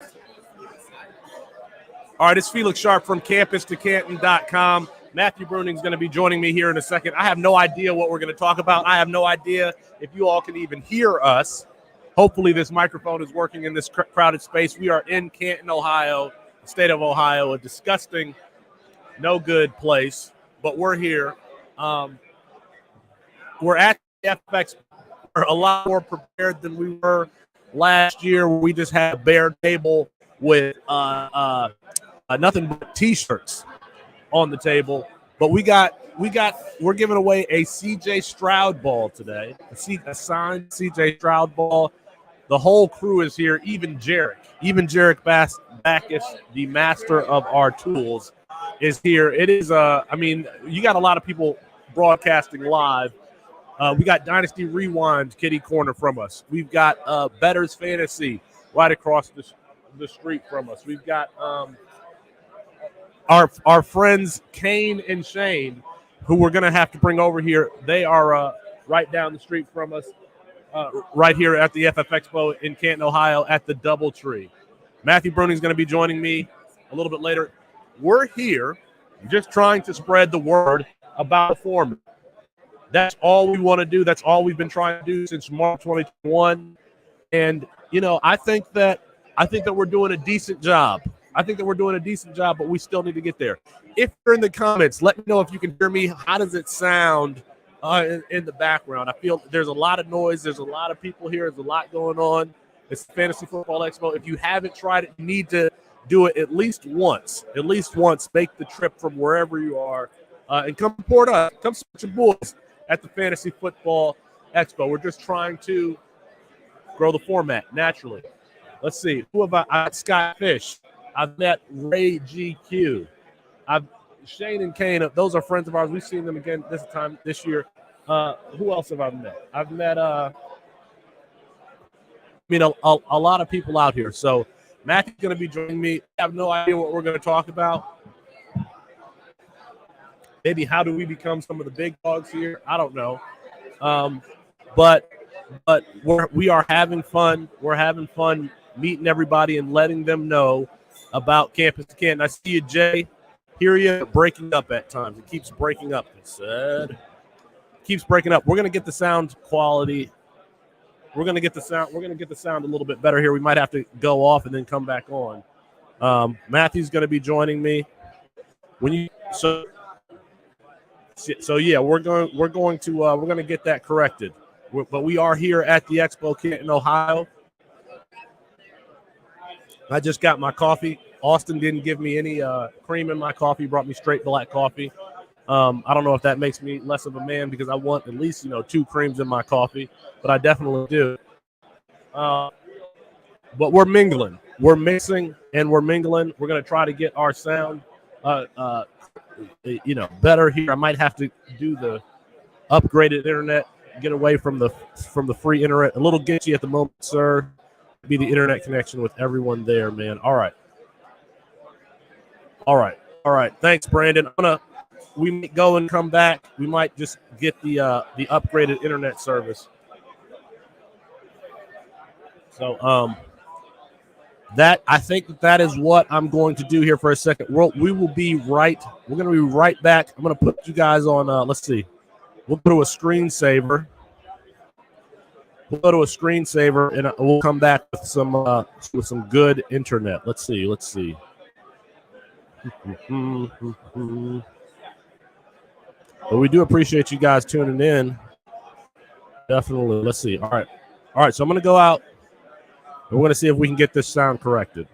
All right, it's Felix Sharp from CAMPUS2CANTON.com. Matthew Bruning's going to be joining me here in a second. I have no idea what we're going to talk about. I have no idea if you all can even hear us. Hopefully this microphone is working in this crowded space. We are in Canton, Ohio, the state of Ohio, a disgusting, no good place, but we're here. We're at the FX. We're a lot more prepared than we were last year. We just had a bare table with nothing but T-shirts on the table. But we're giving away a CJ Stroud ball today, a signed CJ Stroud ball. The whole crew is here, even Jarek Backus, the master of our tools, is here. It is, you got a lot of people broadcasting live. We got Dynasty Rewind kitty corner from us. We've got Better's Fantasy right across the street from us. We've got our friends Kane and Shane, who we're going to have to bring over here. They are right down the street from us, right here at the FF Expo in Canton, Ohio, at the DoubleTree. Matthew Bruning's going to be joining me a little bit later. We're here just trying to spread the word about the format. That's all we want to do. That's all we've been trying to do since March 2021. And, I think that we're doing a decent job. But we still need to get there. If you're in the comments, let me know if you can hear me. How does it sound in the background? I feel there's a lot of noise. There's a lot of people here. There's a lot going on. It's the Fantasy Football Expo. If you haven't tried it, you need to do it at least once. Make the trip from wherever you are and come support us. Come support your boys at the Fantasy Football Expo. We're just trying to grow the format naturally. Let's see. Who have I got? Scott Fish. I've met Ray GQ. Shane and Kane. Those are friends of ours. We've seen them again this year. Who else have I met? I've met a lot of people out here. So Matthew's going to be joining me. I have no idea what we're going to talk about. Maybe how do we become some of the big dogs here? I don't know. But we are having fun. We're having fun meeting everybody and letting them know about Campus to Canton. I see you, Jay. Hear you breaking up at times. It keeps breaking up. It said. Keeps breaking up. We're gonna get the sound quality. We're gonna get the sound a little bit better here. We might have to go off and then come back on. Matthew's gonna be joining me. Yeah, we're going to get that corrected. But we are here at the Expo Canton, Ohio. I just got my coffee. Austin didn't give me any cream in my coffee. Brought me straight black coffee. I don't know if that makes me less of a man because I want at least 2 creams in my coffee, but I definitely do. But we're mingling. We're mixing and we're mingling. We're going to try to get our sound better here. I might have to do the upgraded internet, get away from the free internet. A little glitchy at the moment, sir. Be the internet connection with everyone there, man. All right. Thanks, Brandon. We might go and come back. We might just get the upgraded internet service. So I think that is what I'm going to do here for a second. We're going to be right back. I'm going to put you guys on. Let's see. We'll go to a screensaver. And we'll come back with some good internet. Let's see. But we do appreciate you guys tuning in. Definitely. Let's see. All right. So I'm going to go out. And we're going to see if we can get this sound corrected.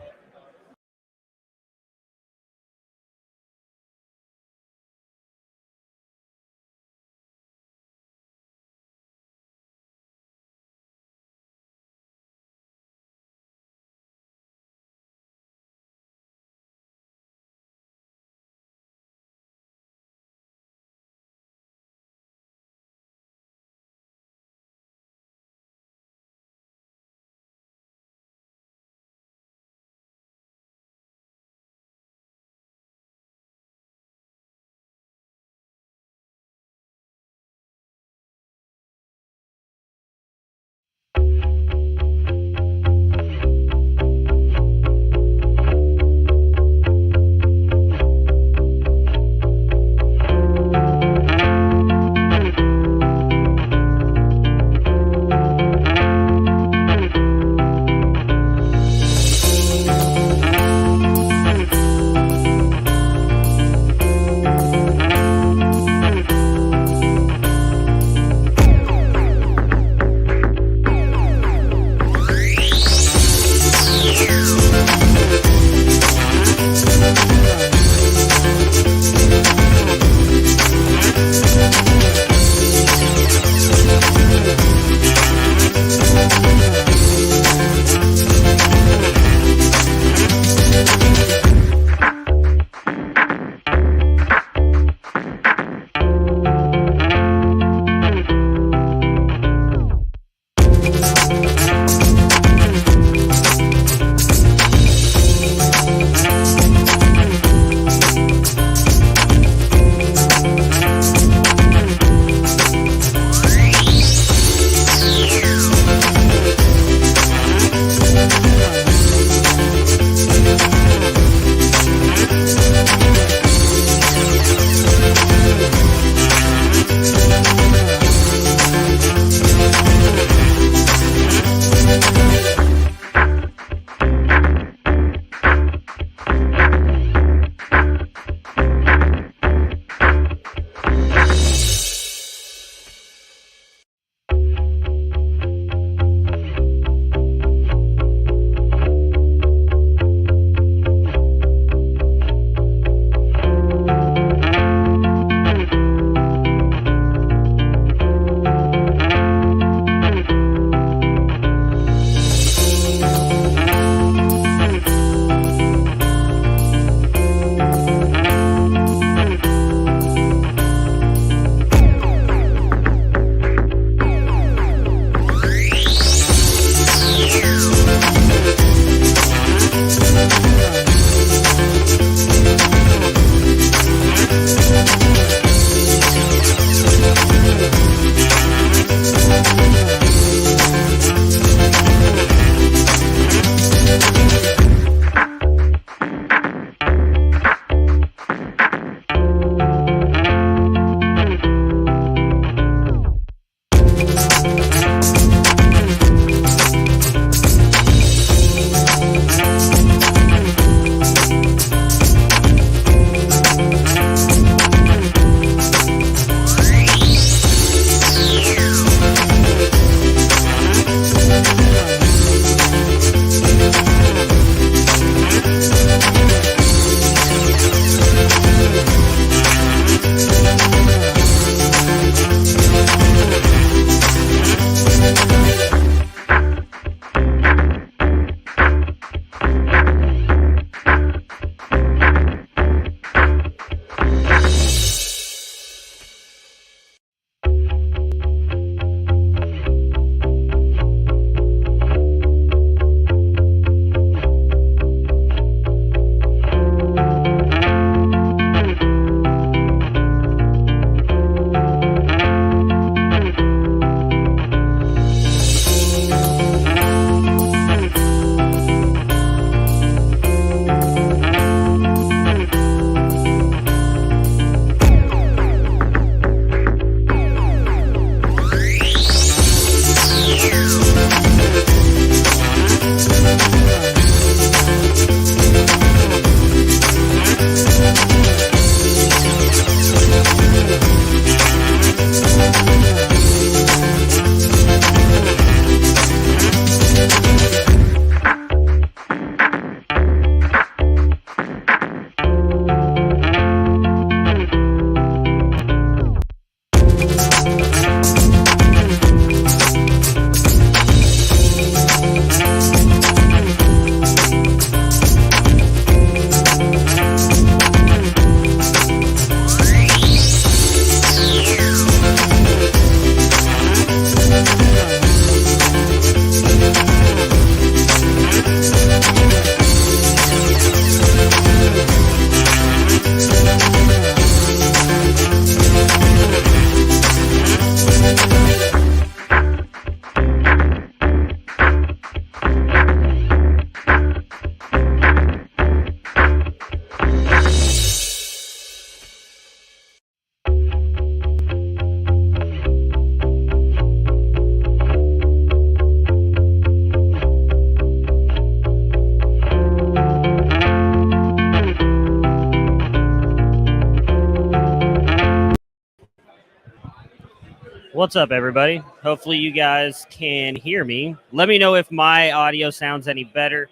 What's up, everybody? Hopefully you guys can hear me. Let me know if my audio sounds any better.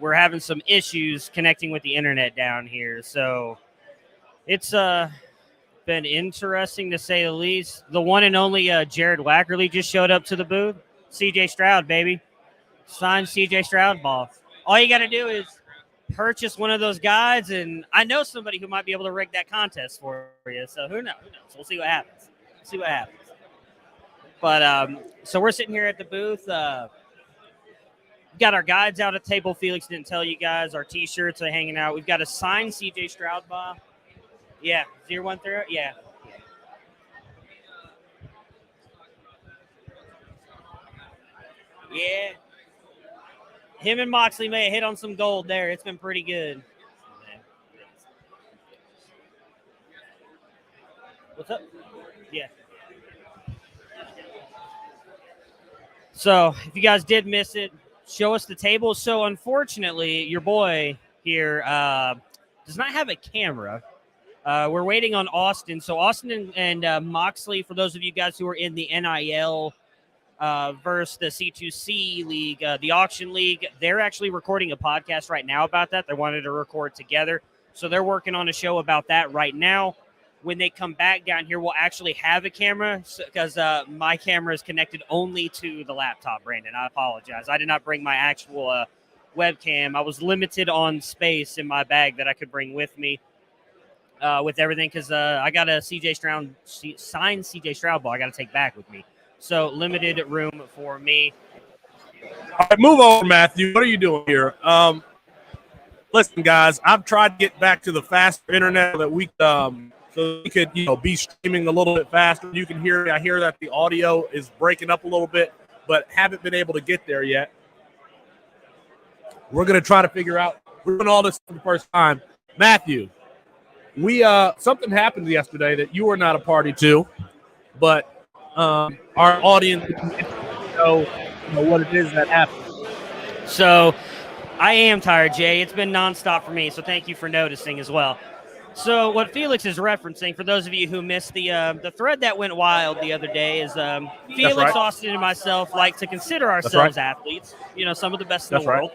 We're having some issues connecting with the internet down here, so it's been interesting to say the least. The one and only Jared Wackerly just showed up to the booth. CJ Stroud, baby. Signed CJ Stroud ball. All you got to do is purchase one of those guides, and I know somebody who might be able to rig that contest for you. So who knows? We'll see what happens. But so we're sitting here at the booth. Got our guides out at the table. Felix didn't tell you guys. Our T-shirts are hanging out. We've got a signed CJ Stroud ball. Yeah, 0-1-3. Yeah. Yeah. Him and Moxley may have hit on some gold there. It's been pretty good. What's up? Yeah. So if you guys did miss it, show us the table. So unfortunately, your boy here does not have a camera. We're waiting on Austin. So Austin and Moxley, for those of you guys who are in the NIL versus the C2C league, the auction league, they're actually recording a podcast right now about that. They wanted to record together. So they're working on a show about that right now. When they come back down here, we'll actually have a camera because my camera is connected only to the laptop, Brandon. I apologize. I did not bring my actual webcam. I was limited on space in my bag that I could bring with me with everything because I got a signed CJ Stroud ball I got to take back with me. So limited room for me. All right, move over, Matthew. What are you doing here? Listen, guys, I've tried to get back to the faster internet so that we could, be streaming a little bit faster. You can hear me. I hear that the audio is breaking up a little bit, but haven't been able to get there yet. We're going to try to figure out. We're doing all this for the first time. Matthew, we something happened yesterday that you were not a party to, but our audience know what it is that happened. So I am tired, Jay. It's been nonstop for me, so thank you for noticing as well. So what Felix is referencing, for those of you who missed the thread that went wild the other day, is Felix, right. Austin, and myself like to consider ourselves athletes, some of the best in the world.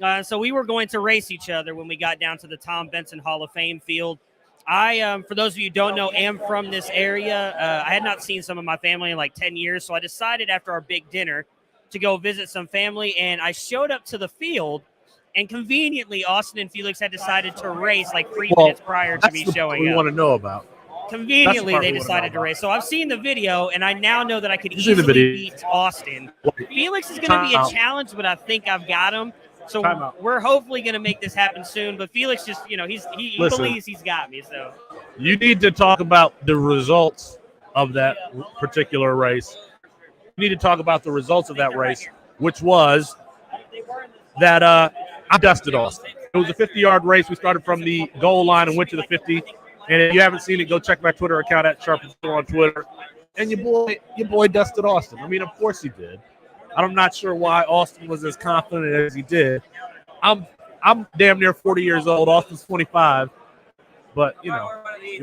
Right. So we were going to race each other when we got down to the Tom Benson Hall of Fame field. I, for those of you who don't know, am from this area. I had not seen some of my family in like 10 years, so I decided after our big dinner to go visit some family, and I showed up to the field. And conveniently, Austin and Felix had decided to race like 3 minutes prior to me showing up. We want to know about. Conveniently, they decided to race. So I've seen the video, and I now know that I could easily beat Austin. Felix is going to be a challenge, but I think I've got him. So we're hopefully going to make this happen soon. But Felix just, he believes he's got me. So you need to talk about the results of that particular race. You need to talk about the results of that race, which was that I dusted Austin. It was a 50-yard race. We started from the goal line and went to the 50. And if you haven't seen it, go check my Twitter account at @SharpStore on Twitter. And your boy dusted Austin. I mean, of course he did. I'm not sure why Austin was as confident as he did. I'm damn near 40 years old. Austin's 25. But, your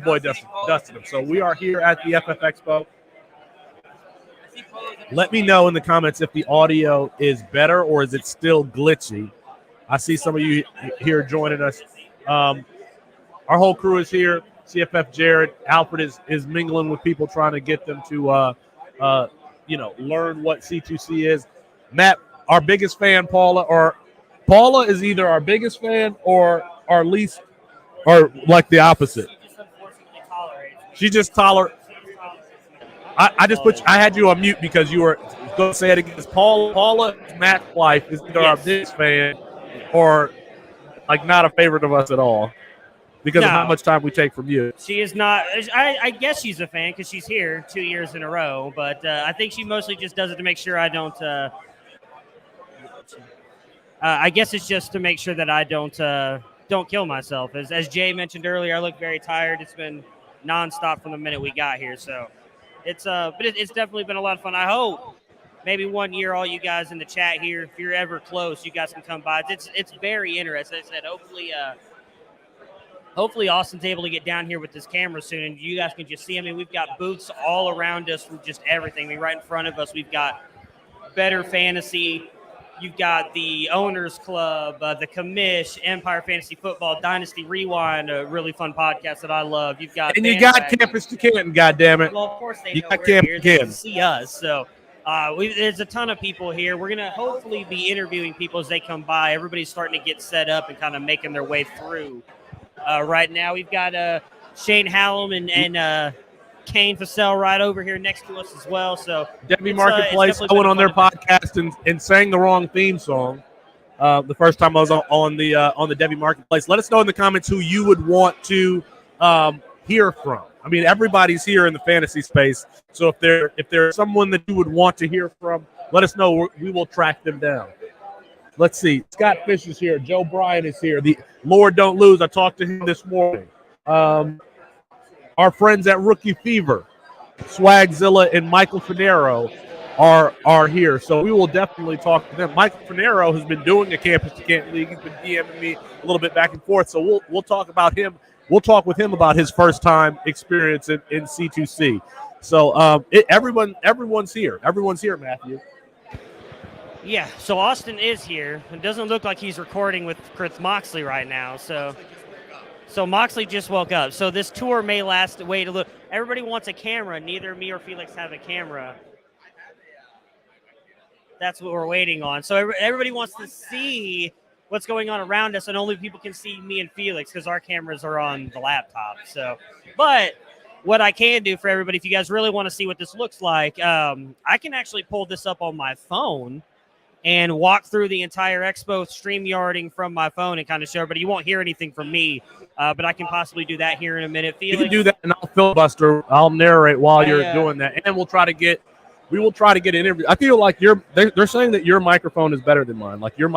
boy dusted him. So we are here at the FF Expo. Let me know in the comments if the audio is better or is it still glitchy. I see some of you here joining us. Our whole crew is here. CFF Jared, Alfred is mingling with people, trying to get them to learn what C2C is. Matt, our biggest fan, Paula is either our biggest fan or our least, or like the opposite. She just tolerates. I had you on mute because you were going to say it again. Paula, Matt's wife, is either our biggest fan or like not a favorite of us at all because of how much time we take from you. She is not. I guess she's a fan because she's here 2 years in a row, but I think she mostly just does it to make sure I don't. I guess it's just to make sure that I don't kill myself. As Jay mentioned earlier, I look very tired. It's been nonstop from the minute we got here, so it's definitely been a lot of fun. I hope maybe one year all you guys in the chat here, if you're ever close, you guys can come by. It's very interesting. As I said, hopefully Austin's able to get down here with this camera soon, and you guys can just see. I mean, we've got booths all around us with just everything. I mean, right in front of us, we've got Better Fantasy. You've got the Owners Club, the Commish, Empire Fantasy Football, Dynasty Rewind, a really fun podcast that I love. You've got and you got Campus to Canton, goddammit. Well, of course they You know got we're Campus here. to They can Canton. see us. So there's a ton of people here. We're going to hopefully be interviewing people as they come by. Everybody's starting to get set up and kind of making their way through. Right now, we've got Shane Hallam and Kane Fassell right over here next to us as well. So Debbie Marketplace, I went on their podcast and sang the wrong theme song the first time I was on the Debbie Marketplace. Let us know in the comments who you would want to hear from. I mean, everybody's here in the fantasy space. So if there's someone that you would want to hear from, let us know. We will track them down. Let's see. Scott Fish is here. Joe Bryan is here. The Lord Don't Lose. I talked to him this morning. Our friends at Rookie Fever, Swagzilla and Michael Finero are here. So we will definitely talk to them. Michael Finero has been doing a Campus to Canton League. He's been DMing me a little bit back and forth. So we'll talk about him. We'll talk with him about his first time experience in C2C. So everyone's here. Everyone's here, Matthew. Yeah, so Austin is here. It doesn't look like he's recording with Chris Moxley right now. So Moxley just woke up. So this tour may last. Wait a little. Everybody wants a camera. Neither me or Felix have a camera. That's what we're waiting on. So everybody wants to see what's going on around us, and only people can see me and Felix because our cameras are on the laptop. So, but what I can do for everybody, if you guys really want to see what this looks like, I can actually pull this up on my phone and walk through the entire Expo StreamYarding from my phone and kind of show everybody. You won't hear anything from me, but I can possibly do that here in a minute. Felix? You can do that, and I'll filibuster. I'll narrate while you're doing that, and we will try to get an interview. I feel like they're saying that your microphone is better than mine. Like your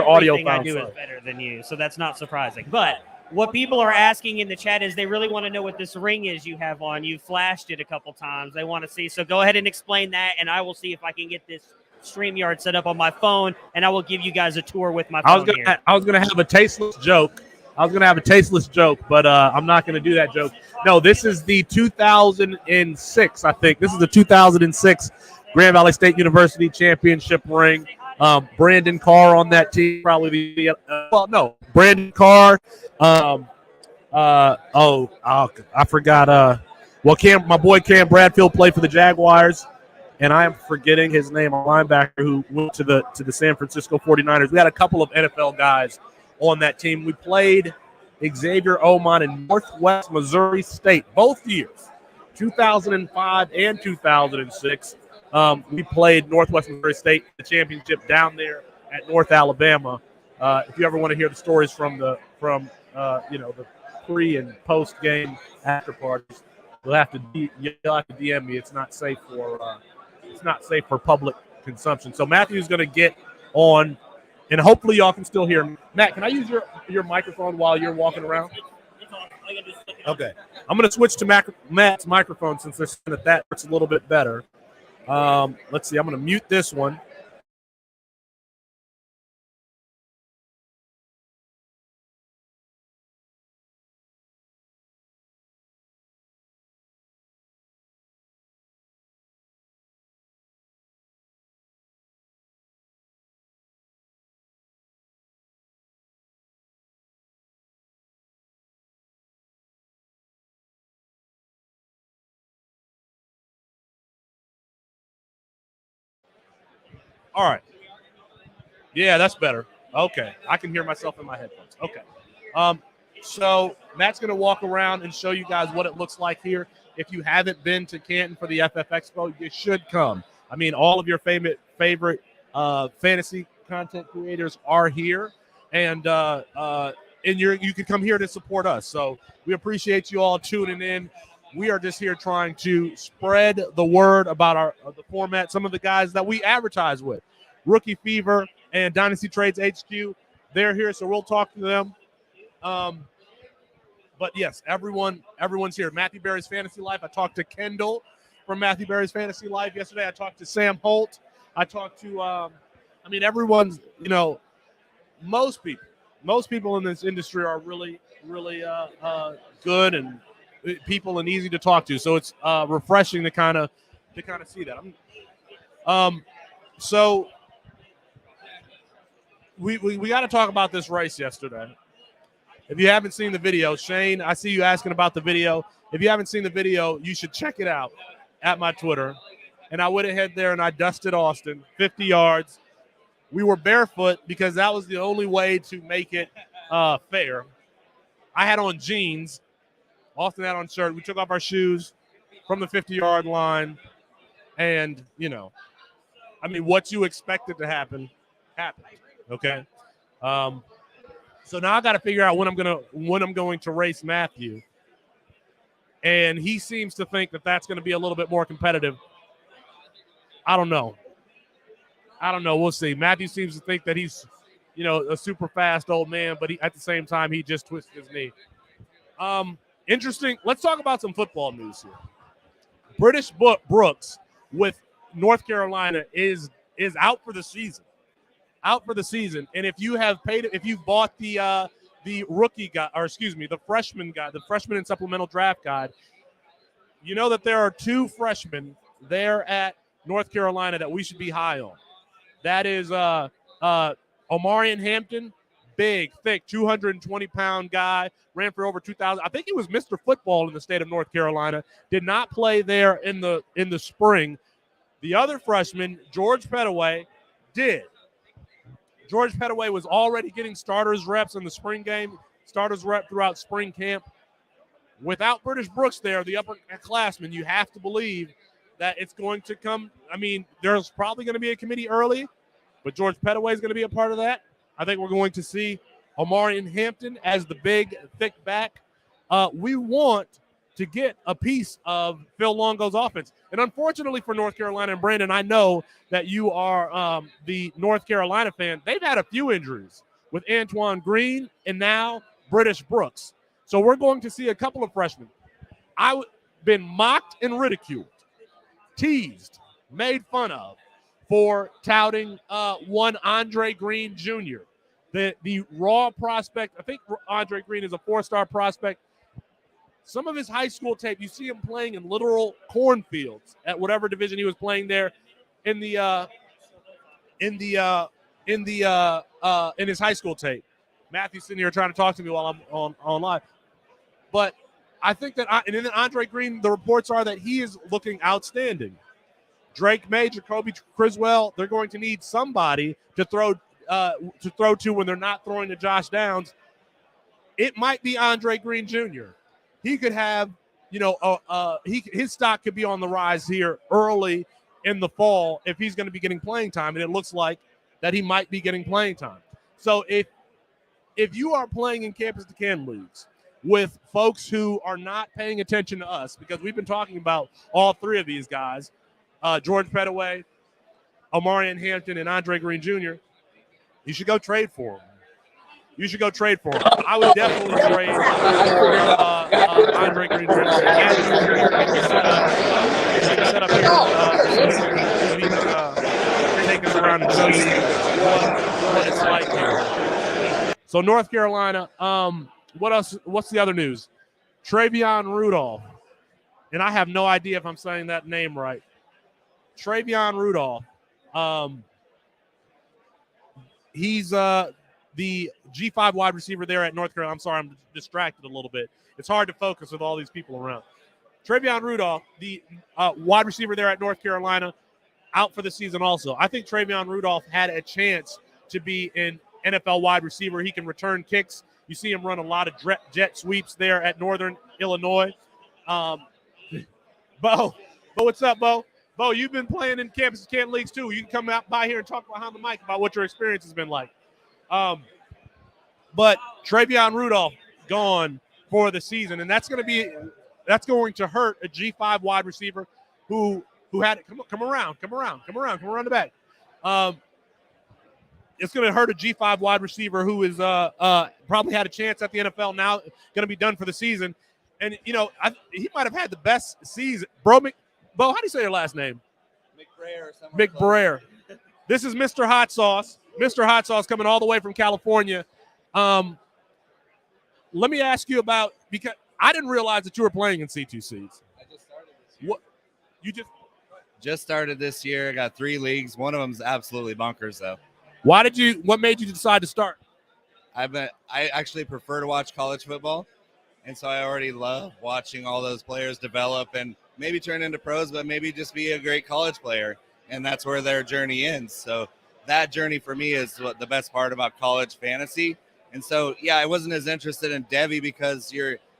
audio I do is better than you, so that's not surprising. But what people are asking in the chat is they really want to know what this ring is you have on. You flashed it a couple times. They want to see. So go ahead and explain that, and I will see if I can get this StreamYard set up on my phone, and I will give you guys a tour with my phone here. I was gonna have a tasteless joke. But I'm not going to do that joke. No, this is the 2006, I think. This is the 2006 Grand Valley State University Championship ring. Brandon Carr on that team, probably Brandon Carr. I forgot. My boy Cam Bradfield played for the Jaguars, and I am forgetting his name, a linebacker who went to the San Francisco 49ers. We had a couple of NFL guys on that team. We played Xavier Omon in Northwest Missouri State both years, 2005 and 2006. We played Northwest Missouri State, the championship down there at North Alabama. If you ever want to hear the stories from the pre and post game after parties, you'll have to DM me. It's not safe for public consumption. So Matthew's going to get on. And hopefully y'all can still hear me. Matt, can I use your microphone while you're walking around? Okay. I'm going to switch to Matt's microphone since they're saying that works a little bit better. Let's see. I'm going to mute this one. All right. Yeah, that's better. Okay. I can hear myself in my headphones. Okay. So Matt's going to walk around and show you guys what it looks like here. If you haven't been to Canton for the FF Expo, you should come. I mean, all of your favorite fantasy content creators are here, and you can come here to support us. So we appreciate you all tuning in. We are just here trying to spread the word about the format. Some of the guys that we advertise with, Rookie Fever and Dynasty Trades HQ, they're here, so we'll talk to them. But yes, everyone's here. Matthew Berry's Fantasy Life. I talked to Kendall from Matthew Berry's Fantasy Life yesterday. I talked to Sam Holt. I talked to, everyone's, most people. most people in this industry are really, really good and people and easy to talk to. So it's refreshing to kind of see that. So we got to talk about this race yesterday. If you haven't seen the video, Shane, I see you asking about the video. If you haven't seen the video, you should check it out at my Twitter. And I went ahead there and I dusted Austin 50 yards. We were barefoot because that was the only way to make it fair. I had on jeans. Austin had on shirt. We took off our shoes from the 50-yard line. And, what you expected to happen happened. Okay. So now I got to figure out when I'm going to race Matthew. And he seems to think that that's going to be a little bit more competitive. I don't know. We'll see. Matthew seems to think that he's, a super fast old man, but at the same time, he just twisted his knee. Interesting. Let's talk about some football news here. British Brooks with North Carolina is out for the season. And if you bought the rookie guide, or excuse me, the freshman guide, the freshman and supplemental draft guide, you know that there are 2 freshmen there at North Carolina that we should be high on. That is Omarion Hampton, big, thick, 220-pound guy, ran for over 2,000. I think he was Mr. Football in the state of North Carolina. Did not play there in the spring. The other freshman, George Pettaway, did. George Pettaway was already getting starters reps in the spring game, starters rep throughout spring camp. Without British Brooks there, the upperclassmen, you have to believe that it's going to come. I mean, there's probably going to be a committee early, but George Pettaway is going to be a part of that. I think we're going to see Omarion Hampton as the big, thick back. We want to get a piece of Phil Longo's offense. And unfortunately for North Carolina, and Brandon, I know that you are the North Carolina fan. They've had a few injuries with Antoine Green and now British Brooks. So we're going to see a couple of freshmen. I've been mocked and ridiculed, teased, made fun of for touting one Andre Green Jr., the raw prospect. I think Andre Green is a 4-star prospect. Some of his high school tape, you see him playing in literal cornfields at whatever division he was playing there in his high school tape. Matthew's sitting here trying to talk to me while I'm on live. But I think that, and then Andre Green, the reports are that he is looking outstanding. Drake May, Jacoby Criswell, they're going to need somebody to throw to when they're not throwing to Josh Downs. It might be Andre Green Jr. He could have, his stock could be on the rise here early in the fall if he's going to be getting playing time, and it looks like that he might be getting playing time. So if you are playing in Campus to Can leagues with folks who are not paying attention to us, because we've been talking about all 3 of these guys, George Pettaway, Omarion Hampton, and Andre Green Jr., you should go trade for them. I would definitely trade Andre Green Jr. Set up here so he can take us around and show you what it's like here. So North Carolina, what else? What's the other news? Travion Rudolph, and I have no idea if I'm saying that name right. Travion Rudolph, he's the G5 wide receiver there at North Carolina. I'm sorry, I'm distracted a little bit. It's hard to focus with all these people around. Travion Rudolph, the wide receiver there at North Carolina, out for the season also. I think Travion Rudolph had a chance to be an NFL wide receiver. He can return kicks. You see him run a lot of jet sweeps there at Northern Illinois. Bo, what's up, Bo? Bo, you've been playing in Campus Canton leagues too. You can come out by here and talk behind the mic about what your experience has been like. But Travion Rudolph gone for the season, and that's going to hurt a G5 wide receiver who had it. Come around the back. It's going to hurt a G5 wide receiver who is probably had a chance at the NFL, now going to be done for the season. And he might have had the best season. Bo, how do you say your last name? McBrayer. This is Mr. Hot Sauce. Mr. Hot Sauce coming all the way from California. Let me ask you about, because I didn't realize that you were playing in C2Cs. I just started this year. What you Just started this year. I got 3 leagues. One of them's absolutely bonkers, though. What made you decide to start? I actually prefer to watch college football, and so I already love watching all those players develop and maybe turn into pros, but maybe just be a great college player, and that's where their journey ends. So that journey for me is what the best part about college fantasy. And so, yeah, I wasn't as interested in Devy because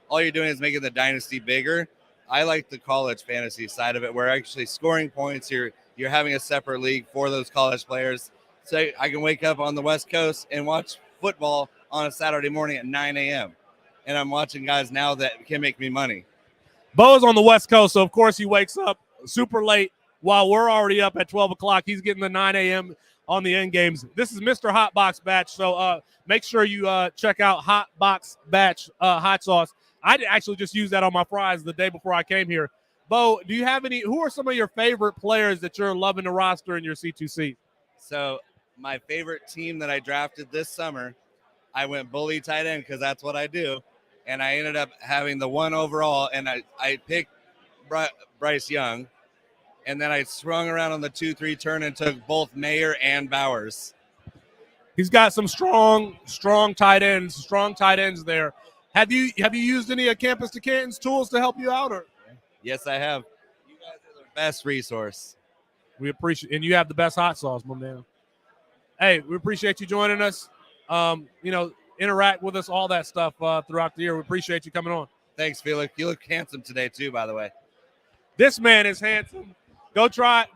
all you're doing is making the dynasty bigger. I like the college fantasy side of it, where actually scoring points, you're having a separate league for those college players. So I can wake up on the West Coast and watch football on a Saturday morning at 9 a.m. And I'm watching guys now that can make me money. Bo's on the West Coast, so of course he wakes up super late while we're already up at 12 o'clock. He's getting the 9 a.m. on the end games. This is Mr. Hotbox Batch, so make sure you check out Hotbox Batch hot sauce. I actually just used that on my fries the day before I came here. Bo, do you have who are some of your favorite players that you're loving to roster in your C2C? So my favorite team that I drafted this summer, I went bully tight end because that's what I do. And I ended up having the 1 overall, and I picked Bryce Young. And then I swung around on the 2-3 turn and took both Mayer and Bowers. He's got some strong tight ends there. Have you used any of CAMPUS2CANTON's tools to help you out? Or Yes, I have. You guys are the best resource. We appreciate, and you have the best hot sauce, my man. Hey, we appreciate you joining us. Interact with us, all that stuff throughout the year. We appreciate you coming on. Thanks, Felix. You look handsome today too, by the way. This man is handsome. Go try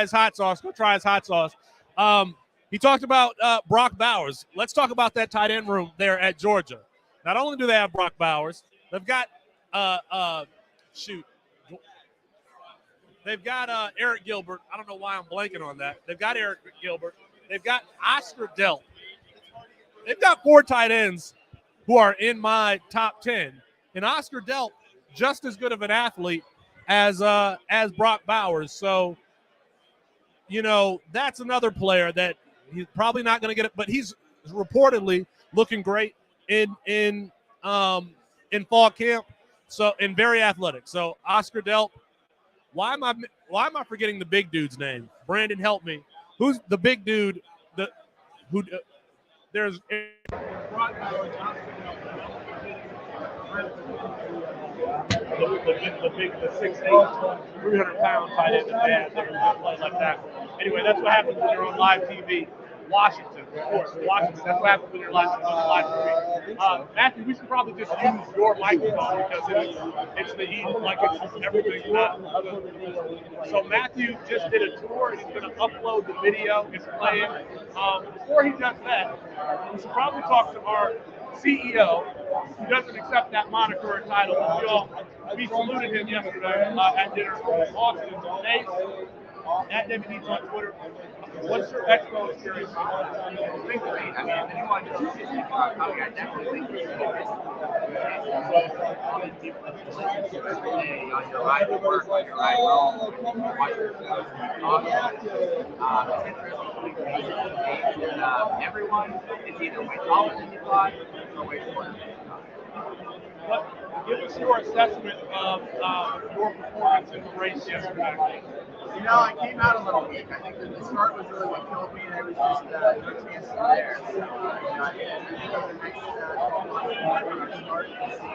his hot sauce. He talked about Brock Bowers. Let's talk about that tight end room there at Georgia. Not only do they have Brock Bowers, they've got They've got Eric Gilbert. I don't know why I'm blanking on that. They've got Eric Gilbert. They've got Oscar Delp. They've got 4 tight ends who are in my top 10. And Oscar Delp, just as good of an athlete as Brock Bowers. So, that's another player that he's probably not going to get it, but he's reportedly looking great in fall camp. So, and very athletic. So, Oscar Delp. Why am I forgetting the big dude's name? Brandon, help me. Who's the big dude? There's the 6'8", 300-pound tight end that they have that can play like that. Anyway, that's what happens when you're on live TV. Washington, of course. Washington. That's what happens when you're live TV. Matthew, we should probably just use your microphone because it's the heat, like it's everything. So Matthew just did a tour, and he's going to upload the video. It's playing. Before he does that, we should probably talk to our CEO, who doesn't accept that moniker or title. We saluted him yesterday at dinner. Austin Nace at WD's on Twitter. What's your Expo experience? It's been great. I mean, if you want to do I definitely think you should do it. All these people that you listen to every day on your ride to work, on your ride home, watch your shows, it's interesting. And everyone is either way taller than you thought or way shorter than you thought. Give us your assessment of your performance in the race yesterday. I came out a little weak. I think that the start was really what killed me, and it was just no chance from there. So, I think it was a nice start to see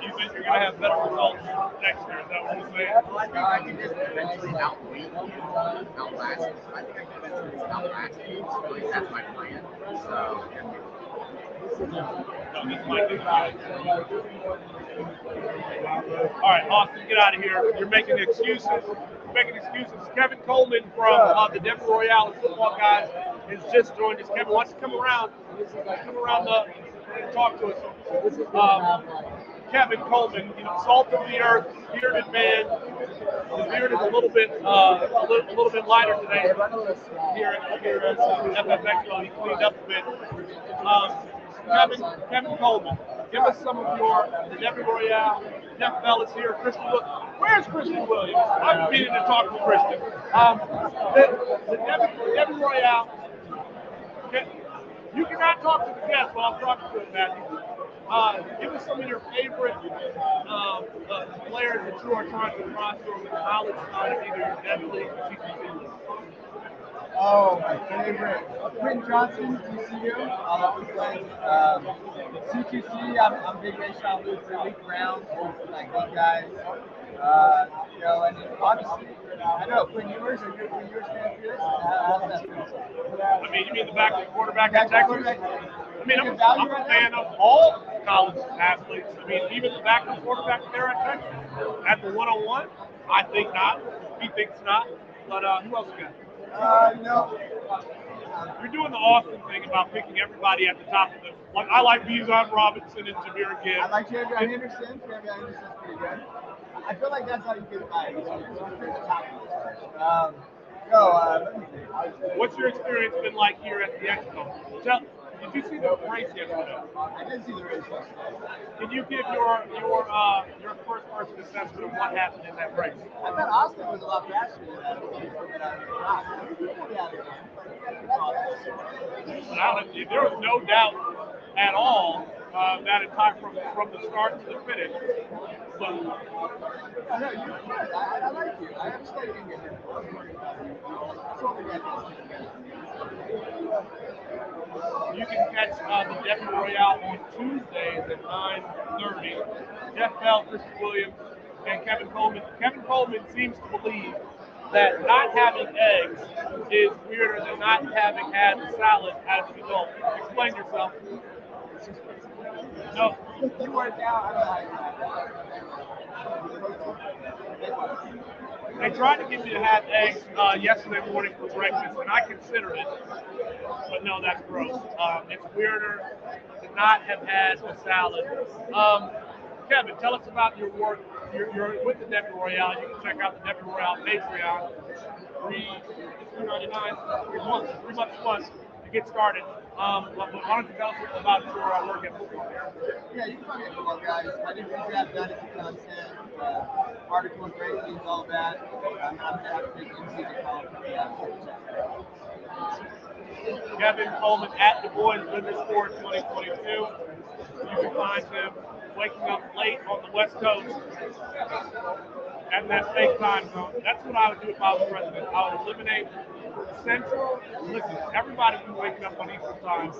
You think you're going to have better results next year? Is that what you're saying? Well, I think I can just eventually outlast. I think I can eventually outlast you. Really, that's my plan. So, all right, Austin, get out of here. You're making excuses. Kevin Coleman from the Denver Royale football guys has just joined us. Kevin, why don't you come around and talk to us? Kevin Coleman, salt of the earth, bearded man. The beard is a little bit lighter today here at FF Expo. He cleaned up a bit. Kevin Coleman, give us some of your Debbie Royale. Jeff Bell is here. Christian Williams. Where's Christian Williams? I'm meaning to talk to Christian. The Debbie Royale. You cannot talk to the guests while I'm talking to him, Matthew. Give us some of your favorite players that you are trying to roster on the college side of either your Debbie League or CCC League. Oh, my favorite. Quentin Johnson, TCU. I love the play. CQC, I'm big Rayshon Luther, Lee Brown, like those guys. You know, and obviously, I know Quinn Ewers, are you a Quinn Ewers fan too? How's that feel? I mean, you mean the backup quarterback at Texas? I mean, I'm a fan of all college athletes. I mean, even the backup quarterback there at Texas. At the 101, I think not. He thinks not. But who else you got? No. You're doing the Austin thing about picking everybody at the top of the. Like I like Bijan Robinson and Jameer Gibbs. I like Jameer Henderson's pretty good. I feel like that's how you get it right. Let me think. What's your experience been like here at the Expo? Did you see the race yesterday? I did see the race yesterday. Can you give your first person assessment of what happened in that race? I thought Austin was a lot faster than that. There was no doubt at all that entire from the start to the finish. So, I know you're good. I like you. I understand you can get hurt. you can catch the Debbie Royale on Tuesdays at 9:30. Jeff Bell, Christian Williams, and Kevin Coleman. Kevin Coleman seems to believe that not having eggs is weirder than not having had the salad as an adult. Explain yourself. No. You work out. I don't know. They tried to get me to have eggs yesterday morning for breakfast, and I considered it. But no, that's gross. It's weirder to not have had a salad. Kevin, tell us about your work. You're with the Debbie Royale. You can check out the Debbie Royale Patreon. $3.99, 3 months plus to get started. Why don't you tell us about your work at football? Yeah, you can find me at Football Guys. I do recap fantasy content, articles, rankings, all that. I'm going to have a big in-season column coming out. Kevin Coleman at Du Bois Women's Sport 2022. You can find him waking up late on the West Coast at that fake time zone. That's what I would do if I was president. I would eliminate Central. Listen, everybody be waking up on Eastern time,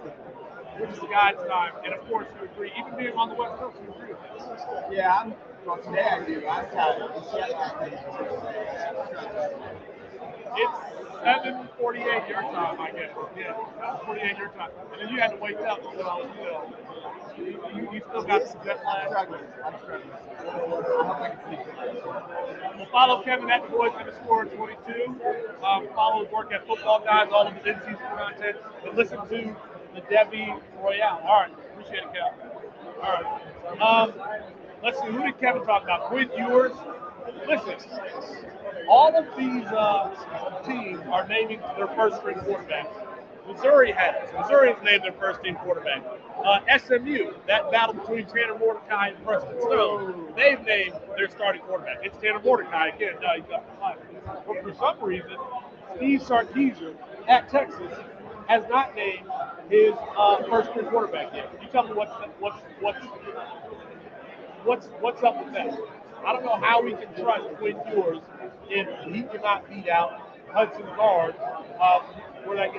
which is God's time. And of course, you agree. Even being on the West Coast, you agree with that. Yeah, well, today I do. I'm tired. It's 7:48 your time, I guess. Yeah, 7:48 your time. And then you had to wake up, so, you still got some jet lag. I'm struggling. I hope I can sleep. Well, follow Kevin at Du Bois _ 22. Follow his work at Football Guys, all of his in-season content, and listen to the Debbie Royale. All right, appreciate it, Kevin. All right. Let's see, who did Kevin talk about? Quinn Ewers. Listen, all of these teams are naming their first-string quarterback. Missouri has. Missouri's named their first-team quarterback. SMU, that battle between Tanner Mordecai and Preston Stone, they've named their starting quarterback. It's Tanner Mordecai again. No, he's got the fire. But for some reason, Steve Sarkisian at Texas has not named his first-string quarterback yet. Can you tell me what's up with that? I don't know how we can trust Quinn Ewers if he cannot beat out Hudson Card for that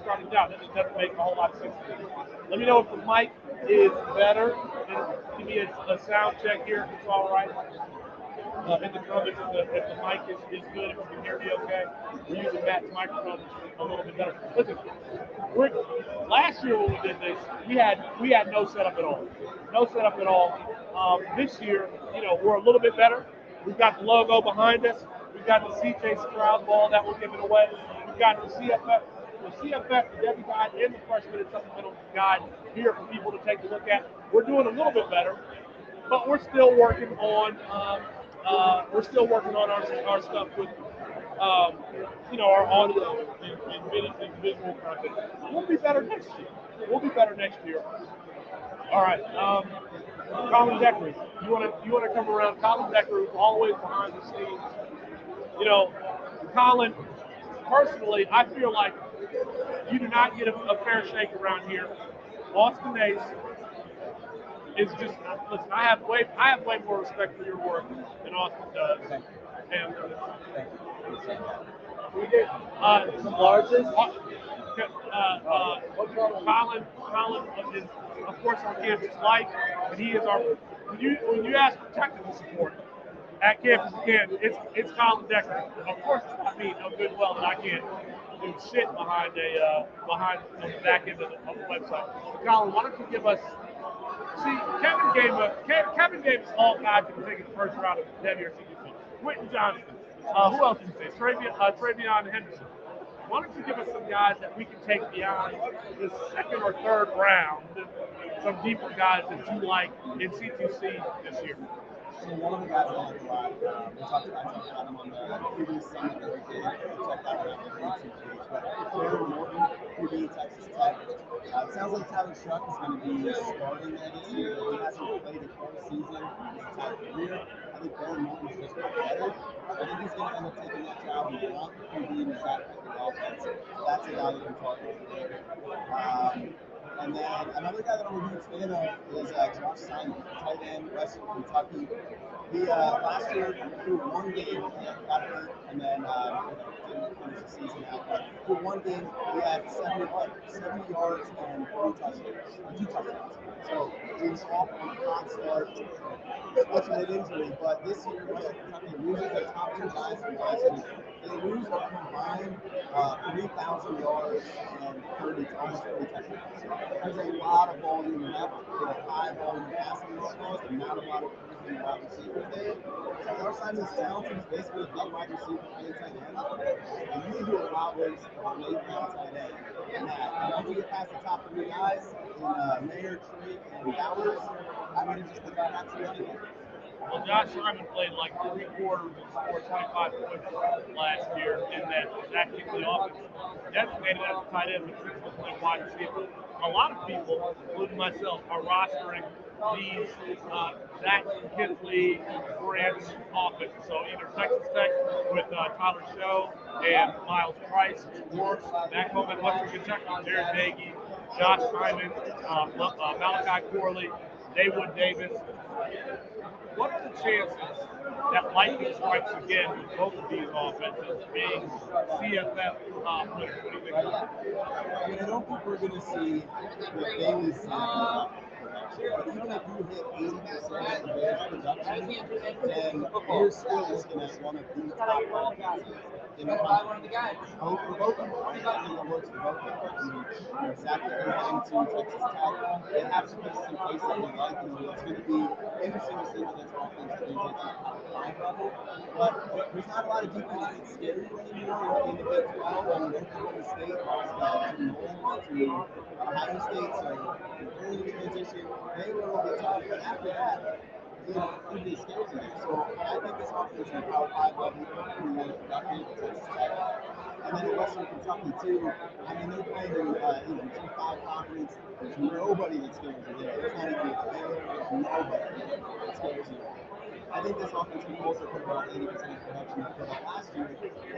starting job. That doesn't make a whole lot of sense to me. Let me know if the mic is better. And give me a sound check here if it's all right. In the comments, if the mic is good, if you can hear me okay. We're using Matt's microphone a little bit better. Listen, last year when we did this, we had no setup at all. No setup at all. This year, we're a little bit better. We've got the logo behind us. We've got the CJ Stroud ball that we're giving away. We've got the CFF, the Debbie Guide, and the freshman and supplemental guide here for people to take a look at. We're doing a little bit better, but we're still working on our stuff with our audio and visual content. We'll be better next year. We'll be better next year. All right. Colin Decker, you wanna come around? Colin Decker is always behind the scenes. Colin, personally, I feel like you do not get a fair shake around here. Austin Ace is just listen. I have way more respect for your work than Austin does. And we did the largest. Colin is of course on campus life, and he is our. When you ask for technical support at Campus of Canton, it's Colin Decker. Of course, it's not me. No good well that I can't do shit behind the back end of the website. Colin, why don't you give us? See, Kevin gave us all guys who were taking the first round of WRCGC. Quentin Johnston. Who else did you say? Travion Henderson. Why don't you give us some guys that we can take beyond the second or third round? Some deeper guys that you like in C2C this year. So one of the guys I like a lot, I talked about him on the previous summit that we did. Check that out on the YouTube page. But Jared Morton, QB, Texas Tech. It sounds like Tyler Shuck is going to be starting there this year. He hasn't played a full season his entire career. I think Jared Morton's just got better. I think he's going to end up taking that job and want the QB in the offense. So that's a guy you can talk about. And then another guy that I'm a huge fan of is Josh Simon, tight end, Western Kentucky. He last year threw one game, he got hurt, and then didn't finish the season out. But through one game, he had 70 yards and 2 touchdowns. So he was off on a constart, fortunate injury. But this year, Western Kentucky loses their top 2 guys from last year. They lose a combined 3,000 yards and almost 30 touchdowns. There's a lot of volume left in a high volume passing offense, and not a lot of cruising wide receivers there. So Josh Simon's talented. He's basically a big wide receiver and tight end. And you can do a lot with a late round tight end. And once you get past the top 3 guys in Mayer, Tree, and Bowers, I mean, it's just about that's the money. Well, Josh Simon played like 3 quarters and scored 25 points last year in that particular offense. Designated as a tight end, but principally playing wide receiver. A lot of people, including myself, are rostering these Zach Kinsley branch offenses. So either Texas Tech with Tyler Show and Miles Price, or back home at Western Kentucky, Jared Nagy, Josh Simon, Malachi Corley, Daywood Davis. What are the chances that lightning strikes again with both of these offenses being CFF winners? What do you think? I mean, I don't think we're going to see the Bailey CFF production, but even if you hit 80% of Bears production, then you're still looking at one of the top offenses in the country. Hope for both of them, right? I think it works for both of them. I mean, Zach heading to Texas Tech, they have some pieces in place that we like, and it's going to be interesting to see what this offense brings at the high level. But there's not a lot of defense that's scary anymore in the Big 12. I mean, Oklahoma State lost Jim Nolan to Ohio State, so early transition, they were a little bit tough, but after that, nobody scares you there. So I think this offense is Power 5 level, pretty well productive. Texas Tech. And then in Western Kentucky too. I mean, they're playing in G5 conference. There's nobody that scares you there. There's not even a Baylor. There's nobody that scares you. I think this offense can also put about 80% of production they put up last year.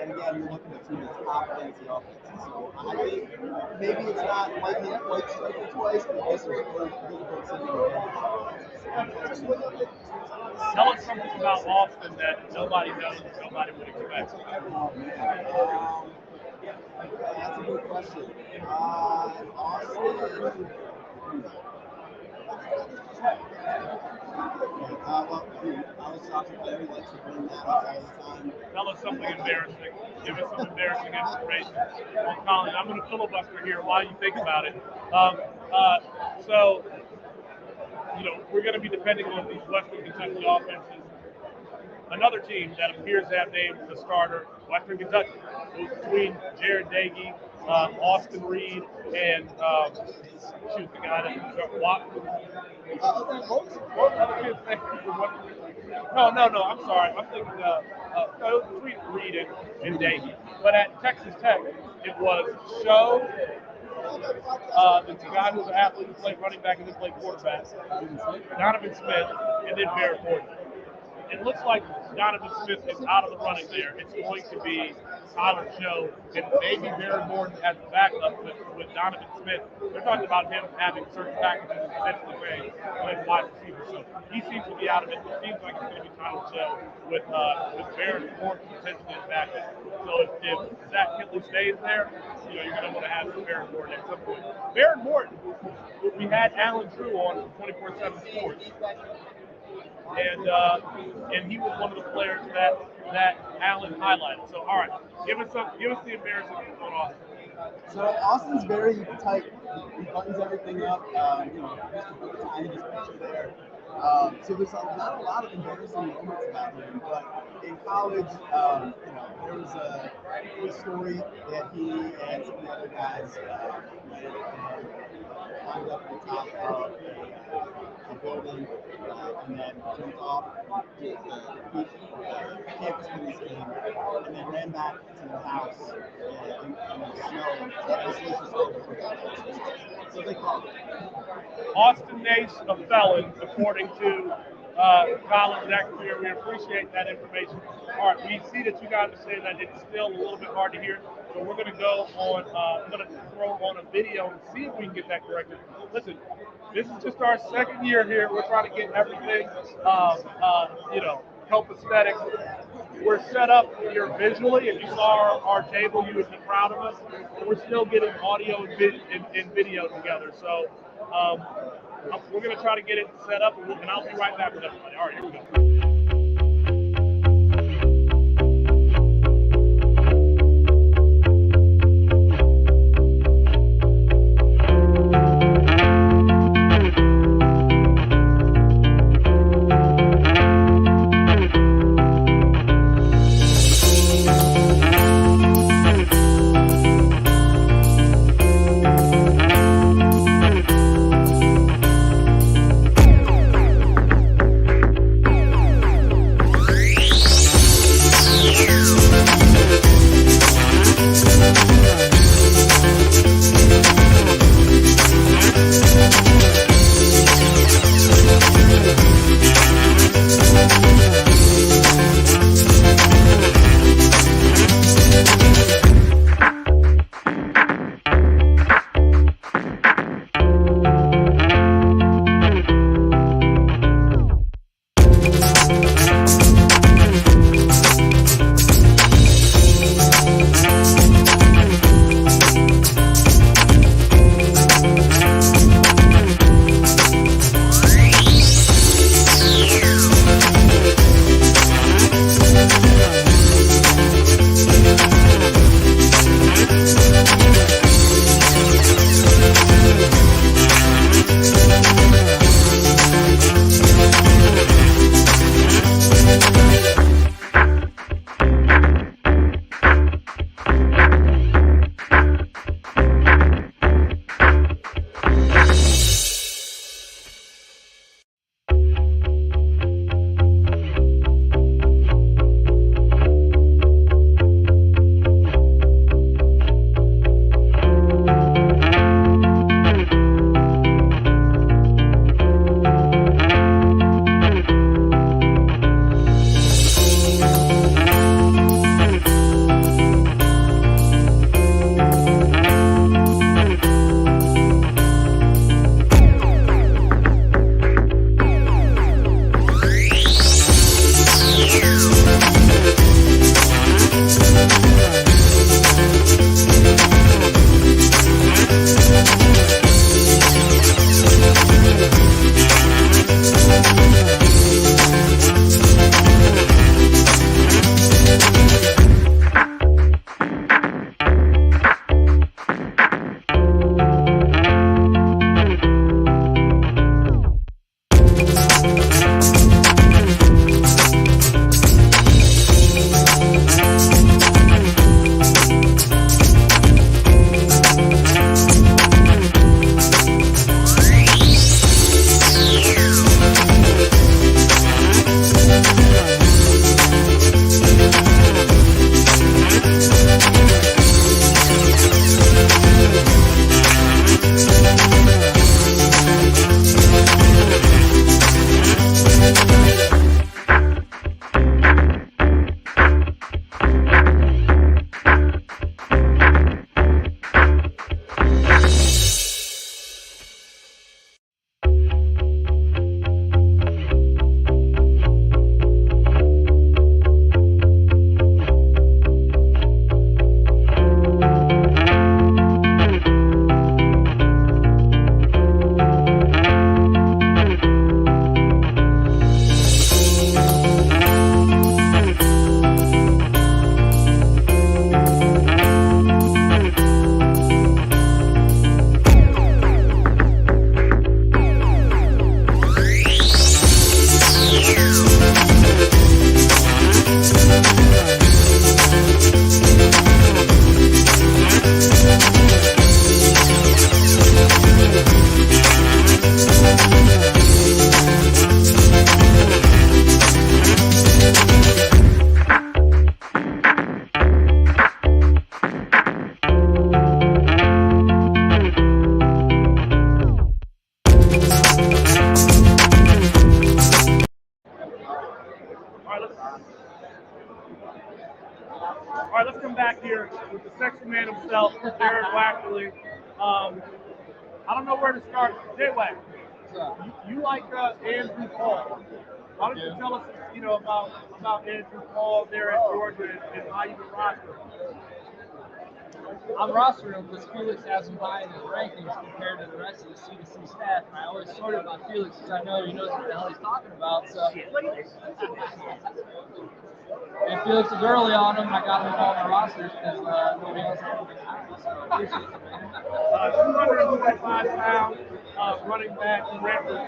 And again, you're looking at 2 of the top fantasy offenses. So I think maybe it's not lightning quite striking twice, but this is really good sitting there. Tell us something about Austin that nobody knows, nobody would expect. That's a good question. Austin. Alex Shockley likes to bring that up all the time. Tell us something embarrassing. Give us some embarrassing information. Well, Colin, I'm going to filibuster here while you think about it. So, we're going to be depending on these Western Kentucky offenses. Another team that appears to have named the starter, Western Kentucky, between Jared Nagy Austin Reed and shoot, the guy that what other kid's name? No. I'm sorry. I'm thinking between Reed and Davey. But at Texas Tech, it was Show. The guy who was an athlete who played running back and then played quarterback, Donovan Smith, and then Barrett Gordon. It looks like Donovan Smith is out of the running there. It's going to be Tyler Show and maybe Barrett Gordon as the backup with Donovan Smith. They're talking about him having certain packages and potentially playing wide receiver. So he seems to be out of it. It seems like it's going to be Tyler Show with Barrett Gordon potentially as backup. So if Zach Kinley stays there, you're going to want to have Barrett Gordon at some point. Barrett Gordon, we had Alan Drew on 24/7 Sports. And he was one of the players that Allen highlighted. So, all right, give us the embarrassing on Austin. So Austin's very tight. He buttons everything up. Just to put the time in his picture there. So there's not a lot of embarrassing moments about him, but in college, there was a story that he and some of the other guys climbed up to the top of a building and then jumped off the campus police came and then ran back to the house in the snow. So they caught him. Austin Nace, a felon, according to Colin Zachary. We appreciate that information. All right, we see that you guys are saying that it's still a little bit hard to hear, so we're going to go on. I'm going to throw on a video and see if we can get that corrected. Listen, this is just our second year here. We're trying to get everything, copacetic. We're set up here visually. If you saw our table, you would be proud of us. We're still getting audio and video together. So we're going to try to get it set up, and I'll be right back with everybody. All right, here we go. myself, Jared Wackley. I don't know where to start. J-Wack, you like Andrew Paul. Why don't you tell us, about Andrew Paul there at Georgia and how you can roster him? I'm rostering him because Felix has him high in his rankings compared to the rest of the C2C staff, and I always sort it by Felix because I know he knows what the hell he's talking about. So, and Felix is early on him, and I got him on my rosters because nobody else had him high. So I appreciate it, man. 225 pounds, running back, who ran for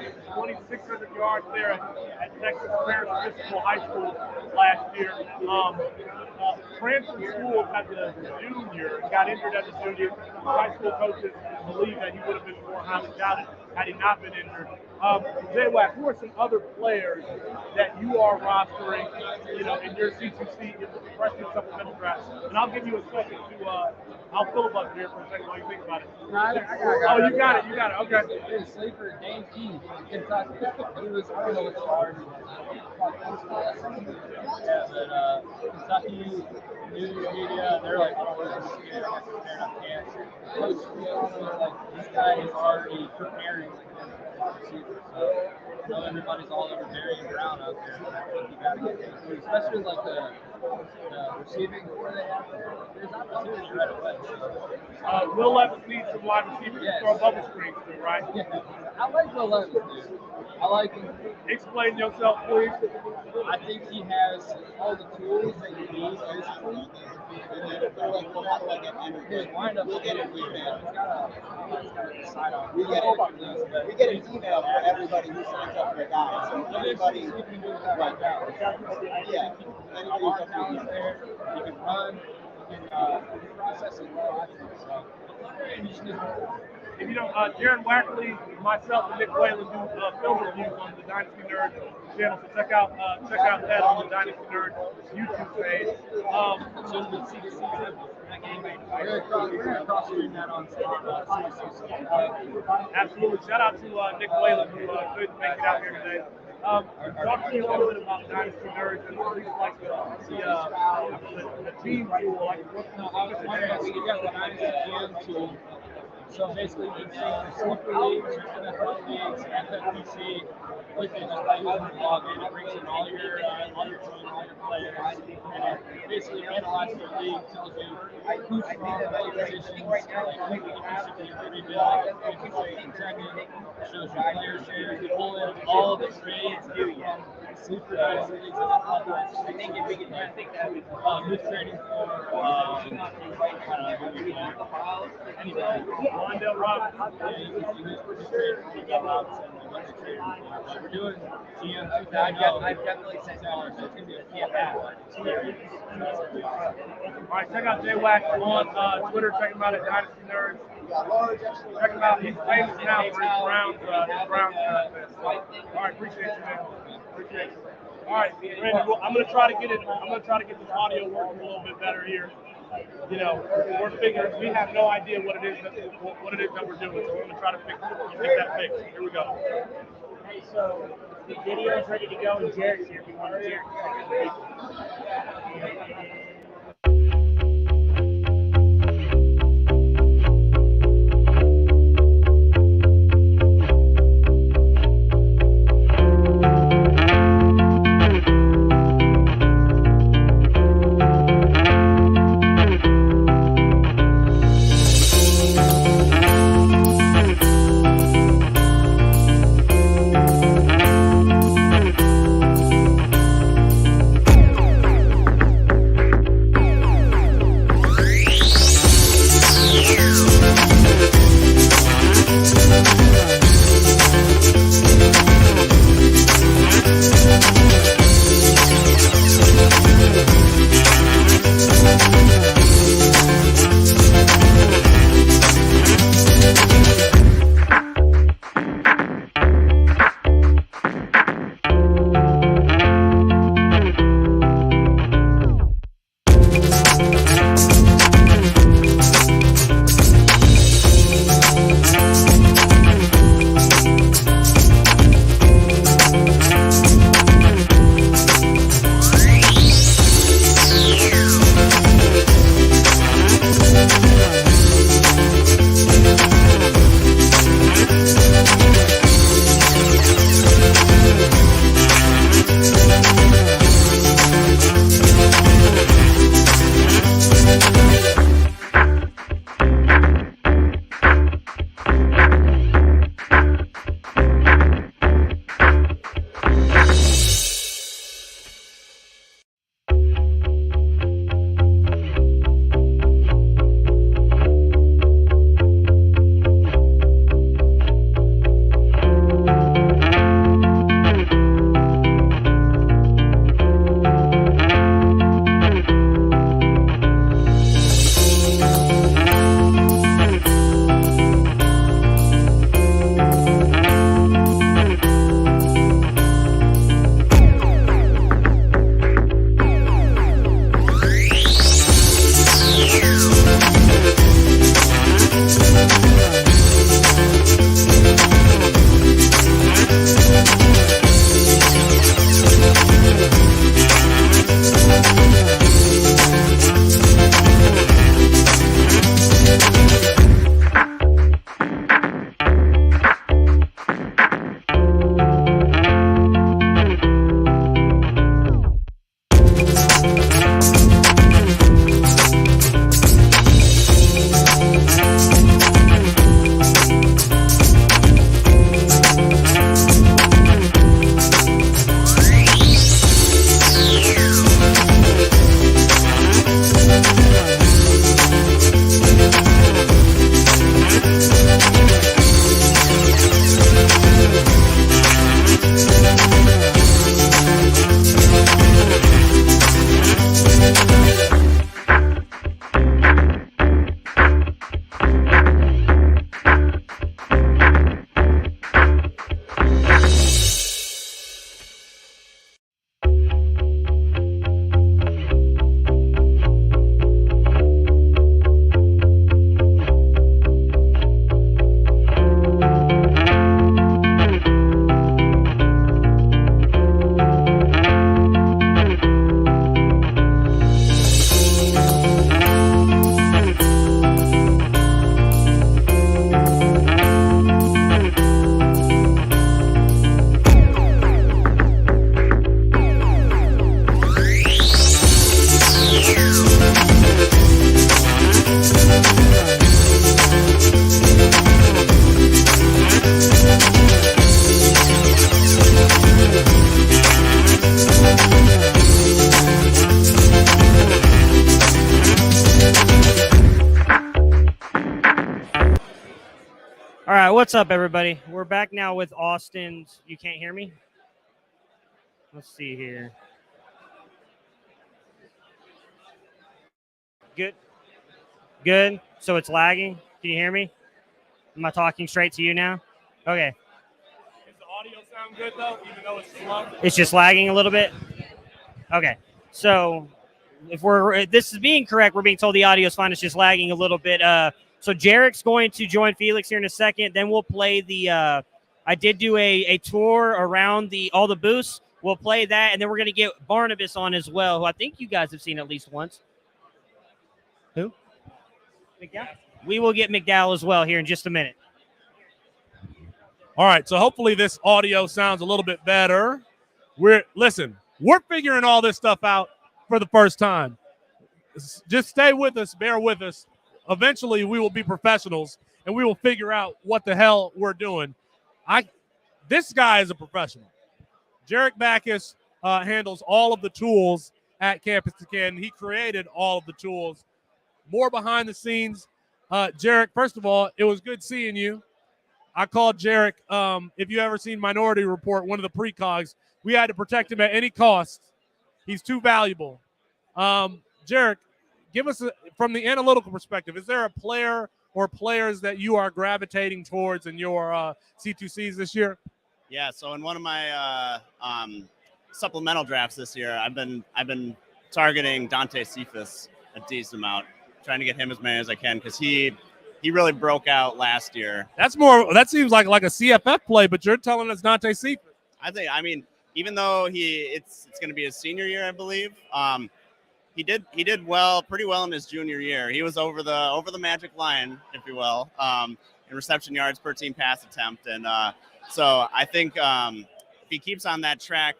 2,600 yards there at Texas Episcopal High School last year. Transferred school as a junior, got injured as a junior. High school coaches believe that he would have been more highly touted had he not been injured. J-Wack, who are some other players that you are rostering, in your C2C in the freshman supplemental draft? And I'll give you a second to, I'll filibuster here for a second while you think about it. You got it. Okay. His sleeper, Dane Key from Kentucky. He was, I don't know what star he was. Yeah, but Kentucky news media, they're like, I don't want to see it. I can't. Coach, like, this guy is already preparing receiver. So I know everybody's all over Darian Brown out there, but I think you got to get him, especially with, like the receiving core they have there. There's opportunity right away. So. Will Levis needs some wide receivers to throw bubble screens to, right? Yeah. I like Will Levis, dude. I like him. Explain yourself, please. I think he has all the tools that you need physically. His wind-up will get it weird, man. He's got to decide on. We get an email for everybody who signs up for a guy. So everybody, right now. Yeah. Anybody talent there. He can run. He can process it well, I think. So, you just need If you don't, Jared Wackley, myself, and Nick Whalen do film reviews on the Dynasty Nerd channel. So check out that on the Dynasty Nerd YouTube page. We're going to cross-stream that on CCC. Absolutely. Shout out to Nick Whalen, who couldn't make it out here today. Talk to me a little bit about Dynasty Nerds and at least like the team tool. Like, what's We got the Dynasty GM tool. So basically, you can see the sleeper leagues, your NFL leagues, FFPC, with it just by using the login. It brings in all your team, all your players, and it basically analyzes the league, tells you who's strong at what positions, like who you should be rebuild, if you should be protected, shows you player shares, you pull in all the trades from sleeper dynasty leagues and then publish. I think if we can, who's trading for, anybody. Wandale Robinson. Yeah, you can see who's trading for Wandale Robinson and what they're trading for. We're doing GM 2.0. I've definitely sent dollars, so it's going to be a PFF experience. All right, check out J-Wack on Twitter. Check him out at Dynasty Nerds. Check him out. He's famous now for his Browns content. All right, appreciate you, man. Appreciate you. All right, Randy, I'm gonna try to get this audio working a little bit better here. We're figuring we have no idea what it is that we're doing, so we're gonna try to get that fixed. Here we go. Hey, so the video is ready to go, and Jared's here. If you want Jared to All right, what's up, everybody? We're back now with Austin's. You can't hear me? Let's see here. Good. Good. So it's lagging. Can you hear me? Am I talking straight to you now? Okay. Does the audio sound good though, even though it's slow? It's just lagging a little bit. Okay. So if this is being correct, we're being told the audio is fine. It's just lagging a little bit. So Jarek's going to join Felix here in a second. Then we'll play the. I did do a tour around all the booths. We'll play that, and then we're going to get Barnabas on as well, who I think you guys have seen at least once. Who? McDowell? We will get McDowell as well here in just a minute. All right, so hopefully this audio sounds a little bit better. We're figuring all this stuff out for the first time. Just stay with us, bear with us. Eventually, we will be professionals, and we will figure out what the hell we're doing. This guy is a professional. Jarek Backus handles all of the tools at Campus to Canton. He created all of the tools. More behind the scenes. Jarek, first of all, it was good seeing you. I called Jarek. If you ever seen Minority Report, one of the precogs, we had to protect him at any cost. He's too valuable. Jarek, give us, from the analytical perspective, is there a player or players that you are gravitating towards in your C2Cs this year? Yeah, so in one of my supplemental drafts this year, I've been targeting Dante Cephas a decent amount, trying to get him as many as I can because he really broke out last year. That seems like a CFF play, but you're telling us Dante Cephas. I mean, even though it's going to be his senior year, I believe. He did pretty well in his junior year. He was over the magic line, if you will, in reception yards per team pass attempt, and so I think if he keeps on that track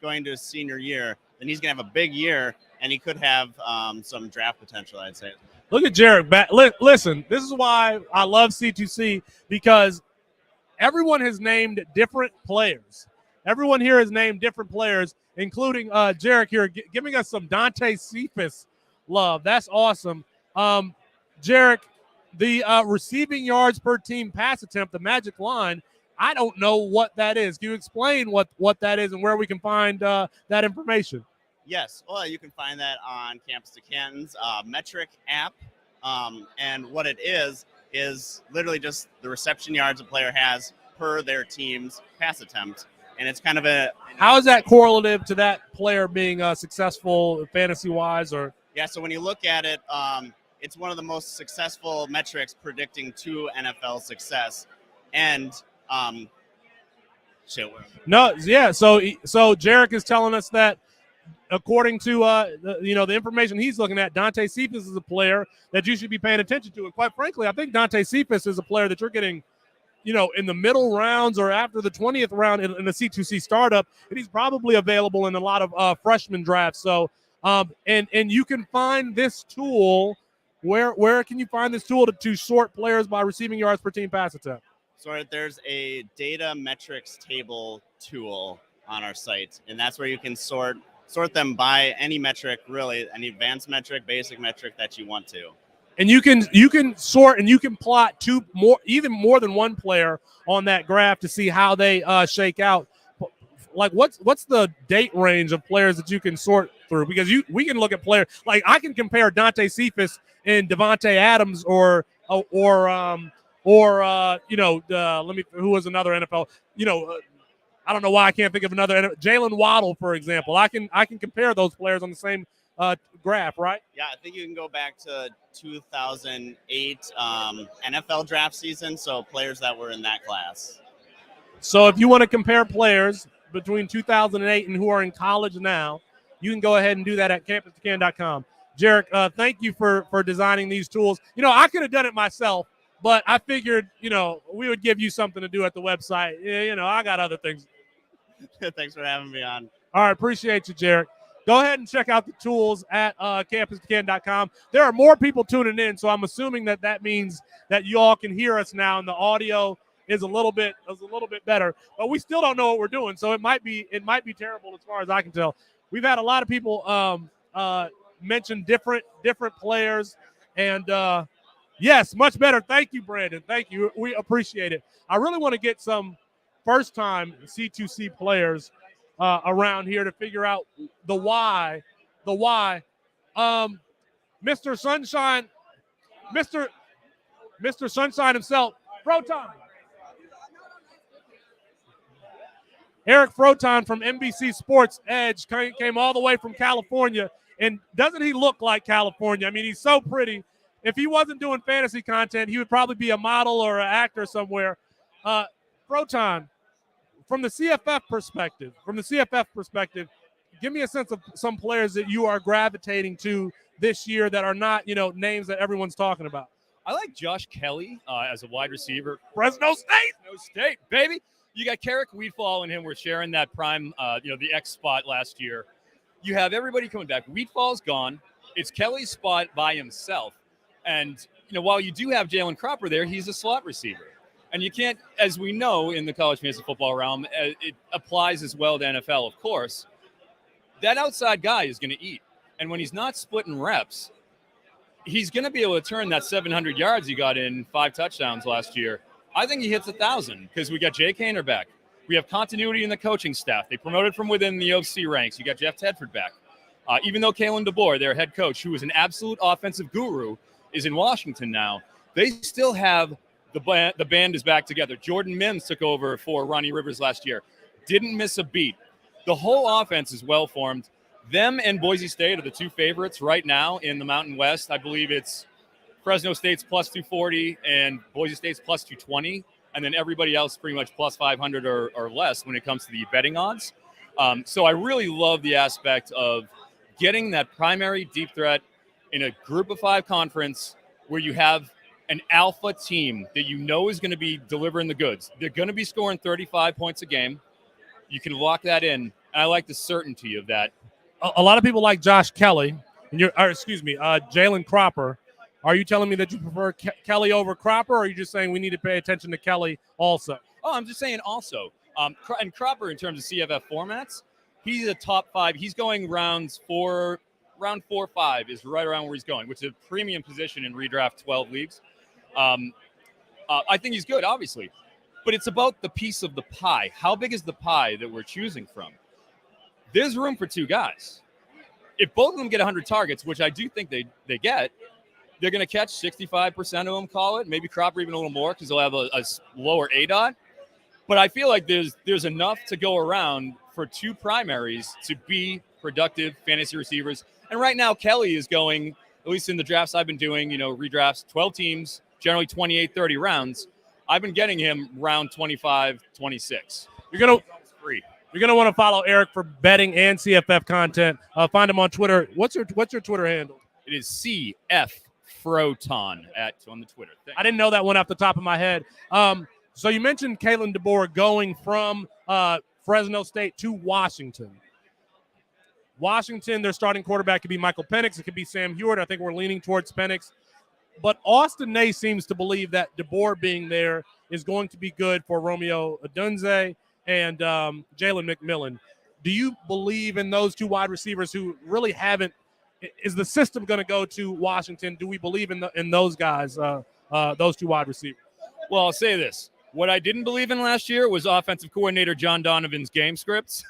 going to his senior year, then he's gonna have a big year, and he could have some draft potential, I'd say. Look at Jarek. Listen, this is why I love C2C, because everyone has named different players. Everyone here has named different players, including Jarek here, giving us some Dante Cephas love. That's awesome. Jarek, the receiving yards per team pass attempt, the magic line, I don't know what that is. Can you explain what that is and where we can find that information? Yes. Well, you can find that on Campus to Canton's metric app. And what it is literally just the reception yards a player has per their team's pass attempt. And it's kind of how is that correlative to that player being successful fantasy-wise? Or so when you look at it, it's one of the most successful metrics predicting to NFL success. And So Jarek is telling us that according to the information he's looking at, Dante Cephas is a player that you should be paying attention to. And quite frankly, I think Dante Cephas is a player that you're getting, in the middle rounds or after the 20th round in a C2C startup, and he's probably available in a lot of freshman drafts. So, and you can find this tool. Where can you find this tool to sort players by receiving yards per team pass attempt? So there's a data metrics table tool on our site, and that's where you can sort them by any metric, really, any advanced metric, basic metric that you want to. And you can sort and you can plot even more than one player on that graph to see how they shake out. Like what's the date range of players that you can sort through? Because we can look at players like I can compare Dante Cephas and Devontae Adams or who was another NFL, I don't know why I can't think of another Jalen Waddle, for example. I can compare those players on the same graph, right? Yeah, I think you can go back to 2008 NFL draft season, so players that were in that class. So if you want to compare players between 2008 and who are in college now, you can go ahead and do that at CAMPUS2CANTON.com. Jarek, thank you for designing these tools. I could have done it myself, but I figured, we would give you something to do at the website. I got other things. Thanks for having me on. All right, appreciate you, Jarek. Go ahead and check out the tools at CAMPUS2CANTON.com. There are more people tuning in, so I'm assuming that means that you all can hear us now, and the audio is a little bit better. But we still don't know what we're doing, so it might be terrible as far as I can tell. We've had a lot of people mention different players, and Yes, much better. Thank you, Brandon. Thank you. We appreciate it. I really want to get some first-time C2C players around here to figure out the why. The why. Mr. Sunshine, Mr. Sunshine himself, Proton. Eric Froton from NBC Sports Edge came all the way from California. And doesn't he look like California? I mean, he's so pretty. If he wasn't doing fantasy content, he would probably be a model or an actor somewhere. Froton, from the CFF perspective, give me a sense of some players that you are gravitating to this year that are not, names that everyone's talking about. I like Josh Kelly as a wide receiver. Fresno State, baby. You got Carrick Wheatfall and him were sharing that prime, the X spot last year. You have everybody coming back. Wheatfall's gone. It's Kelly's spot by himself. And, while you do have Jalen Cropper there, he's a slot receiver. And you can't, as we know in the college fantasy football realm, it applies as well to NFL, of course. That outside guy is going to eat. And when he's not splitting reps, he's going to be able to turn that 700 yards he got in 5 touchdowns last year. I think he hits 1,000 because we got Jay Kaner back. We have continuity in the coaching staff. They promoted from within the OC ranks. You got Jeff Tedford back. Even though Kalen DeBoer, their head coach, who is an absolute offensive guru, is in Washington now, they still have the band is back together. Jordan Mims took over for Ronnie Rivers last year. Didn't miss a beat. The whole offense is well formed. Them and Boise State are the 2 favorites right now in the Mountain West. I believe it's Fresno State's plus 240 and Boise State's plus 220. And then everybody else pretty much plus 500 or less when it comes to the betting odds. So I really love the aspect of getting that primary deep threat in a group of 5 conference where you have an alpha team that is going to be delivering the goods. They're going to be scoring 35 points a game. You can lock that in. And I like the certainty of that. A lot of people like Josh Kelly, Jalen Cropper. Are you telling me that you prefer Kelly over Cropper, or are you just saying we need to pay attention to Kelly also? Oh, I'm just saying also. And Cropper, in terms of CFF formats, he's a top 5. He's going round 4, 5 is right around where he's going, which is a premium position in redraft 12 leagues. I think he's good, obviously. But it's about the piece of the pie. How big is the pie that we're choosing from? There's room for 2 guys. If both of them get 100 targets, which I do think they get, they're going to catch 65% of them, call it. Maybe Cropper even a little more because they'll have a lower ADOT. But I feel like there's enough to go around for 2 primaries to be productive fantasy receivers. And right now, Kelly is going, at least in the drafts I've been doing, redrafts, 12 teams, generally 28, 30 rounds. I've been getting him round 25, 26. You're going to want to follow Eric for betting and CFF content. Find him on Twitter. What's your Twitter handle? It is CF Froton on the Twitter. Thanks. I didn't know that one off the top of my head. So you mentioned Kalen DeBoer going from Fresno State to Washington. Washington, their starting quarterback could be Michael Penix. It could be Sam Hewitt. I think we're leaning towards Penix. But Austin Ney seems to believe that DeBoer being there is going to be good for Romeo Odunze and Jalen McMillan. Do you believe in those 2 wide receivers who really haven't? Is the system going to go to Washington? Do we believe in those guys, those 2 wide receivers? Well, I'll say this. What I didn't believe in last year was offensive coordinator John Donovan's game scripts,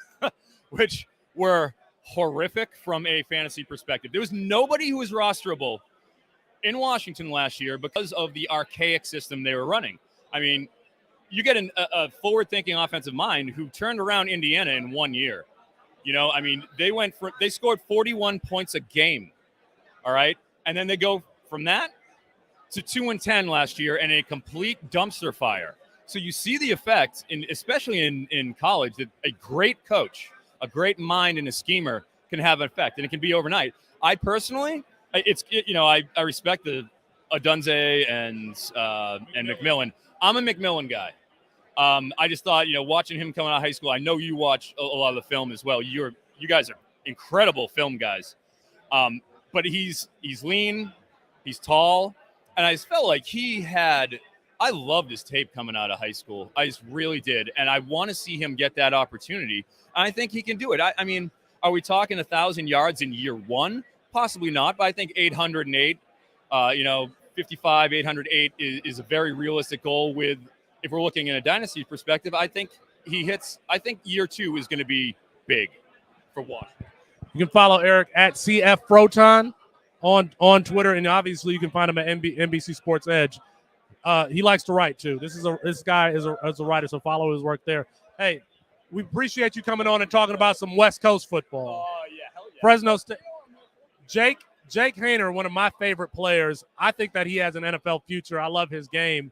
which were horrific from a fantasy perspective. There was nobody who was rosterable in Washington last year because of the archaic system they were running. I mean, you get a forward-thinking offensive mind who turned around Indiana in 1 year. They scored 41 points a game. All right. And then they go from that to 2-10 last year and a complete dumpster fire. So you see the effect especially in college, that a great coach, a great mind and a schemer can have an effect, and it can be overnight. I personally, I respect the Odunze and McMillan. I'm a McMillan guy. I just thought, watching him coming out of high school, I know you watch a lot of the film as well. You guys are incredible film guys. But he's lean, he's tall, and I just felt like I loved his tape coming out of high school. I just really did. And I want to see him get that opportunity. And I think he can do it. I mean, are we talking 1,000 yards in year 1? Possibly not, but I think 808, 55, 808 is a very realistic goal. With if we're looking in a dynasty perspective, I think he hits. I think year 2 is going to be big for Washington. You can follow Eric at CF Froton on Twitter, and obviously you can find him at NBC Sports Edge. He likes to write too. This guy is a writer, so follow his work there. Hey, we appreciate you coming on and talking about some West Coast football. Oh yeah, hell yeah. Fresno State. Jake Haener, one of my favorite players. I think that he has an NFL future. I love his game.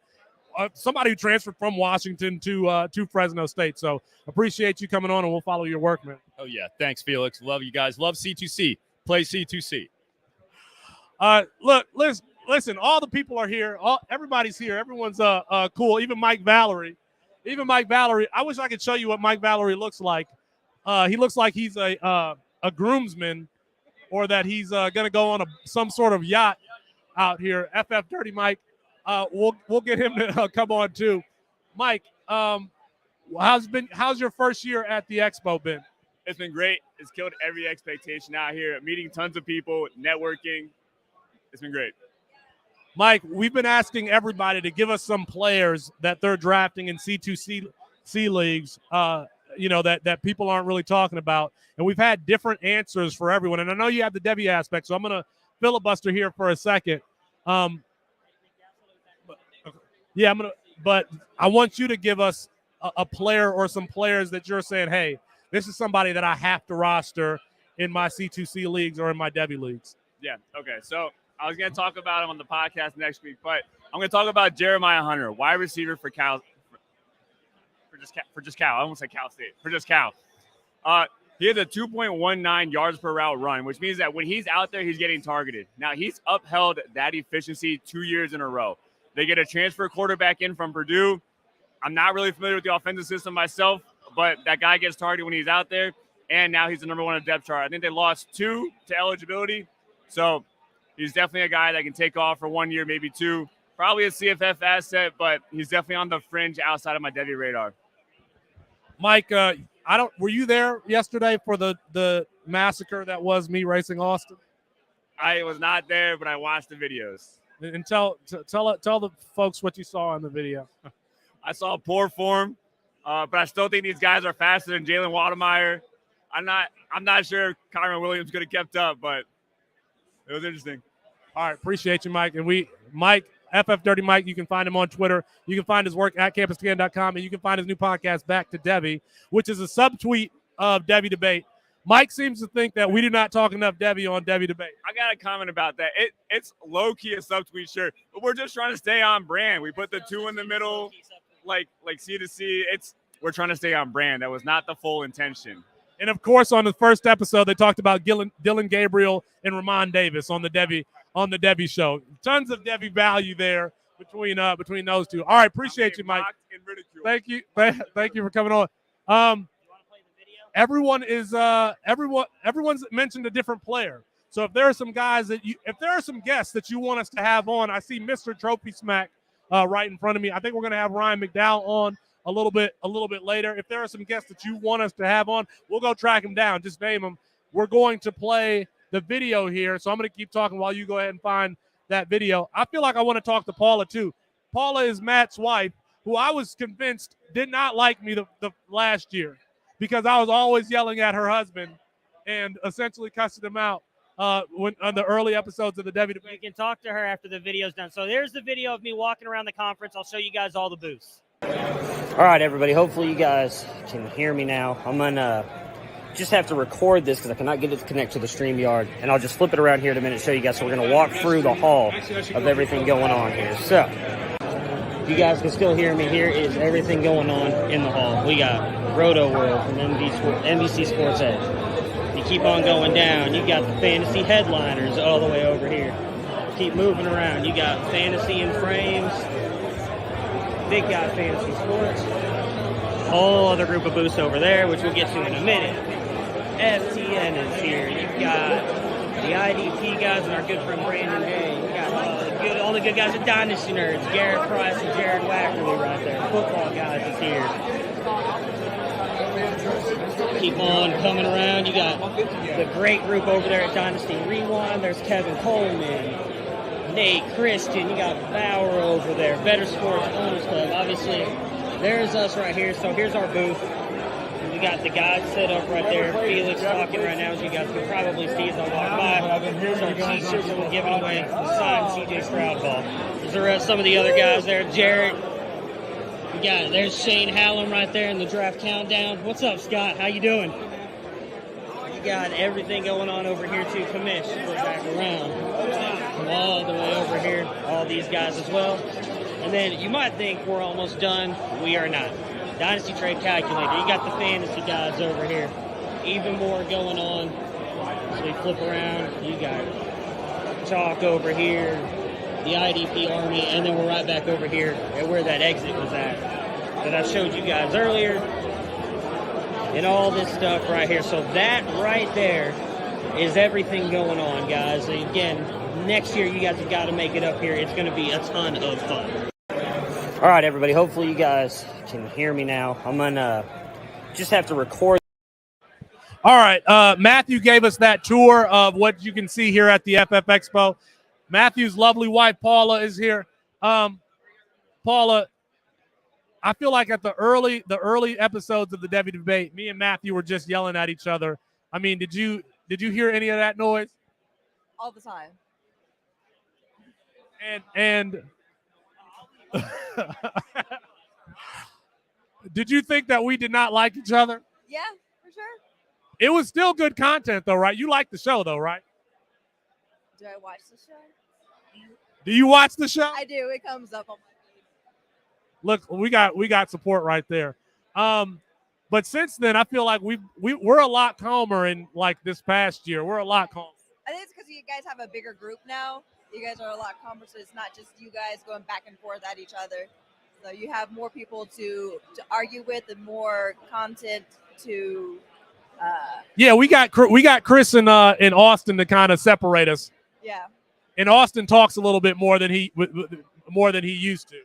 Somebody who transferred from Washington to Fresno State. So appreciate you coming on, and we'll follow your work, man. Oh yeah, thanks, Felix. Love you guys. Love C2C. Play C2C. Look, listen. All the people are here. Everybody's here. Everyone's cool. Even Mike Valerie. I wish I could show you what Mike Valerie looks like. He looks like he's a groomsman, or that he's going to go on some sort of yacht out here. FF Dirty Mike. We'll get him to come on too. Mike, how's your first year at the Expo been? It's been great. It's killed every expectation out here. Meeting tons of people, networking. It's been great. Mike, we've been asking everybody to give us some players that they're drafting in C2C leagues, that people aren't really talking about. And we've had different answers for everyone. And I know you have the Debbie aspect, so I'm going to filibuster here for a second. But I want you to give us a player or some players that you're saying, hey, this is somebody that I have to roster in my C2C leagues or in my Debbie leagues. Yeah, okay. So I was going to talk about him on the podcast next week, but I'm going to talk about Jeremiah Hunter, wide receiver for Cal. For just Cal. I almost said Cal State. For just Cal. He has a 2.19 yards per route run, which means that when he's out there, he's getting targeted. Now, he's upheld that efficiency 2 years in a row. They get a transfer quarterback in from Purdue. I'm not really familiar with the offensive system myself, but that guy gets targeted when he's out there, and now he's the number 1 on the depth chart. I think they lost 2 to eligibility, so he's definitely a guy that can take off for 1 year, maybe 2. Probably a CFF asset, but he's definitely on the fringe outside of my Debbie radar. Mike, were you there yesterday for the massacre that was me racing Austin? I was not there, but I watched the videos. And tell the folks what you saw in the video. I saw poor form, but I still think these guys are faster than Jalen Wademeyer. I'm not sure Kyron Williams could have kept up, but it was interesting. All right, appreciate you, Mike. And Mike, FF Dirty Mike, you can find him on Twitter. You can find his work at CAMPUS2CANTON.com, and you can find his new podcast, Back to Debbie, which is a subtweet of Debbie Debate. Mike seems to think that we do not talk enough Debbie on Debbie Debate. I got a comment about that. It's low-key a subtweet shirt, but we're just trying to stay on brand. We put the 2 in the middle, like C2C. We're trying to stay on brand. That was not the full intention. And, of course, on the first episode, they talked about Dylan Gabriel and Ramon Davis on the Debbie show. Tons of Debbie value there between those two. All right, appreciate you, Mike. Thank you. Thank you for coming on. Everyone's mentioned a different player. So if there are some guests that you want us to have on, I see Mr. Trophy Smack right in front of me. I think we're going to have Ryan McDowell on a little bit later. If there are some guests that you want us to have on, we'll go track them down. Just name them. We're going to play the video here, so I'm going to keep talking while you go ahead and find that video. I feel like I want to talk to Paula too. Paula is Matt's wife, who I was convinced did not like me the last year, because I was always yelling at her husband and essentially cussing him out on the early episodes of the Debbie Debate. You can talk to her after the video's done. So there's the video of me walking around the conference. I'll show you guys all the booths. All right, everybody. Hopefully you guys can hear me now. I'm going to just have to record this because I cannot get it to connect to the StreamYard. And I'll just flip it around here in a minute and show you guys. So we're going to walk through the hall of everything going on here. So if you guys can still hear me, here is everything going on in the hall. We got Roto World from NBC Sports Edge. You keep on going down, you got the fantasy headliners all the way over here. Keep moving around, you got Fantasy in Frames, Big Guy Fantasy Sports, whole other group of booths over there, which we'll get to in a minute. FTN is here. You've got the IDP guys and our good friend Brandon Hay. You got all the good guys at Dynasty Nerds, Garrett Price and Jared Wackerly right there. Football guys is here. Keep on coming around. You got the great group over there at Dynasty Rewind. There's Kevin Coleman, Nate, Christian, you got Bauer over there, Better Sports Owners Club. Obviously, there's us right here. So here's our booth. We got the guys set up right there. Felix talking right now, as you guys can probably see as I walk by. There's our t-shirts that we're giving away. The signed CJ Stroud ball. There's some of the other guys there. Jared. We got it. There's Shane Hallam right there in the draft countdown. What's up, Scott? How you doing? You got everything going on over here too. Commish, go back around. Come all the way over here. All these guys as well. And then you might think we're almost done. We are not. Dynasty Trade Calculator. You got the fantasy guys over here. Even more going on. So we flip around. You got Chalk over here. The IDP Army. And then we're right back over here at where that exit was at that I showed you guys earlier. And all this stuff right here. So that right there is everything going on, guys. Again, next year you guys have got to make it up here. It's going to be a ton of fun. All right, everybody. Hopefully you guys can hear me now. I'm going to just have to record. All right. Matthew gave us that tour of what you can see here at the FF Expo. Matthew's lovely wife, Paula, is here. Paula, I feel like at the early episodes of the Debbie debate, me and Matthew were just yelling at each other. I mean, did you hear any of that noise? All the time. And did you think that we did not like each other? Yeah, for sure. It was still good content, though, right? You liked the show, though, right? Do I watch the show? Do you watch the show? I do. It comes up on my feed. Look, we got support right there. But since then, I feel like we're a lot calmer in like this past year. We're a lot calmer. I think it's because you guys have a bigger group now. You guys are a lot calmer, so it's not just you guys going back and forth at each other. So you have more people to argue with and more content to. Yeah, we got Chris in Austin to kind of separate us. Yeah. And Austin talks a little bit more than he used to.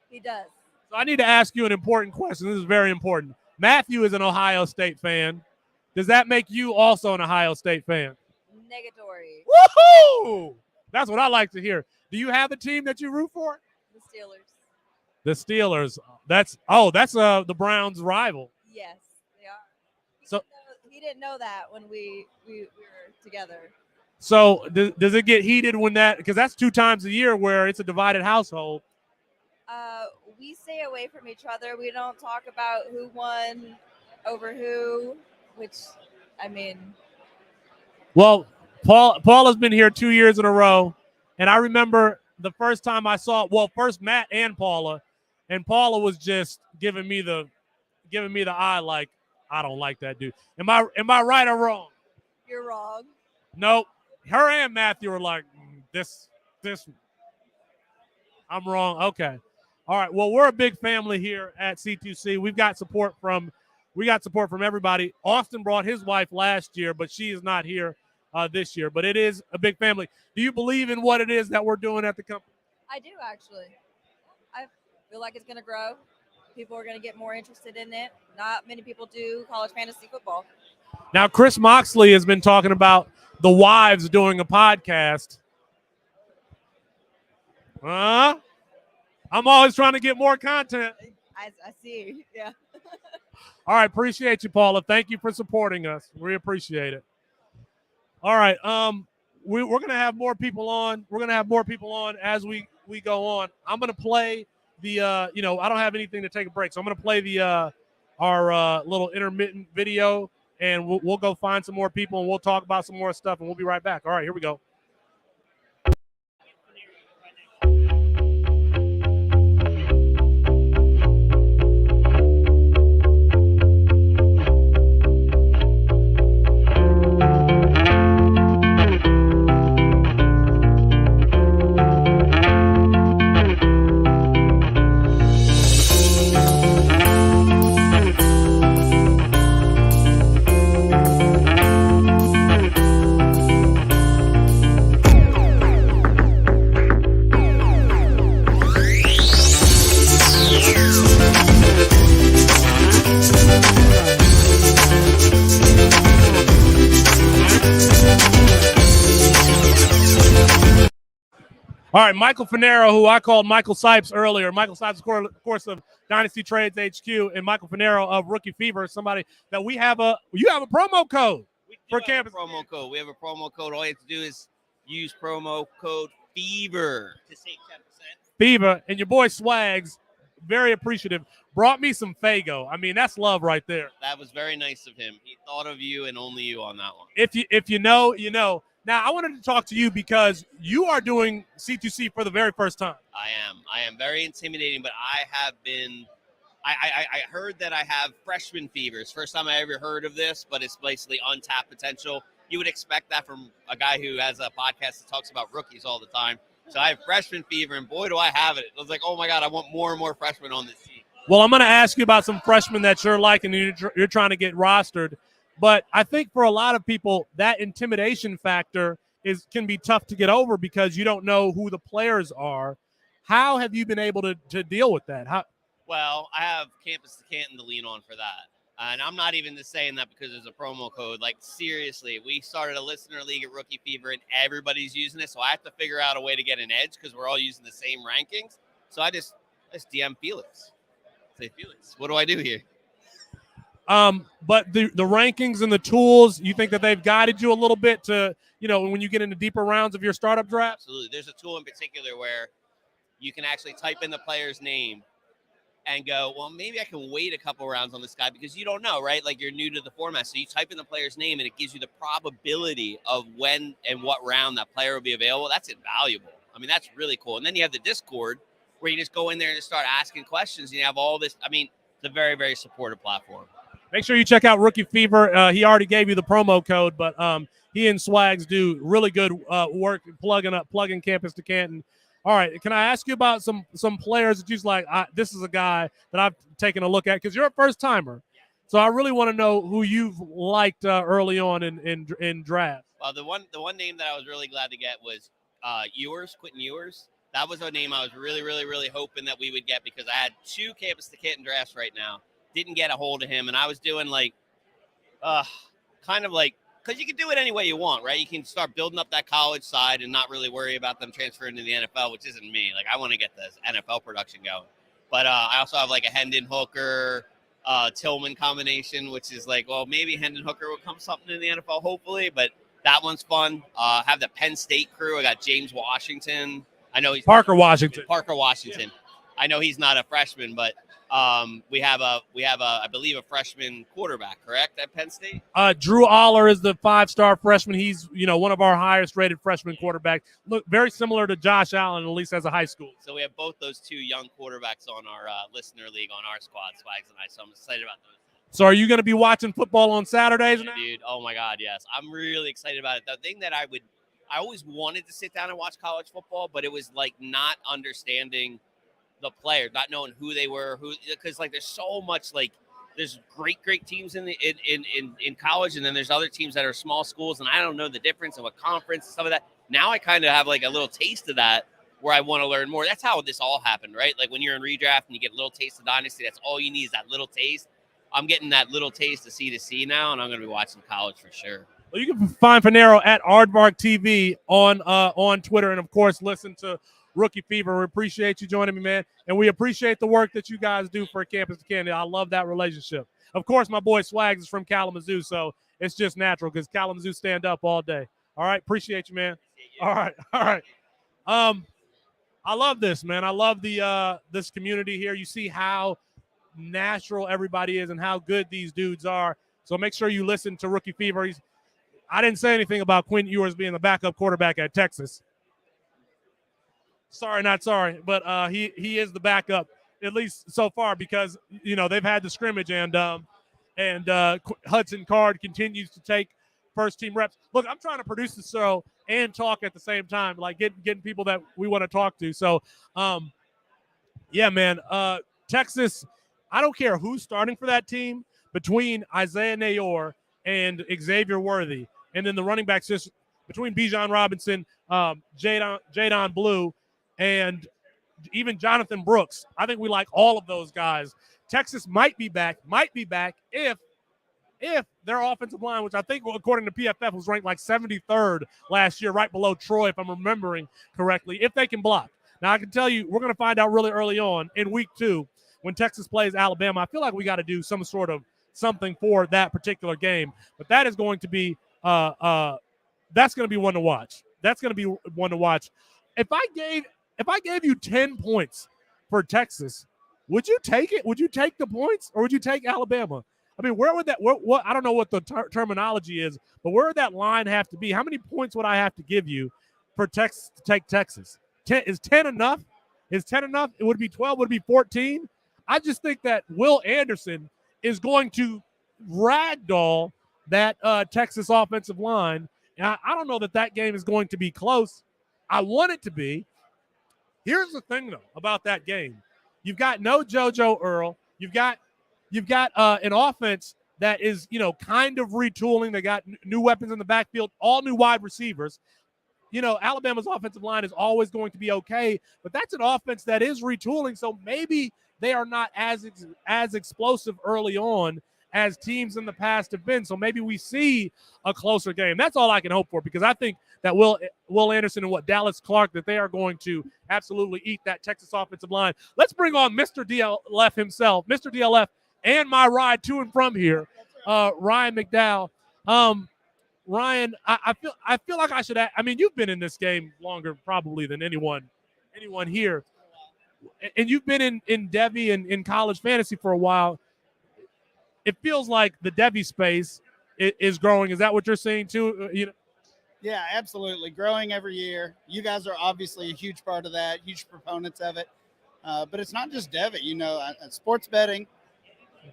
He does. So I need to ask you an important question. This is very important. Matthew is an Ohio State fan. Does that make you also an Ohio State fan? Negatory. Woohoo! That's what I like to hear. Do you have a team that you root for? The Steelers. The Steelers. That's the Browns' rival. Yes, they are. He didn't know that when we were together. So does it get heated when because that's 2 times a year where it's a divided household? We stay away from each other. We don't talk about who won over who, which, I mean. Well, Paula's been here 2 years in a row, and I remember the first time I saw, first Matt and Paula was just giving me the eye like, I don't like that dude. Am I right or wrong? You're wrong. Nope. Her and Matthew are like, this. I'm wrong. Okay. All right. Well, we're a big family here at C2C. We got support from everybody. Austin brought his wife last year, but she is not here this year. But it is a big family. Do you believe in what it is that we're doing at the company? I do, actually. I feel like it's going to grow. People are going to get more interested in it. Not many people do college fantasy football. Now, Chris Moxley has been talking about the wives doing a podcast. I'm always trying to get more content. I see. Yeah. All right. Appreciate you, Paula. Thank you for supporting us. We appreciate it. All right. We're going to have more people on. We're going to have more people on as we go on. I'm going to play the, I don't have anything to take a break. So I'm going to play the our little intermittent video, and we'll go find some more people, and we'll talk about some more stuff, and we'll be right back. All right. Here we go. All right, Michael Finero, who I called Michael Sipes earlier. Michael Sipes, of course, of Dynasty Trades HQ, and Michael Finero of Rookie Fever is somebody that you have a promo code for campus. Promo code. We have a promo code. All you have to do is use promo code FEVER to save 10%. Fever, and your boy Swags, very appreciative, brought me some Faygo. I mean, that's love right there. That was very nice of him. He thought of you and only you on that one. If you know, you know. Now, I wanted to talk to you because you are doing C2C for the very first time. I am very intimidating, but I have been. I heard that I have freshman fever. It's the first time I ever heard of this, but it's basically untapped potential. You would expect that from a guy who has a podcast that talks about rookies all the time. So I have freshman fever, and boy, do I have it. I was like, oh, my God, I want more and more freshmen on this team. Well, I'm going to ask you about some freshmen that you're liking and you're trying to get rostered. But I think for a lot of people, that intimidation factor can be tough to get over because you don't know who the players are. How have you been able to deal with that? Well, I have CAMPUS2CANTON to lean on for that. And I'm not even just saying that because there's a promo code. Like, seriously, we started a listener league at Rookie Fever, and everybody's using it. So I have to figure out a way to get an edge because we're all using the same rankings. So I just DM Felix. Say, Felix, what do I do here? But the rankings and the tools, you think that they've guided you a little bit to, when you get into deeper rounds of your startup draft? Absolutely. There's a tool in particular where you can actually type in the player's name and go, well, maybe I can wait a couple rounds on this guy because you don't know, right? Like, you're new to the format. So you type in the player's name and it gives you the probability of when and what round that player will be available. That's invaluable. I mean, that's really cool. And then you have the Discord where you just go in there and just start asking questions. And you have all this. I mean, it's a very, very supportive platform. Make sure you check out Rookie Fever. He already gave you the promo code, but he and Swags do really good work plugging CAMPUS2CANTON. All right, can I ask you about some players that you like? This is a guy that I've taken a look at because you're a first timer, so I really want to know who you've liked early on in draft. Well, the one name that I was really glad to get was Quentin Ewers. That was a name I was really, really, really hoping that we would get because I had 2 CAMPUS2CANTON drafts right now. Didn't get a hold of him, and I was doing because you can do it any way you want, right? You can start building up that college side and not really worry about them transferring to the NFL, which isn't me. Like, I want to get this NFL production going. But I also have like a Hendon Hooker, Tillman combination, which is like, well, maybe Hendon Hooker will come something in the NFL, hopefully. But that one's fun. Have the Penn State crew. I got James Washington. I know he's Parker Washington. Yeah. I know he's not a freshman, but we have I believe a freshman quarterback, correct, at Penn State? Drew Aller is the 5-star freshman. He's one of our highest rated freshman quarterbacks. Look very similar to Josh Allen, at least as a high school. So we have both those 2 young quarterbacks on our listener league on our squad, Swags and I. So I'm excited about those. So are you going to be watching football on Saturdays now? Dude, oh my God, yes. I'm really excited about it. The thing that I always wanted to sit down and watch college football, but it was like not understanding the players, not knowing who they were, because like there's so much, like there's great teams in college, and then there's other teams that are small schools, and I don't know the difference and what conference and some of that. Now I kind of have like a little taste of that where I want to learn more. That's how this all happened, right? Like when you're in redraft and you get a little taste of Dynasty, that's all you need is that little taste. I'm getting that little taste of C2C now, and I'm going to be watching college for sure. Well, you can find Finero at Aardvark TV on Twitter, and of course listen to Rookie Fever. We appreciate you joining me, man. And we appreciate the work that you guys do for CAMPUS2CANTON. I love that relationship. Of course, my boy Swags is from Kalamazoo, so it's just natural because Kalamazoo stand up all day. All right. Appreciate you, man. All right. I love this, man. I love this community here. You see how natural everybody is and how good these dudes are. So make sure you listen to Rookie Fever. I didn't say anything about Quentin Ewers being the backup quarterback at Texas. Sorry, not sorry, but he is the backup, at least so far, because they've had the scrimmage, and Hudson Card continues to take first team reps. Look, I'm trying to produce the show and talk at the same time, like getting people that we want to talk to. So, yeah, man, Texas. I don't care who's starting for that team between Isaiah Nayor and Xavier Worthy, and then the running backs just between Bijan Robinson, Jadon Blue, and even Jonathan Brooks. I think we like all of those guys. Texas might be back if if their offensive line, which I think according to PFF was ranked like 73rd last year, right below Troy, if I'm remembering correctly, if they can block. Now, I can tell you we're going to find out really early on in week 2 when Texas plays Alabama. I feel like we got to do some sort of something for that particular game. But that is going to be that's going to be one to watch. That's going to be one to watch. If I gave you 10 points for Texas, would you take it? Would you take the points, or would you take Alabama? I mean, where would that? What I don't know what the terminology is, but where would that line have to be? How many points would I have to give you for Texas to take Texas? 10, is 10 enough? Is 10 enough? It would be 12. Would it be 14? I just think that Will Anderson is going to ragdoll that Texas offensive line. And I don't know that game is going to be close. I want it to be. Here's the thing, though, about that game. You've got no JoJo Earl. You've got an offense that is, kind of retooling. They got new weapons in the backfield, all new wide receivers. Alabama's offensive line is always going to be okay, but that's an offense that is retooling. So maybe they are not as explosive early on as teams in the past have been. So maybe we see a closer game. That's all I can hope for, because I think that Will Anderson and Dallas Clark, that they are going to absolutely eat that Texas offensive line. Let's bring on Mr. DLF himself, Mr. DLF, and my ride to and from here, Ryan McDowell. Ryan, I feel like I should. I mean, you've been in this game longer probably than anyone here, and you've been in Devy and in college fantasy for a while. It feels like the Devy space is growing. Is that what you're seeing too? Yeah, absolutely. Growing every year. You guys are obviously a huge part of that, huge proponents of it. But it's not just Devy. Sports betting,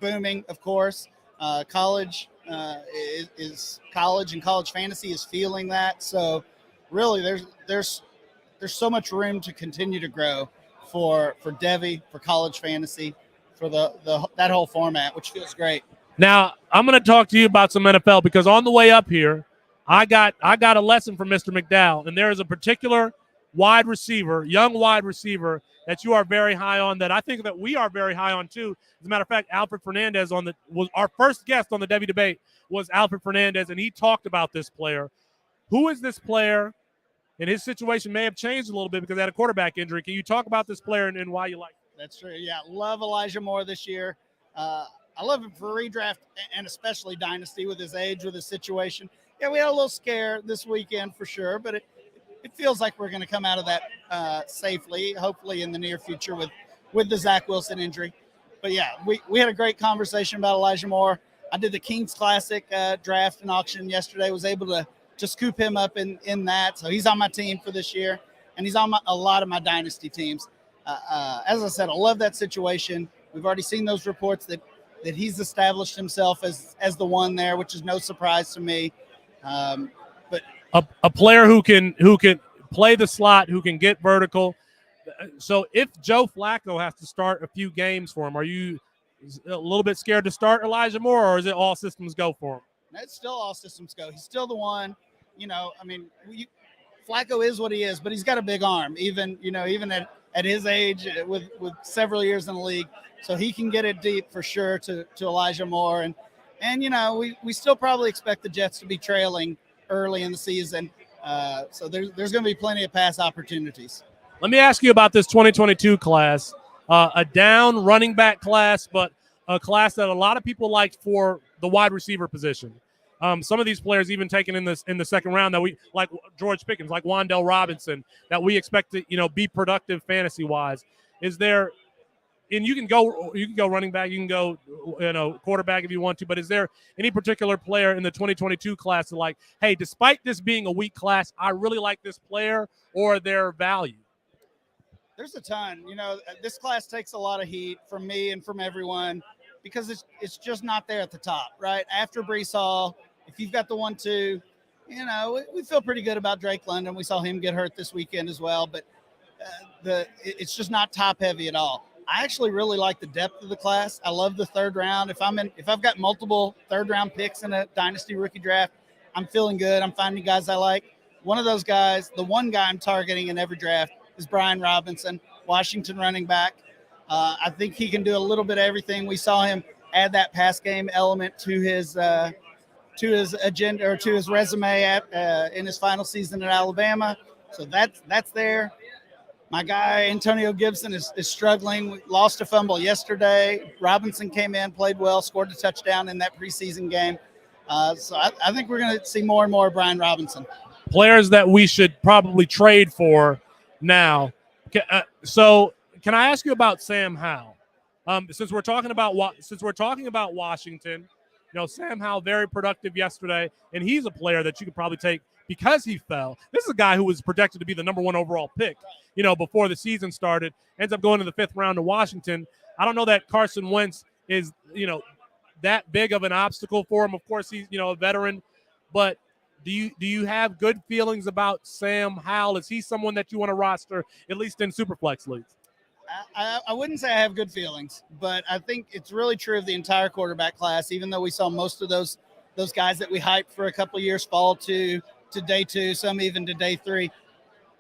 booming, of course. College is college, and college fantasy is feeling that. So really there's so much room to continue to grow for Devy, for college fantasy, for that whole format, which feels great. Now, I'm going to talk to you about some NFL, because on the way up here, I got a lesson from Mr. McDowell, and there is a particular young wide receiver that you are very high on, that I think that we are very high on too. As a matter of fact, Alfred Fernandez was our first guest on the Devy Debate, was Alfred Fernandez, and he talked about this player. Who is this player? And his situation may have changed a little bit because he had a quarterback injury. Can you talk about this player and why you like him? That's true. Yeah, love Elijah Moore this year. I love him for redraft and especially dynasty with his age, with his situation. Yeah, we had a little scare this weekend for sure, but it feels like we're going to come out of that safely, hopefully in the near future with the Zach Wilson injury. But yeah, we had a great conversation about Elijah Moore. I did the Kings Classic draft and auction yesterday, was able to scoop him up in that. So he's on my team for this year, and he's on a lot of my dynasty teams. As I said, I love that situation. We've already seen those reports that he's established himself as the one there, which is no surprise to me. But a player who can play the slot, who can get vertical. So if Joe Flacco has to start a few games for him, are you a little bit scared to start Elijah Moore, or is it all systems go for him? It's still all systems go. He's still the one. Flacco is what he is, but he's got a big arm, even at his age, with several years in the league. So he can get it deep for sure to Elijah Moore. And we still probably expect the Jets to be trailing early in the season. So there's going to be plenty of pass opportunities. Let me ask you about this 2022 class, a down running back class, but a class that a lot of people liked for the wide receiver position. Some of these players even taken in the second round that we like, George Pickens, like Wan'Dale Robinson, that we expect to be productive fantasy wise. Is there? And you can go running back, you can go quarterback if you want to, but is there any particular player in the 2022 class that, like, hey, despite this being a weak class, I really like this player, or their value? There's a ton. This class takes a lot of heat from me and from everyone because it's just not there at the top, right? After Breece Hall, if you've got the 1-2, we feel pretty good about Drake London. We saw him get hurt this weekend as well, but it's just not top heavy at all. I actually really like the depth of the class. I love the third round. If I've got multiple third round picks in a dynasty rookie draft, I'm feeling good. I'm finding guys I like. One of those guys, the one guy I'm targeting in every draft, is Brian Robinson, Washington running back. I think he can do a little bit of everything. We saw him add that pass game element to his agenda or to his resume in his final season at Alabama. So that's there. My guy Antonio Gibson is struggling. We lost a fumble yesterday. Robinson came in, played well, scored a touchdown in that preseason game. So I think we're going to see more and more of Brian Robinson. Players that we should probably trade for now. So can I ask you about Sam Howell? Since we're talking about Washington, Sam Howell very productive yesterday, and he's a player that you could probably take because he fell. This is a guy who was projected to be the number 1 overall pick, before the season started. Ends up going to the 5th round to Washington. I don't know that Carson Wentz is, that big of an obstacle for him. Of course, he's, a veteran, but do you have good feelings about Sam Howell? Is he someone that you want to roster, at least in Superflex leagues? I wouldn't say I have good feelings, but I think it's really true of the entire quarterback class, even though we saw most of those guys that we hyped for a couple of years fall to day 2, some even to day 3.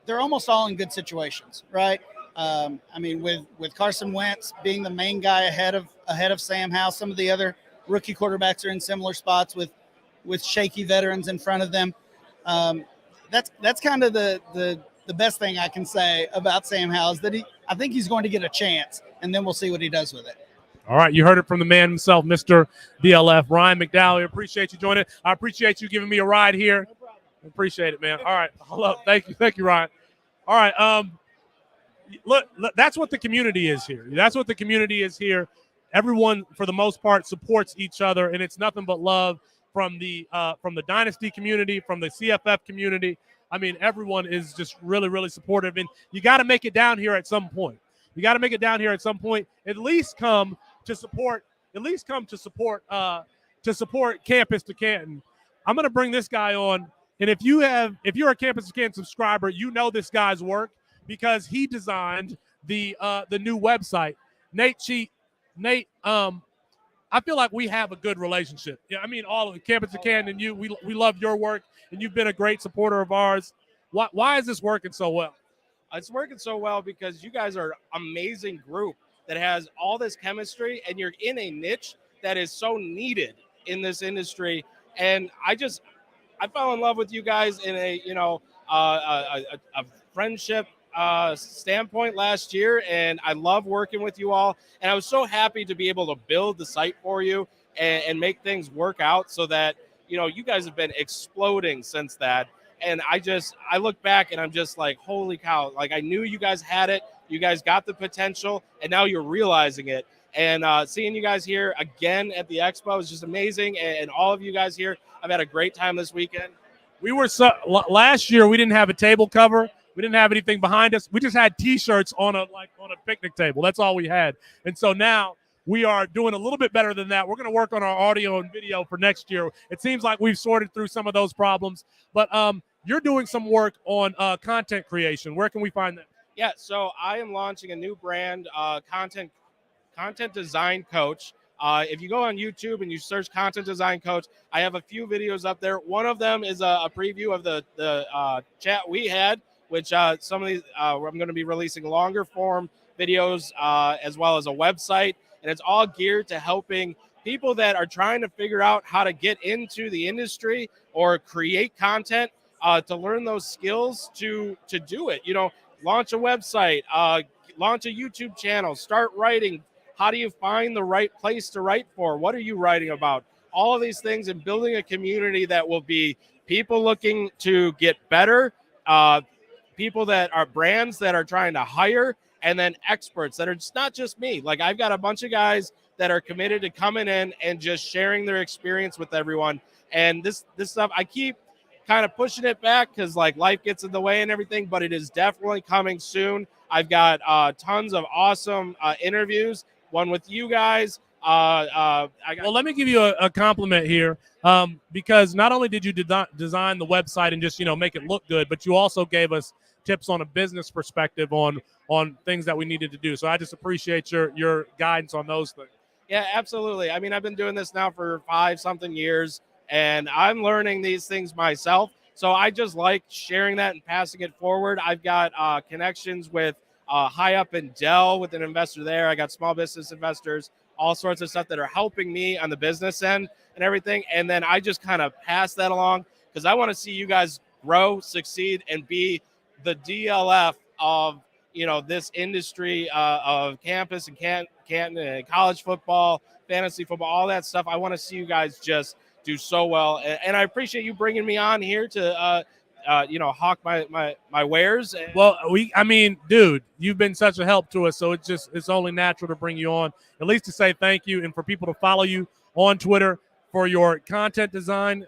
They're almost all in good situations, right? With Carson Wentz being the main guy ahead of Sam Howell, some of the other rookie quarterbacks are in similar spots with shaky veterans in front of them. That's kind of the best thing I can say about Sam Howell is that I think he's going to get a chance, and then we'll see what he does with it. All right, you heard it from the man himself, Mr. DLF, Ryan McDowell. I appreciate you joining. I appreciate you giving me a ride here. Appreciate it, man. All right, hello, thank you, Ryan. All right, look, that's what the community is here. That's what the community is here. Everyone, for the most part, supports each other, and it's nothing but love from the Dynasty community, from the CFF community. I mean, everyone is just really, really supportive, and you got to make it down here at some point. At least come to support. Campus to Canton. I'm going to bring this guy on, and if you're a Campus to Canton subscriber, you know this guy's work because he designed the new website. Nate, I feel like we have a good relationship. Yeah, I mean, all of Campus to Canton and you, we love your work, and you've been a great supporter of ours. Why is this working so well? It's working so well because you guys are an amazing group that has all this chemistry, and you're in a niche that is so needed in this industry. And I fell in love with you guys in a friendship standpoint last year, and I love working with you all. And I was so happy to be able to build the site for you and make things work out so that you guys have been exploding since that. And I look back and I'm just like, holy cow, like I knew you guys had it. You guys got the potential, and now you're realizing it. And seeing you guys here again at the Expo is just amazing. And all of you guys here, I've had a great time this weekend. Last year we didn't have a table cover. We didn't have anything behind us. We just had T-shirts on a picnic table. That's all we had. And so now we are doing a little bit better than that. We're going to work on our audio and video for next year. It seems like we've sorted through some of those problems. But you're doing some work on content creation. Where can we find that? Yeah, so I am launching a new brand, content design coach. If you go on YouTube and you search content design coach, I have a few videos up there. One of them is a preview of the chat we had, which some of these I'm going to be releasing longer form videos as well as a website. And it's all geared to helping people that are trying to figure out how to get into the industry or create content to learn those skills to do it. Launch a website, launch a YouTube channel, start writing. How do you find the right place to write for? What are you writing about? All of these things, and building a community that will be people looking to get better, people that are brands that are trying to hire, and then experts that are not just me. Like I've got a bunch of guys that are committed to coming in and just sharing their experience with everyone. And this stuff, I keep kind of pushing it back because like life gets in the way and everything, but it is definitely coming soon. I've got tons of awesome interviews, one with you guys. Well, let me give you a compliment here because not only did you design the website and just, make it look good, but you also gave us tips on a business perspective on things that we needed to do. So I just appreciate your guidance on those things. Yeah, absolutely. I mean, I've been doing this now for 5-something years, and I'm learning these things myself. So I just like sharing that and passing it forward. I've got connections with high up in Dell with an investor there. I got small business investors all sorts of stuff that are helping me on the business end and everything. And then I just kind of pass that along because I want to see you guys grow, succeed, and be the DLF of this industry of campus and Canton and college football, fantasy football, all that stuff. I want to see you guys just do so well, and I appreciate you bringing me on here to hawk my wares. Well, dude, you've been such a help to us, so it's only natural to bring you on, at least to say thank you, and for people to follow you on Twitter for your content design,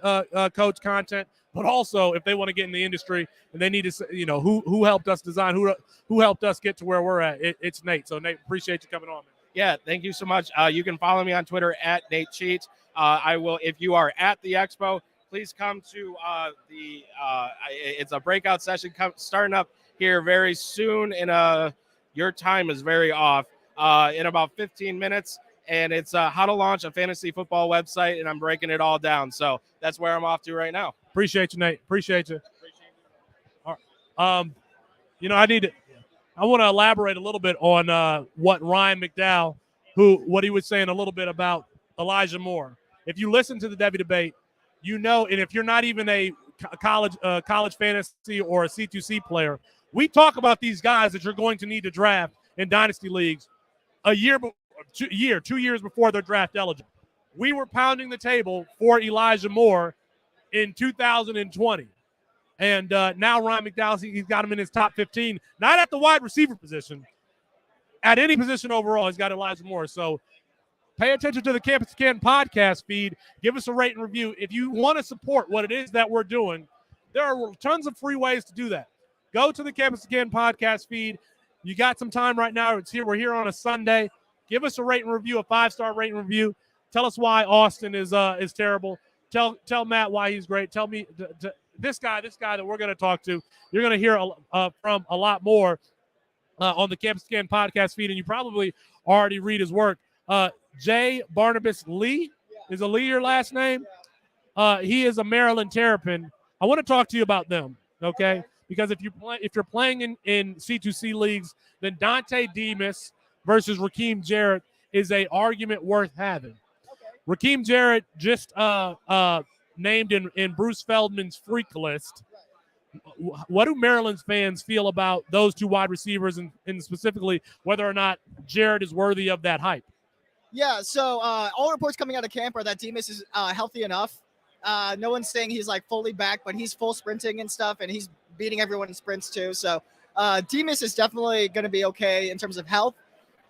coach content. But also, if they want to get in the industry and they need to, who helped us design, who helped us get to where we're at, it's Nate. So, Nate, appreciate you coming on, man. Yeah, thank you so much. You can follow me on Twitter at Nate Cheats. I will, if you are at the Expo, please come to it's a breakout session starting up here very soon. Your time is very off in about 15 minutes. And it's how to launch a fantasy football website, and I'm breaking it all down. So that's where I'm off to right now. Appreciate you, Nate. Appreciate you. All right. I want to elaborate a little bit on what Ryan McDowell, what he was saying a little bit about Elijah Moore. If you listen to the Debbie debate, and if you're not even a college fantasy or a C2C player, we talk about these guys that you're going to need to draft in dynasty leagues a year 2 years before they're draft eligible. We were pounding the table for Elijah Moore in 2020. And now Ryan McDowell, he's got him in his top 15, not at the wide receiver position, at any position overall, he's got Elijah Moore. So pay attention to the Campus to Canton podcast feed. Give us a rate and review. If you want to support what it is that we're doing, there are tons of free ways to do that. Go to the Campus to Canton podcast feed. You got some time right now. It's here. We're here on a Sunday. Give us a rate and review, a 5-star rate and review. Tell us why Austin is terrible. Tell Matt why he's great. Tell me this guy that we're going to talk to. You're going to hear from a lot more on the Campus Canton podcast feed, and you probably already read his work. J. Barnabas Lee is a Lee your last name. He is a Maryland Terrapin. I want to talk to you about them, okay? Because if you're playing in C2C leagues, then Dante Demas versus Raheem Jarrett is a argument worth having. Okay. Raheem Jarrett just named in Bruce Feldman's freak list. Right. What do Maryland's fans feel about those two wide receivers and specifically whether or not Jarrett is worthy of that hype? Yeah, so all reports coming out of camp are that Demas is healthy enough. No one's saying he's like fully back, but he's full sprinting and stuff, and he's beating everyone in sprints too. So Demas is definitely going to be okay in terms of health.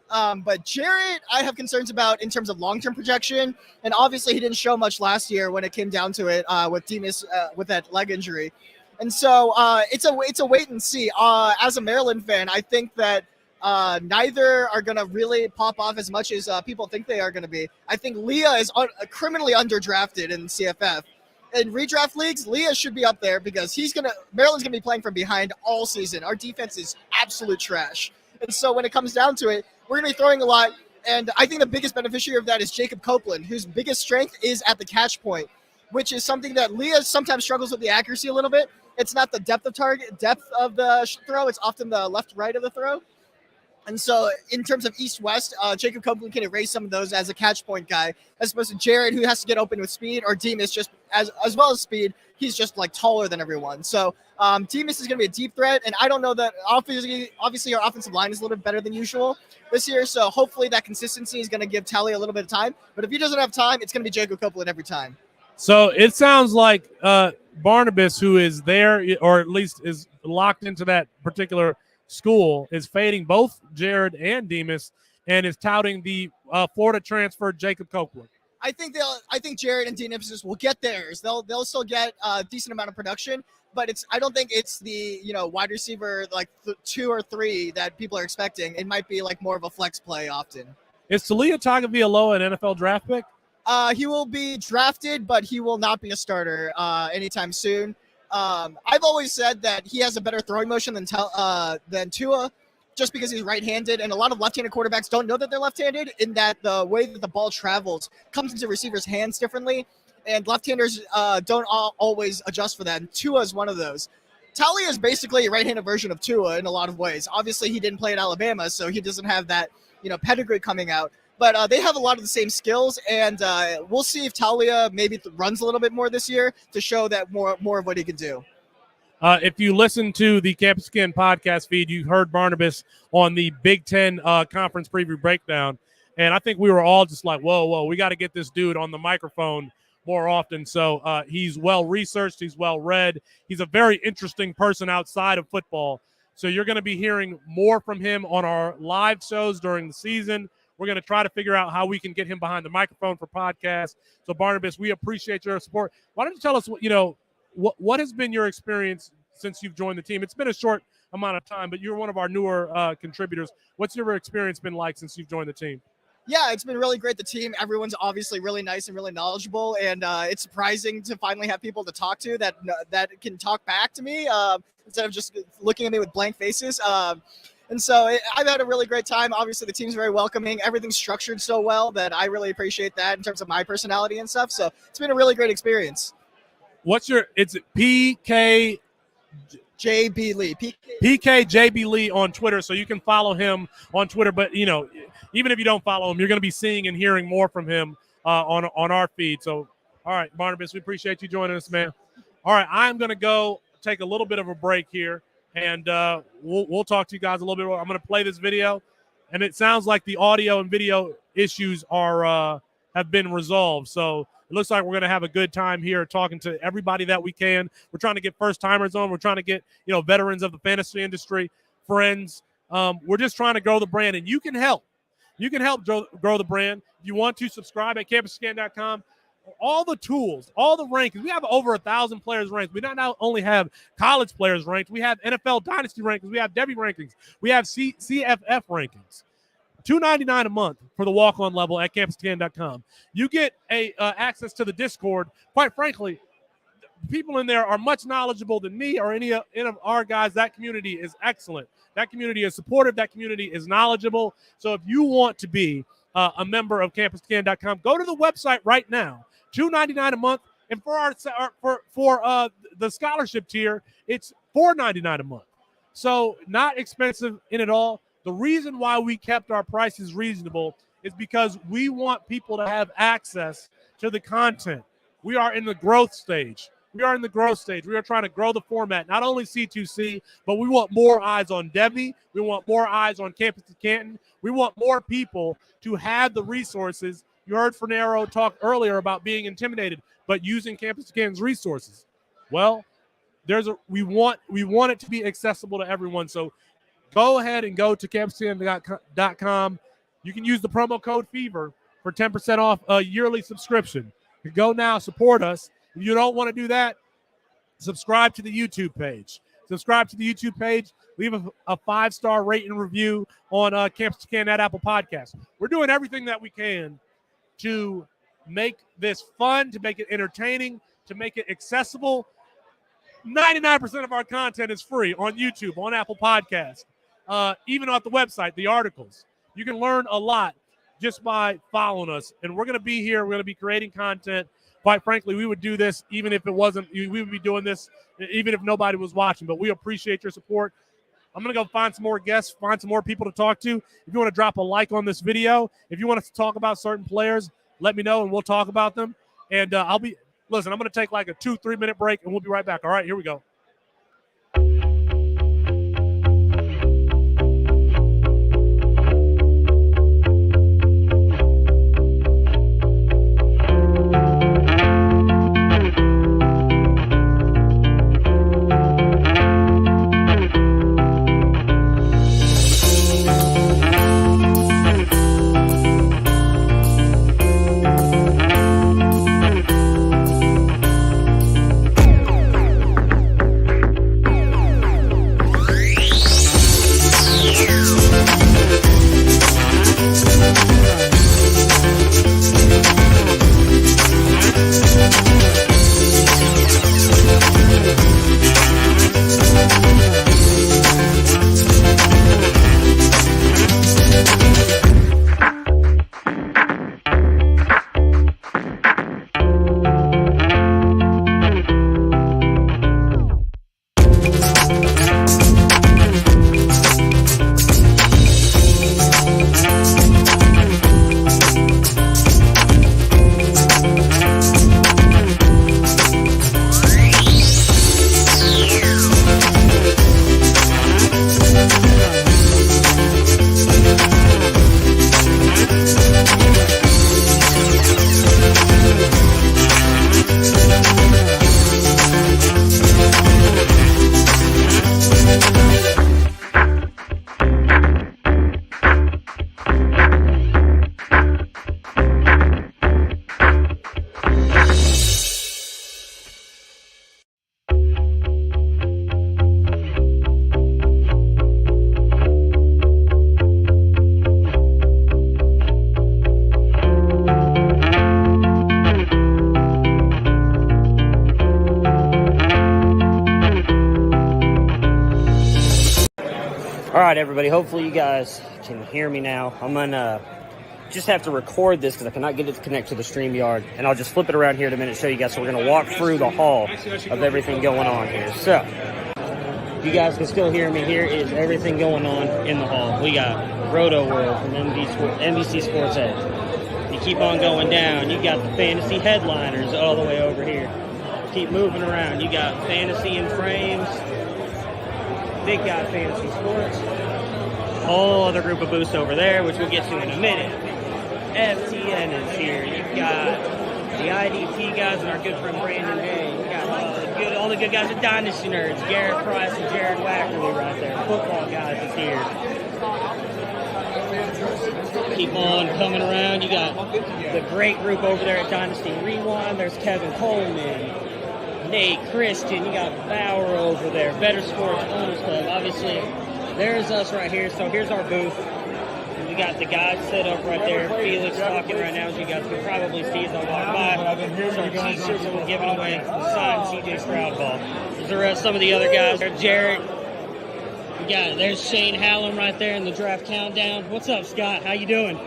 But Jarrett, I have concerns about in terms of long-term projection. And obviously he didn't show much last year when it came down to it with Demas with that leg injury. And so it's a wait and see. As a Maryland fan, I think that neither are going to really pop off as much as people think they are going to be. I think Leah is criminally underdrafted in CFF. In redraft leagues, Leah should be up there because Maryland's going to be playing from behind all season. Our defense is absolute trash. And so when it comes down to it, we're going to be throwing a lot. And I think the biggest beneficiary of that is Jacob Copeland, whose biggest strength is at the catch point, which is something that Leah sometimes struggles with the accuracy a little bit. It's not the depth of the throw. It's often the left-right of the throw. And so in terms of east-west, Jacob Copeland can erase some of those as a catch point guy, as opposed to Jared, who has to get open with speed, or Demas just as well as speed. He's just like taller than everyone. So Demas is going to be a deep threat. And I don't know that obviously our offensive line is a little bit better than usual this year. So hopefully that consistency is going to give Tally a little bit of time. But if he doesn't have time, it's going to be Jacob Copeland every time. So it sounds like Barnabas, who is there, or at least is locked into that particular school, is fading both Jared and Demas and is touting the Florida transfer Jacob Copeland. I think Jared and Demas will get theirs. They'll still get a decent amount of production, but I don't think it's the wide receiver like 2 or 3 that people are expecting. It might be like more of a flex play often. Is Talia Tagovailoa an NFL draft pick? He will be drafted, but he will not be a starter anytime soon. I've always said that he has a better throwing motion than Tua, just because he's right-handed, and a lot of left-handed quarterbacks don't know that they're left-handed, in that the way that the ball travels comes into receivers' hands differently, and left-handers don't always adjust for that, and Tua is one of those. Talia is basically a right-handed version of Tua in a lot of ways. Obviously, he didn't play at Alabama, so he doesn't have that pedigree coming out. But they have a lot of the same skills, and we'll see if Talia maybe runs a little bit more this year to show that more of what he can do. If you listen to the Campus Skin podcast feed, you heard Barnabas on the Big Ten conference preview breakdown, and I think we were all just like, whoa, we got to get this dude on the microphone more often. So he's well-researched, he's well-read, he's a very interesting person outside of football. So you're going to be hearing more from him on our live shows during the season. We're going to try to figure out how we can get him behind the microphone for podcasts. So, Barnabas, we appreciate your support. Why don't you tell us, what has been your experience since you've joined the team? It's been a short amount of time, but you're one of our newer contributors. What's your experience been like since you've joined the team? Yeah, it's been really great. The team, everyone's obviously really nice and really knowledgeable, and it's surprising to finally have people to talk to that can talk back to me instead of just looking at me with blank faces. And so I've had a really great time. Obviously, the team's very welcoming. Everything's structured so well that I really appreciate that in terms of my personality and stuff. So it's been a really great experience. It's PK JB Lee. PKJB Lee on Twitter, so you can follow him on Twitter. But, even if you don't follow him, you're going to be seeing and hearing more from him on our feed. So, all right, Barnabas, we appreciate you joining us, man. All right, I'm going to go take a little bit of a break here. And we'll talk to you guys a little bit more. I'm going to play this video, and it sounds like the audio and video issues have been resolved. So it looks like we're going to have a good time here talking to everybody that we can. We're trying to get first-timers on. We're trying to get veterans of the fantasy industry, friends. We're just trying to grow the brand, and you can help. You can help grow the brand. If you want to, subscribe at CAMPUS2CANTON. All the tools, all the rankings. We have over 1,000 players ranked. We not only have college players ranked, we have NFL Dynasty rankings, we have Debbie rankings, we have CFF rankings. $2.99 a month for the walk-on level at CAMPUS2CANTON. You get access to the Discord. Quite frankly, people in there are much knowledgeable than me or any of our guys. That community is excellent. That community is supportive. That community is knowledgeable. So if you want to be a member of CAMPUS2CANTON, go to the website right now. $2.99 a month, and for the scholarship tier, it's $4.99 a month. So not expensive in it all. The reason why we kept our prices reasonable is because we want people to have access to the content. We are in the growth stage. We are trying to grow the format, not only C2C, but we want more eyes on Debbie. We want more eyes on Campus to Canton. We want more people to have the resources. You heard Fernero talk earlier about being intimidated, but using Campus to Canton's resources. Well, we want it to be accessible to everyone. So go ahead and go to CAMPUS2CANTON.com. You can use the promo code FEVER for 10% off a yearly subscription. You go now, support us. If you don't want to do that, subscribe to the YouTube page. Leave a 5-star rate and review on Campus to Canton at Apple Podcasts. We're doing everything that we can to make this fun, to make it entertaining, to make it accessible. 99% of our content is free on YouTube, on Apple Podcasts, even on the website, the articles. You can learn a lot just by following us. And we're going to be here. We're going to be creating content. Quite frankly, we would do this even if it wasn't, we would be doing this even if nobody was watching. But we appreciate your support. I'm going to go find some more guests, find some more people to talk to. If you want to drop a like on this video, if you want us to talk about certain players, let me know and we'll talk about them. And I'm going to take like a 2-3 minute break and we'll be right back. All right, here we go. All right, everybody. Hopefully you guys can hear me now. I'm going to just have to record this because I cannot get it to connect to the StreamYard. And I'll just flip it around here in a minute and show you guys. So we're going to walk through the hall of everything going on here. So if you guys can still hear me, here is everything going on in the hall. We got Roto World from NBC Sports Edge. You keep on going down. You got the fantasy headliners all the way over here. Keep moving around. You got Fantasy in Frames. Big Guy Fantasy Sports. Whole other group of booths over there, which we'll get to in a minute. FTN is here. You've got the IDP guys and our good friend Brandon Hay. You got all the good guys at Dynasty Nerds. Garrett Price and Jared Wackerly right there. Football guys is here. Keep on coming around. You got the great group over there at Dynasty Rewind. There's Kevin Coleman, Nate Christian, you got Bauer over there, Better Sports Owners Club. Obviously, there's us right here. So here's our booth. We got the guys set up right there. Felix talking right now, as you guys can probably see as I walk by. Some t-shirts that we're giving away. Signed CJ Stroud ball. There's some of the other guys. There's Jared. We got there's Shane Hallam right there in the draft countdown. What's up, Scott? How you doing?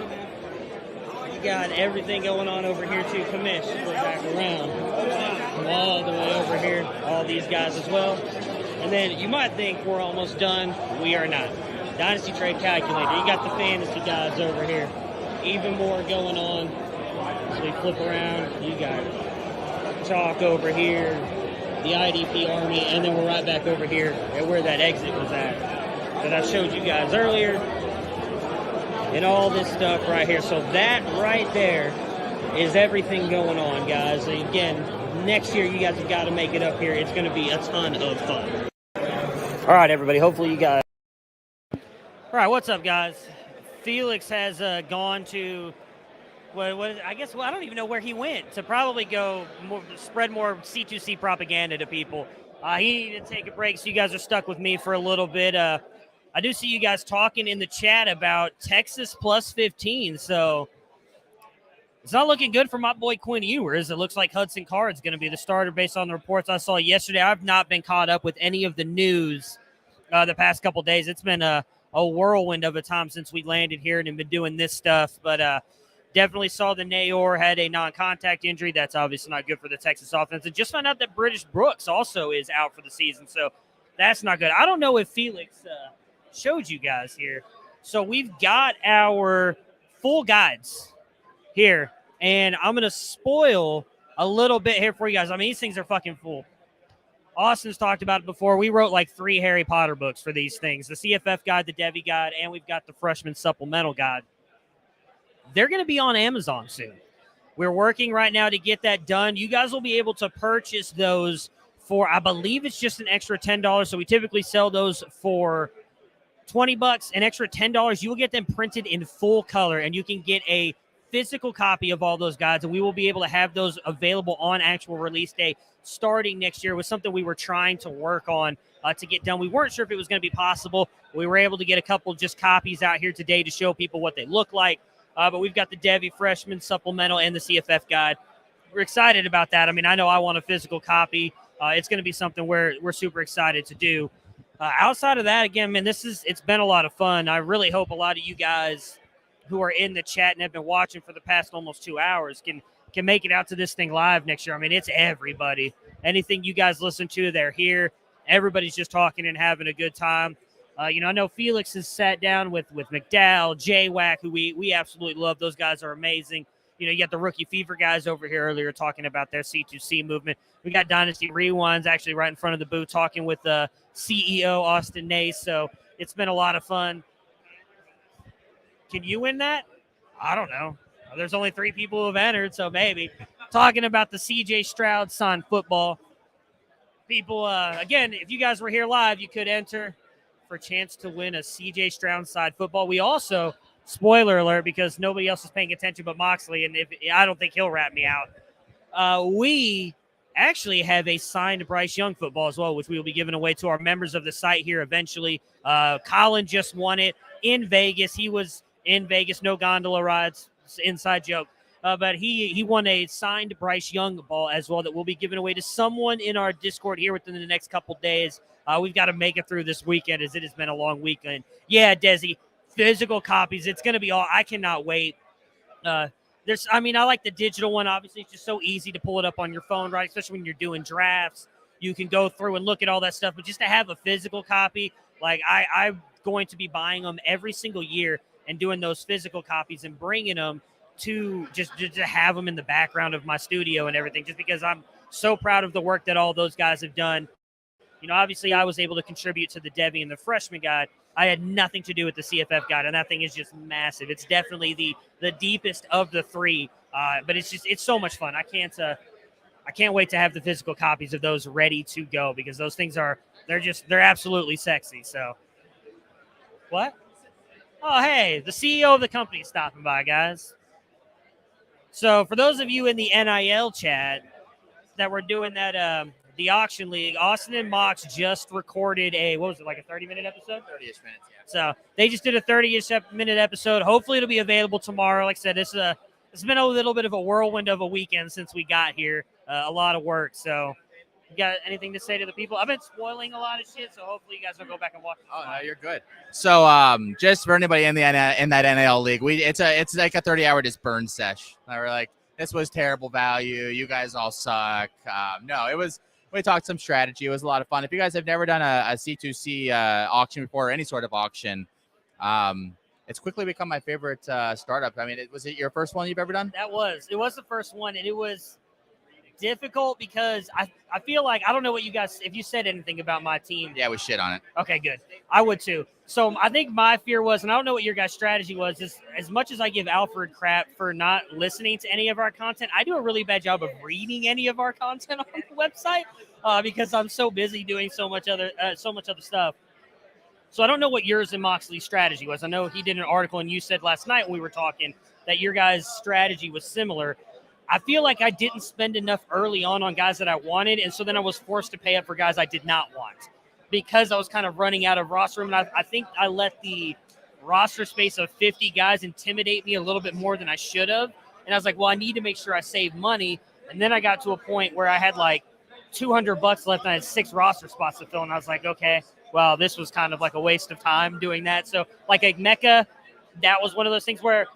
You got everything going on over here too. Commish, go back around. All the way over here, all these guys as well. And then you might think we're almost done. We are not. Dynasty Trade Calculator. You got the fantasy guys over here. Even more going on. So we flip around. You got Chalk over here, the IDP Army, and then we're right back over here at where that exit was at that I showed you guys earlier. And all this stuff right here. So that right there is everything going on, guys. Again, next year, you guys have got to make it up here. It's going to be a ton of fun. All right, everybody. Hopefully you guys... All right, what's up, guys? Felix has gone to... I don't even know where he went. To probably go spread more C2C propaganda to people. He needed to take a break, so you guys are stuck with me for a little bit. I do see you guys talking in the chat about Texas plus 15, so... It's not looking good for my boy Quinn Ewers. It looks like Hudson Card's going to be the starter based on the reports I saw yesterday. I've not been caught up with any of the news the past couple days. It's been a whirlwind of a time since we landed here and have been doing this stuff. But definitely saw the Nayor had a non-contact injury. That's obviously not good for the Texas offense. And just found out that British Brooks also is out for the season. So that's not good. I don't know if Felix showed you guys here. So we've got our full guides here, and I'm going to spoil a little bit here for you guys. I mean, these things are fucking full. Austin's talked about it before. We wrote like 3 Harry Potter books for these things. The CFF guide, the Devi guide, and we've got the freshman supplemental guide. They're going to be on Amazon soon. We're working right now to get that done. You guys will be able to purchase those for, I believe it's just an extra $10. So we typically sell those for $20, an extra $10. You will get them printed in full color, and you can get a physical copy of all those guides, and we will be able to have those available on actual release day starting next year. It was something we were trying to work on to get done. We weren't sure if it was going to be possible. We were able to get a couple just copies out here today to show people what they look like, but we've got the Devi freshman supplemental and the CFF guide. We're excited about that. I mean, I know I want a physical copy. It's going to be something we're super excited to do. Outside of that, again, man, it's been a lot of fun. I really hope a lot of you guys who are in the chat and have been watching for the past almost 2 hours can make it out to this thing live next year. I mean, it's everybody. Anything you guys listen to, they're here. Everybody's just talking and having a good time. I know Felix has sat down with McDowell, J-Wack, who we absolutely love. Those guys are amazing. You got the Rookie Fever guys over here earlier talking about their C2C movement. We got Dynasty Rewinds actually right in front of the booth talking with the CEO, Austin Nace. So it's been a lot of fun. Can you win that? I don't know. There's only 3 people who have entered, so maybe. Talking about the CJ Stroud signed football. People, again, if you guys were here live, you could enter for a chance to win a CJ Stroud signed football. We also, spoiler alert, because nobody else is paying attention but Moxley, and I don't think he'll rat me out. We actually have a signed Bryce Young football as well, which we will be giving away to our members of the site here eventually. Colin just won it in Vegas. He was in Vegas, no gondola rides, inside joke. But he won a signed Bryce Young ball as well that we'll be giving away to someone in our Discord here within the next couple days. We've got to make it through this weekend as it has been a long weekend. Yeah, Desi, physical copies. It's going to be all. I cannot wait. I like the digital one. Obviously, it's just so easy to pull it up on your phone, right? Especially when you're doing drafts. You can go through and look at all that stuff. But just to have a physical copy, like I'm going to be buying them every single year and doing those physical copies and bringing them to just to have them in the background of my studio and everything, just because I'm so proud of the work that all those guys have done. Obviously I was able to contribute to the Debbie and the freshman guide. I had nothing to do with the CFF guide, and that thing is just massive. It's definitely the deepest of the three, but it's so much fun. I can't wait to have the physical copies of those ready to go, because those things they're absolutely sexy. So what? Oh, hey, the CEO of the company is stopping by, guys. So for those of you in the NIL chat that were doing that, the auction league, Austin and Mox just recorded a 30-minute episode? 30-ish minutes, yeah. So they just did a 30-ish minute episode. Hopefully it'll be available tomorrow. Like I said, it's been a little bit of a whirlwind of a weekend since we got here. A lot of work. So you got anything to say to the people? I've been spoiling a lot of shit, so hopefully you guys will go back and watch it. Oh, no, you're good. So just for anybody in that NIL league, it's like a 30-hour just burn sesh. We're like, this was terrible value. You guys all suck. We talked some strategy. It was a lot of fun. If you guys have never done a C2C auction before, or any sort of auction, it's quickly become my favorite startup. I mean, was it your first one you've ever done? It was the first one, and it was difficult because I feel like, I don't know what you guys, if you said anything about my team. Yeah, we shit on it. Okay, good. I would too. So I think my fear was, and I don't know what your guys' strategy was, is as much as I give Alfred crap for not listening to any of our content, I do a really bad job of reading any of our content on the website because I'm so busy doing so much other stuff. So I don't know what yours and Moxley's strategy was. I know he did an article, and you said last night when we were talking that your guys' strategy was similar. I feel like I didn't spend enough early on guys that I wanted, and so then I was forced to pay up for guys I did not want because I was kind of running out of roster room. And I think I let the roster space of 50 guys intimidate me a little bit more than I should have. And I was like, well, I need to make sure I save money. And then I got to a point where I had like $200 left, and I had 6 roster spots to fill. And I was like, okay, well, this was kind of like a waste of time doing that. So like Mecca, that was one of those things where,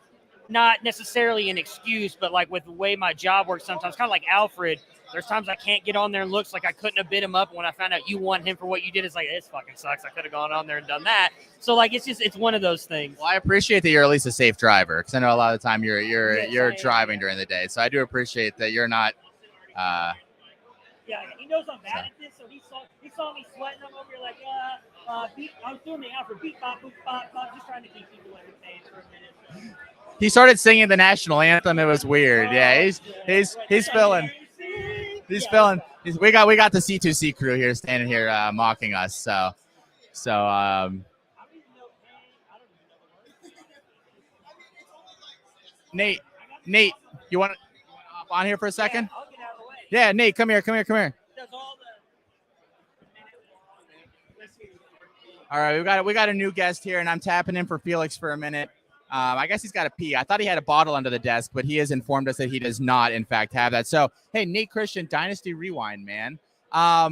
not necessarily an excuse, but like with the way my job works sometimes, kind of like Alfred, there's times I can't get on there and looks like I couldn't have bid him up. When I found out you want him for what you did, it's like, this fucking sucks. I could have gone on there and done that. So like, it's one of those things. Well, I appreciate that you're at least a safe driver, because I know a lot of the time you're driving during the day. So I do appreciate that you're not. Yeah, he knows I'm bad at this, so he saw me sweating. I'm over here like, I was doing the Alfred beat bop, boop, bop, bop, just trying to keep people entertained for a minute. So. He started singing the national anthem. It was weird. Yeah, he's feeling. He's feeling. We got the C2C crew here standing here mocking us. So. Nate, you want to hop on here for a second? Yeah, Nate, come here. All right, we got a new guest here, and I'm tapping in for Felix for a minute. I guess he's got to pee. I thought he had a bottle under the desk, but he has informed us that he does not, in fact, have that. So, hey, Nate Christian, Dynasty Rewind, man. Talk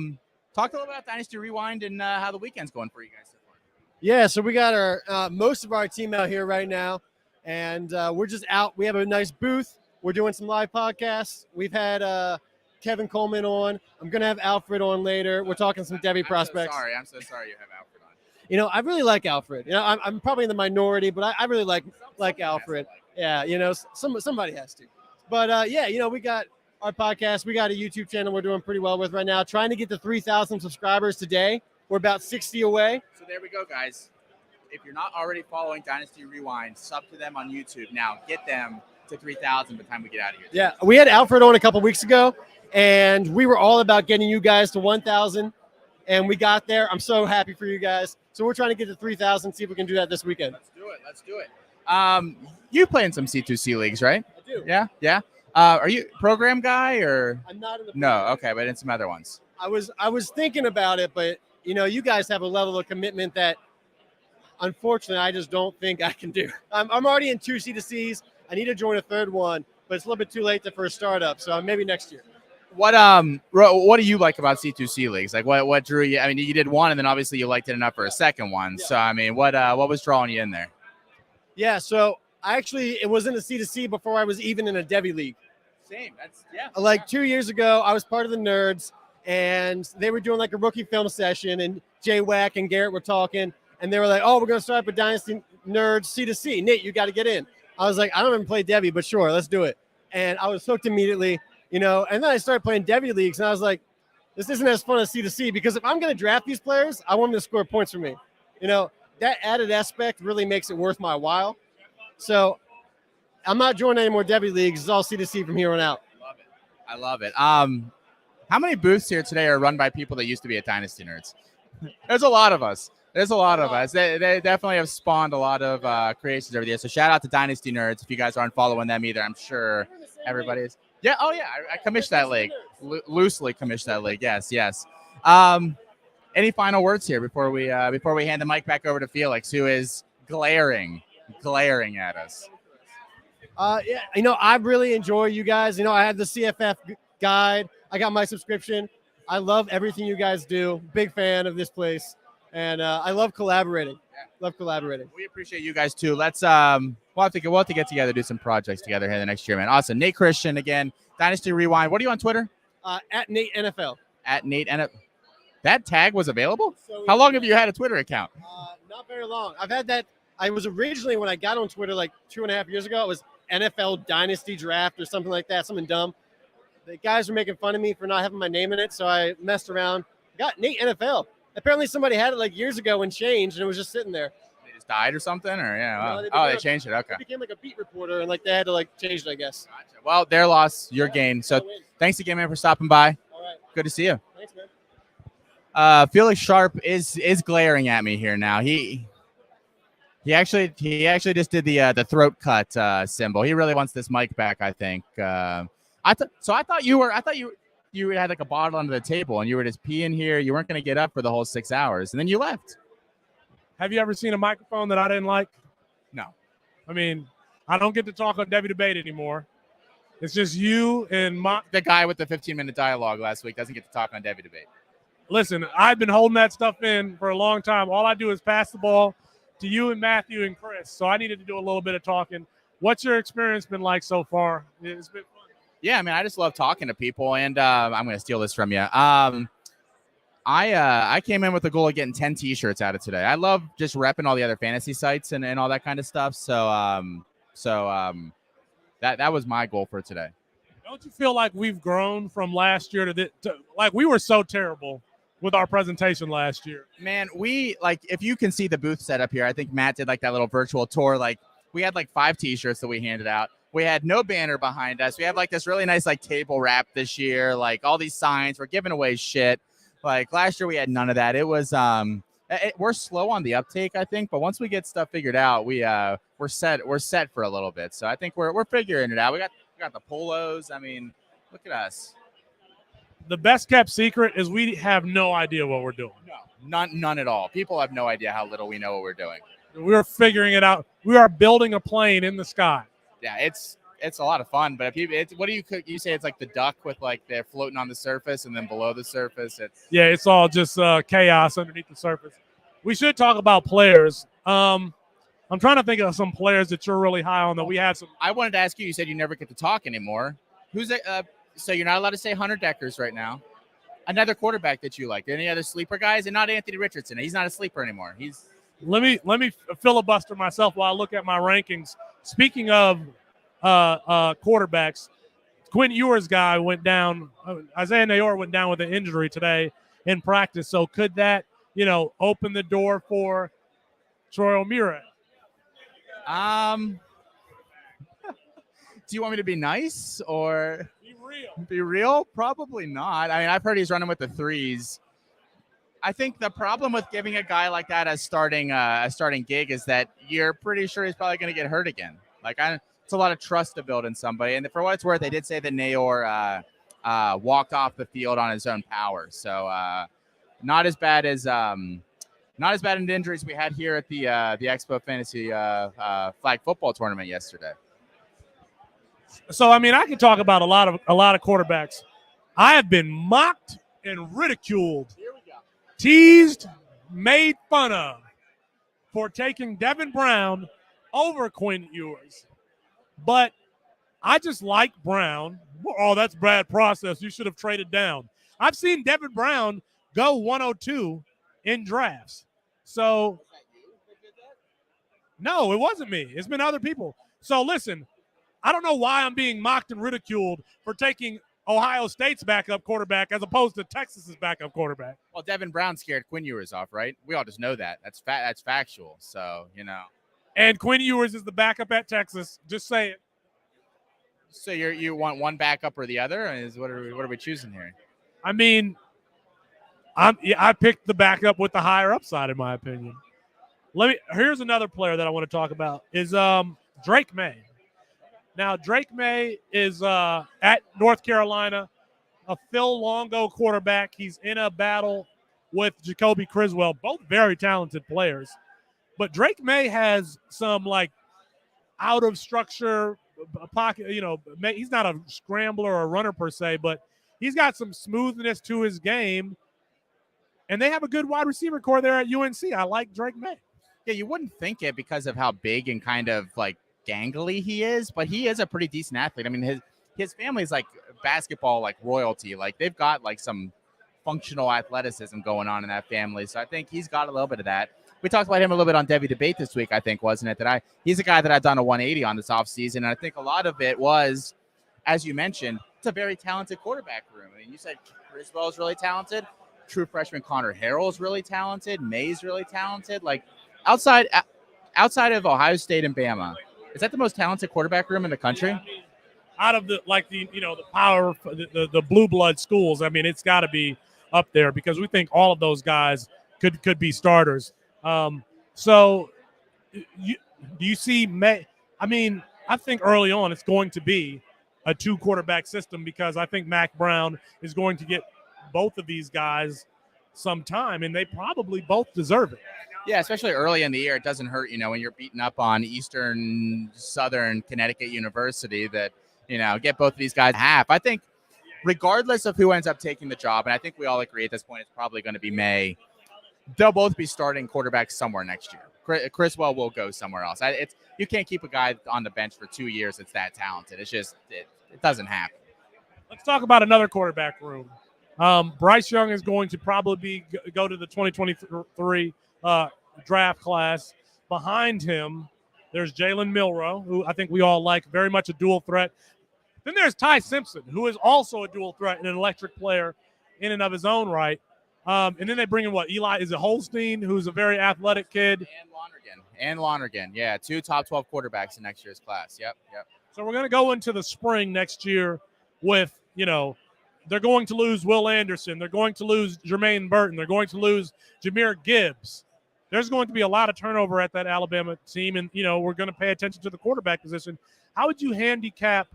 a little about Dynasty Rewind and how the weekend's going for you guys so far. Yeah, so we got our most of our team out here right now, and we're just out. We have a nice booth. We're doing some live podcasts. We've had Kevin Coleman on. I'm going to have Alfred on later. We're talking some Debbie prospects. I'm so sorry you have Alfred on. You know, I really like Alfred. You know, I'm probably in the minority, but I really like Alfred. Yeah, you know, somebody has to. But yeah, you know, we got our podcast. We got a YouTube channel we're doing pretty well with right now. Trying to get to 3,000 subscribers today. We're about 60 away. So there we go, guys. If you're not already following Dynasty Rewind, sub to them on YouTube. Now get them to 3,000 by the time we get out of here. Yeah, we had Alfred on a couple weeks ago, and we were all about getting you guys to 1,000, and we got there. I'm so happy for you guys. So we're trying to get to 3,000, see if we can do that this weekend. Let's do it. You play in some C2C leagues, right? I do. Yeah. Are you a program guy or? I'm not in the No, okay, but in some other ones. I was thinking about it, but you know, you guys have a level of commitment that unfortunately I just don't think I can do. I'm already in 2 C2Cs. I need to join a third one, but it's a little bit too late for a startup, so maybe next year. What do you like about C2C leagues? Like what drew you? I mean, you did one, and then obviously you liked it enough for a second one. So I mean, what was drawing you in there? Yeah, so it was in a C2C before I was even in a Devi league. Same. That's yeah. Like 2 years ago, I was part of the Nerds, and they were doing like a rookie film session, and Jay Wack and Garrett were talking, and they were like, "Oh, we're gonna start up a Dynasty Nerds C2C. Nate, you got to get in." I was like, "I don't even play Devi, but sure, let's do it." And I was hooked immediately, And then I started playing Devi leagues, and I was like, "This isn't as fun as C2C because if I'm gonna draft these players, I want them to score points for me." That added aspect really makes it worth my while. So I'm not joining any more Devi leagues. It's all C2C from here on out. I love it. How many booths here today are run by people that used to be at Dynasty Nerds? There's a lot of us. They definitely have spawned a lot of creations over the years. So shout out to Dynasty Nerds. If you guys aren't following them either, I'm sure everybody is. Yeah. Oh yeah. I commissioned that league. Loosely commissioned that league. Yes. Any final words here before we hand the mic back over to Felix, who is glaring at us? I really enjoy you guys. I had the CFF guide. I got my subscription. I love everything you guys do. Big fan of this place, and I love collaborating. Love collaborating. We appreciate you guys too. Let's we'll have to get together, do some projects together here the next year, man. Awesome. Nate Christian again. Dynasty Rewind. What are you on Twitter? At Nate NFL. At Nate NFL. That tag was available? How long have you had a Twitter account? Not very long. I've had that. I was originally, when I got on Twitter like 2.5 years ago, it was NFL Dynasty Draft or something like that, something dumb. The guys were making fun of me for not having my name in it, so I messed around. Got Nate NFL. Apparently somebody had it like years ago and changed, and it was just sitting there. They just died or something? Or yeah. They changed it. Okay. It became like a beat reporter, and they had to change it, I guess. Gotcha. Well, their loss, your gain. So thanks again, man, for stopping by. All right. Good to see you. Thanks, man. Felix Sharp is glaring at me here now. He actually just did the throat cut symbol. He really wants this mic back, I think. I thought you had like a bottle under the table and you were just peeing here. You weren't going to get up for the whole 6 hours, and then you left. Have you ever seen a microphone that I didn't like? No. I mean, I don't get to talk on Debbie Debate anymore. It's just you and the guy with the 15-minute dialogue last week doesn't get to talk on Debbie Debate. Listen, I've been holding that stuff in for a long time. All I do is pass the ball to you and Matthew and Chris. So I needed to do a little bit of talking. What's your experience been like so far? It's been fun. Yeah, I mean, I just love talking to people, and I'm going to steal this from you. I came in with the goal of getting 10 T-shirts out of today. I love just repping all the other fantasy sites and all that kind of stuff. So that was my goal for today. Don't you feel like we've grown from last year to we were so terrible with our presentation last year? Man, if you can see the booth set up here, I think Matt did that little virtual tour. We had 5 T-shirts that we handed out. We had no banner behind us. We have this really nice table wrap this year. All these signs. We're giving away shit. Last year we had none of that. It was we're slow on the uptake, I think, but once we get stuff figured out, we're set for a little bit. So I think we're figuring it out. We got the polos. I mean, look at us. The best kept secret is we have no idea what we're doing. No, none at all. People have no idea how little we know what we're doing. We're figuring it out. We are building a plane in the sky. Yeah, it's a lot of fun. But what do you say? It's like the duck with they're floating on the surface and then below the surface. It's all just chaos underneath the surface. We should talk about players. I'm trying to think of some players that you're really high on that we have some. I wanted to ask you. You said you never get to talk anymore. Who's it? So you're not allowed to say Hunter Deckers right now. Another quarterback that you like. Any other sleeper guys? And not Anthony Richardson. He's not a sleeper anymore. Let me filibuster myself while I look at my rankings. Speaking of quarterbacks, Quinn Ewers guy went down. Isaiah Nayor went down with an injury today in practice. So could that, open the door for Troy O'Meara? Do you want me to be nice or be real? Probably not. I mean, I've heard he's running with the threes. I think the problem with giving a guy like that a starting gig is that you're pretty sure he's probably going to get hurt again. It's a lot of trust to build in somebody. And for what it's worth, they did say that Nayor walked off the field on his own power. So not as bad in injuries we had here at the Expo Fantasy Flag Football Tournament yesterday. So I mean, I can talk about a lot of quarterbacks. I have been mocked and ridiculed, teased, made fun of for taking Devin Brown over Quinn Ewers. But I just like Brown. Oh, that's bad process. You should have traded down. I've seen Devin Brown go 102 in drafts. So, no, it wasn't me. It's been other people. So, listen, I don't know why I'm being mocked and ridiculed for taking Ohio State's backup quarterback as opposed to Texas's backup quarterback. Well, Devin Brown scared Quinn Ewers off, right? We all just know that. That's factual. So, And Quinn Ewers is the backup at Texas. Just say it. So you want one backup or the other? What are we choosing here? I mean, I picked the backup with the higher upside, in my opinion. Here's another player that I want to talk about is Drake May. Now, Drake May is at North Carolina, a Phil Longo quarterback. He's in a battle with Jacoby Criswell, both very talented players. But Drake May has some out of structure pocket. He's not a scrambler or a runner per se, but he's got some smoothness to his game. And they have a good wide receiver core there at UNC. I like Drake May. Yeah, you wouldn't think it because of how big and kind of gangly he is, but he is a pretty decent athlete. I mean, his family's basketball royalty. They've got some functional athleticism going on in that family. So I think he's got a little bit of that. We talked about him a little bit on Debbie Debate this week, I think, wasn't it? He's a guy that I've done a 180 on this offseason, and I think a lot of it was, as you mentioned, it's a very talented quarterback room. I mean, you said Criswell is really talented. True freshman Connor Harrell's really talented. May's really talented. Outside of Ohio State and Bama, is that the most talented quarterback room in the country? Out of the power, the blue blood schools, I mean, it's got to be up there because we think all of those guys could be starters. So do you see May? I mean, I think early on it's going to be a 2 quarterback system because I think Mac Brown is going to get both of these guys some time, and they probably both deserve it. Yeah, especially early in the year, it doesn't hurt, when you're beating up on Southern Connecticut University that, get both of these guys half. I think regardless of who ends up taking the job, and I think we all agree at this point it's probably going to be May, they'll both be starting quarterbacks somewhere next year. Criswell will go somewhere else. You can't keep a guy on the bench for 2 years that's that talented. It's just it doesn't happen. Let's talk about another quarterback room. Bryce Young is going to probably go to the 2023 draft class. Behind him, there's Jalen Milroe, who I think we all like, very much a dual threat. Then there's Ty Simpson, who is also a dual threat and an electric player in and of his own right. And then they bring in Eli? Is it Holstein, who's a very athletic kid? And Lonergan. Yeah, 2 top 12 quarterbacks in next year's class. Yep. So we're going to go into the spring next year with, they're going to lose Will Anderson. They're going to lose Jermaine Burton. They're going to lose Jahmyr Gibbs. There's going to be a lot of turnover at that Alabama team, and, we're going to pay attention to the quarterback position. How would you handicap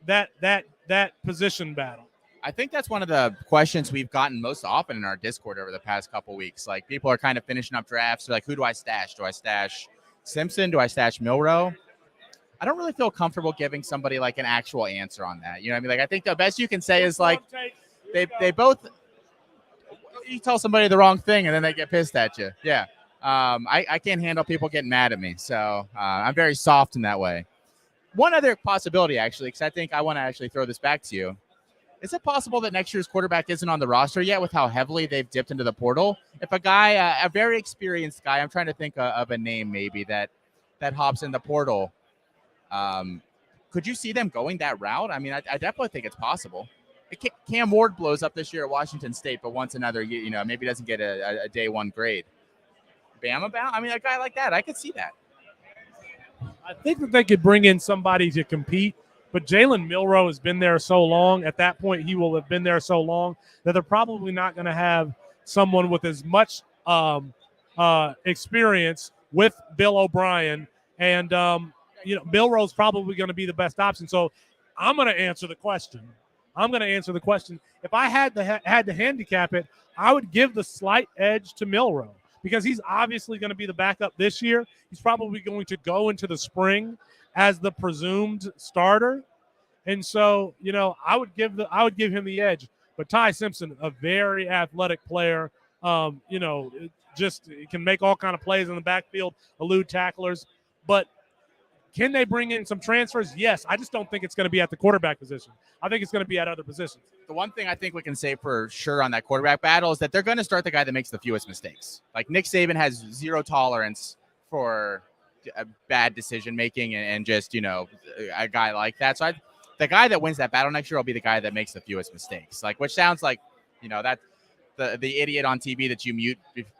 that position battle? I think that's one of the questions we've gotten most often in our Discord over the past couple weeks. People are kind of finishing up drafts. They're like, who do I stash? Do I stash Simpson? Do I stash Milroe? I don't really feel comfortable giving somebody an actual answer on that. You know what I mean? I think the best you can say is they both, you tell somebody the wrong thing and then they get pissed at you. Yeah. I can't handle people getting mad at me. So I'm very soft in that way. One other possibility, actually, because I think I want to actually throw this back to you. Is it possible that next year's quarterback isn't on the roster yet with how heavily they've dipped into the portal? If a guy, a very experienced guy, I'm trying to think of a name maybe that hops in the portal, could you see them going that route? I mean, I definitely think it's possible. Cam Ward blows up this year at Washington State, but wants another, maybe doesn't get a day 1 grade. Bama bound? I mean, a guy like that, I could see that. I think that they could bring in somebody to compete. But Jalen Milroe has been there so long. At that point, he will have been there so long that they're probably not going to have someone with as much experience with Bill O'Brien. And, Milroe's probably going to be the best option. So I'm going to answer the question. If I had to handicap it, I would give the slight edge to Milroe because he's obviously going to be the backup this year. He's probably going to go into the spring as the presumed starter. And so, I would give him the edge. But Ty Simpson, a very athletic player, just can make all kind of plays in the backfield, elude tacklers. But can they bring in some transfers? Yes. I just don't think it's going to be at the quarterback position. I think it's going to be at other positions. The one thing I think we can say for sure on that quarterback battle is that they're going to start the guy that makes the fewest mistakes. Like Nick Saban has zero tolerance for bad decision making and just, a guy like that. So the guy that wins that battle next year will be the guy that makes the fewest mistakes. Like, which sounds like, that the idiot on TV that you mute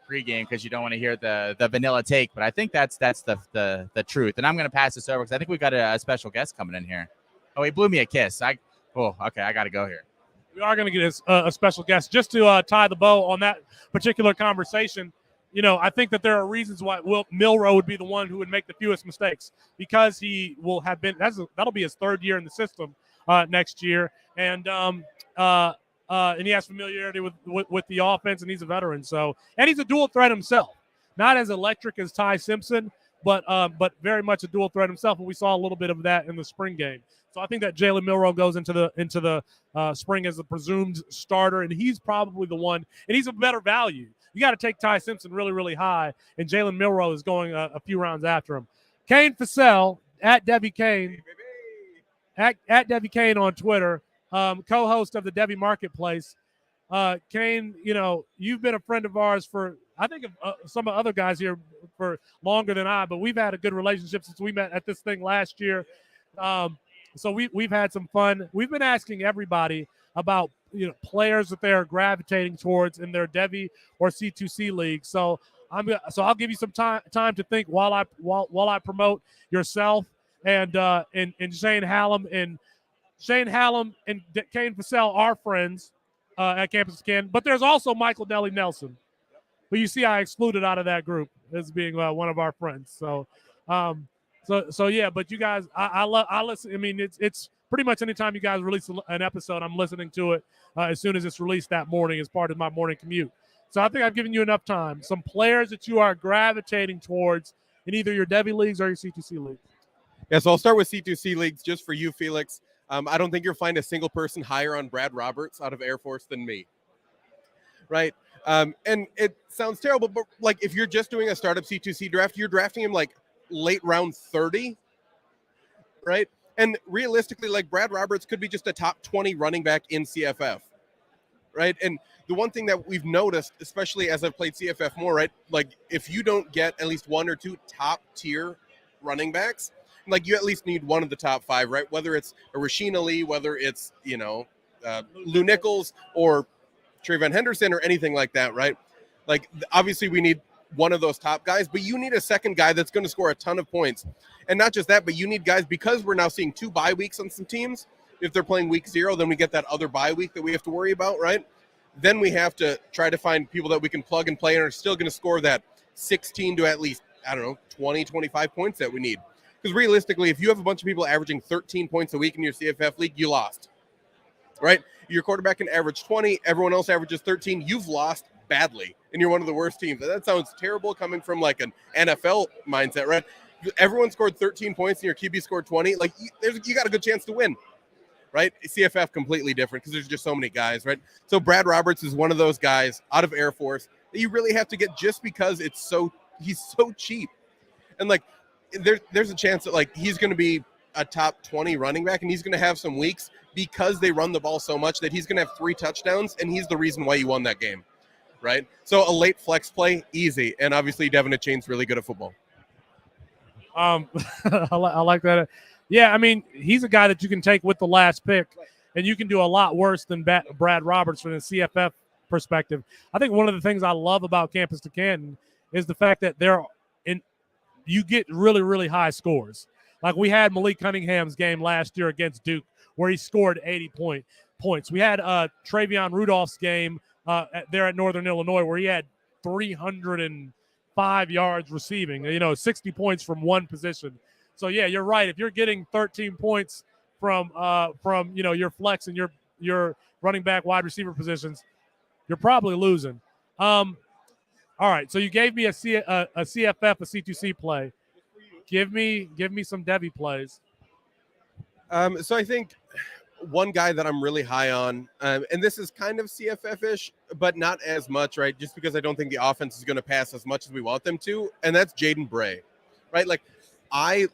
pregame because you don't want to hear the vanilla take. But I think that's the truth. And I'm going to pass this over because I think we've got a special guest coming in here. Oh, he blew me a kiss. Okay, I got to go here. We are going to get a special guest just to tie the bow on that particular conversation. I think that there are reasons why Milroe would be the one who would make the fewest mistakes because he will have been. That'll be his third year in the system next year, and he has familiarity with the offense, and he's a veteran. So, and he's a dual threat himself, not as electric as Ty Simpson, but very much a dual threat himself. And we saw a little bit of that in the spring game. So I think that Jalen Milroe goes into the spring as the presumed starter, and he's probably the one, and he's a better value. You got to take Ty Simpson really, really high, and Jalen Milroe is going a few rounds after him. Kane Fassell, at Debbie Kane, at Debbie Kane on Twitter, co-host of the Debbie Marketplace. Kane, you've been a friend of ours for, I think, some of other guys here for longer than I, but we've had a good relationship since we met at this thing last year. So we've had some fun. We've been asking everybody about players that they are gravitating towards in their Devi or C2C league. So I'll give you some time to think while I promote yourself and Shane Hallam and Kane Fassell are friends at Campus to Canton. But there's also Michael Deli Nelson, who you see I excluded out of that group as being one of our friends. So yeah. But you guys, I listen. I mean, it's pretty much anytime you guys release an episode, I'm listening to it as soon as it's released that morning as part of my morning commute. So I think I've given you enough time. Some players that you are gravitating towards in either your Devi leagues or your C2C leagues. Yeah, so I'll start with C2C leagues just for you, Felix. I don't think you'll find a single person higher on Brad Roberts out of Air Force than me. Right? And it sounds terrible, but like if you're just doing a startup C2C draft, you're drafting him like late round 30, right? And realistically, like Brad Roberts could be just a top 20 running back in CFF, right? And the one thing that we've noticed, especially as I've played CFF more, right? Like if you don't get at least one or two top tier running backs, like you at least need one of the top five, right? Whether it's a Rasheen Ali, whether it's, Lou Nichols or Trayvon Henderson or anything like that, right? Like obviously we need one of those top guys, but you need a second guy that's going to score a ton of points. And not just that, but you need guys, because we're now seeing 2 bye weeks on some teams. If they're playing week 0, then we get that other bye week that we have to worry about, right? Then we have to try to find people that we can plug and play and are still going to score that 16 to at least, 20, 25 points that we need. Because realistically, if you have a bunch of people averaging 13 points a week in your CFF league, you lost, right? Your quarterback can average 20. Everyone else averages 13. You've lost badly, and you're one of the worst teams. That sounds terrible coming from like an NFL mindset, right? Everyone scored 13 points and your QB scored 20. Like you got a good chance to win, right? CFF completely different because there's just so many guys, right? So Brad Roberts is one of those guys out of Air Force that you really have to get just because he's so cheap. And like there's a chance that like he's going to be a top 20 running back, and he's going to have some weeks because they run the ball so much that he's going to have 3 touchdowns, and he's the reason why you won that game, right? So a late flex play, easy. And obviously Devin Achane's really good at football. I like that. Yeah, I mean, he's a guy that you can take with the last pick, and you can do a lot worse than Brad Roberts from the CFF perspective. I think one of the things I love about Campus to Canton is the fact that you get really, really high scores. Like we had Malik Cunningham's game last year against Duke where he scored 80 points. We had Travion Rudolph's game there at Northern Illinois where he had 305 yards receiving, 60 points from one position. So, yeah, you're right. If you're getting 13 points from your flex and your running back wide receiver positions, you're probably losing. All right, so you gave me a CFF, a C2C play. Give me some Devi plays. So I think one guy that I'm really high on, and this is kind of CFF-ish, but not as much, right? Just because I don't think the offense is going to pass as much as we want them to, and that's Jaden Bray, right? Like, I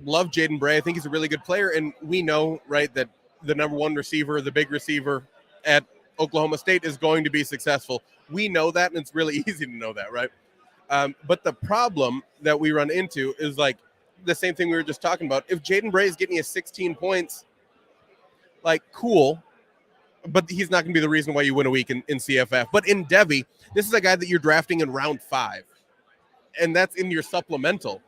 love Jaden Bray. I think he's a really good player, and we know, right, that the number one receiver, the big receiver at Oklahoma State is going to be successful. We know that, and it's really easy to know that, right? But the problem that we run into is like the same thing we were just talking about. If Jaden Bray is getting you 16 points, like, cool, but he's not going to be the reason why you win a week in CFF. But in Devy, this is a guy that you're drafting in round 5, and that's in your supplemental,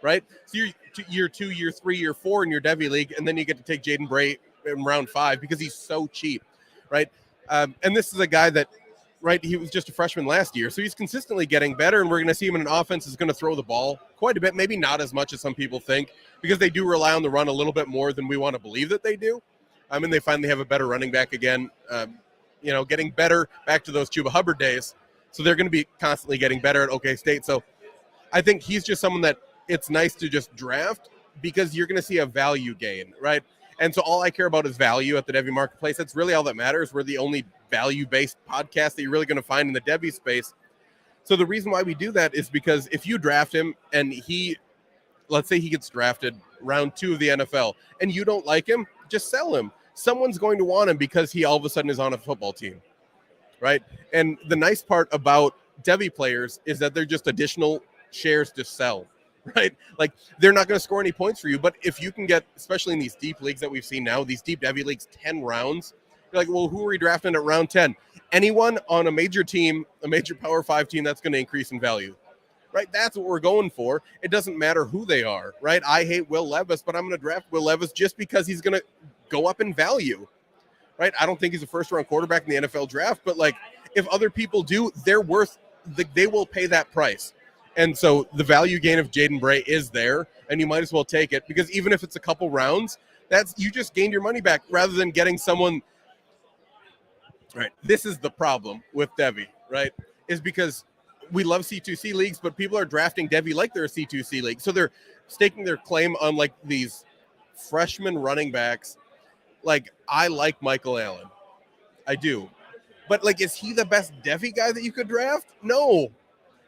right? So you're year 2, year 3, year 4 in your Devy league, and then you get to take Jaden Bray in round 5 because he's so cheap, right? And this is a guy that, right, he was just a freshman last year, so he's consistently getting better, and we're going to see him in an offense that's going to throw the ball quite a bit, maybe not as much as some people think, because they do rely on the run a little bit more than we want to believe that they do. I mean, they finally have a better running back again, getting better back to those Chuba Hubbard days. So they're going to be constantly getting better at OK State. So I think he's just someone that it's nice to just draft because you're going to see a value gain, right? And so all I care about is value at the Devy Marketplace. That's really all that matters. We're the only value-based podcast that you're really going to find in the Devy space. So the reason why we do that is because if you draft him and let's say he gets drafted round 2 of the NFL and you don't like him, just sell him. Someone's going to want him because he all of a sudden is on a football team, right? And the nice part about Devy players is that they're just additional shares to sell, right? Like, they're not going to score any points for you, but if you can get, especially in these deep leagues that we've seen now, these deep Devy leagues, 10 rounds, you're like, well, who are we drafting at round 10? Anyone on a major team, a major Power 5 team, that's going to increase in value, right? That's what we're going for. It doesn't matter who they are, right? I hate Will Levis, but I'm going to draft Will Levis just because he's going to go up in value, right? I don't think he's a first-round quarterback in the NFL draft, but like, if other people do, they will pay that price. And so the value gain of Jaden Bray is there, and you might as well take it, because even if it's a couple rounds, you just gained your money back rather than getting someone. Right. This is the problem with Devy, right? Is because we love C2C leagues, but people are drafting Devy like they're a C2C league. So they're staking their claim on like these freshman running backs. Like, I like Michael Allen. I do. But like, is he the best Devy guy that you could draft? No.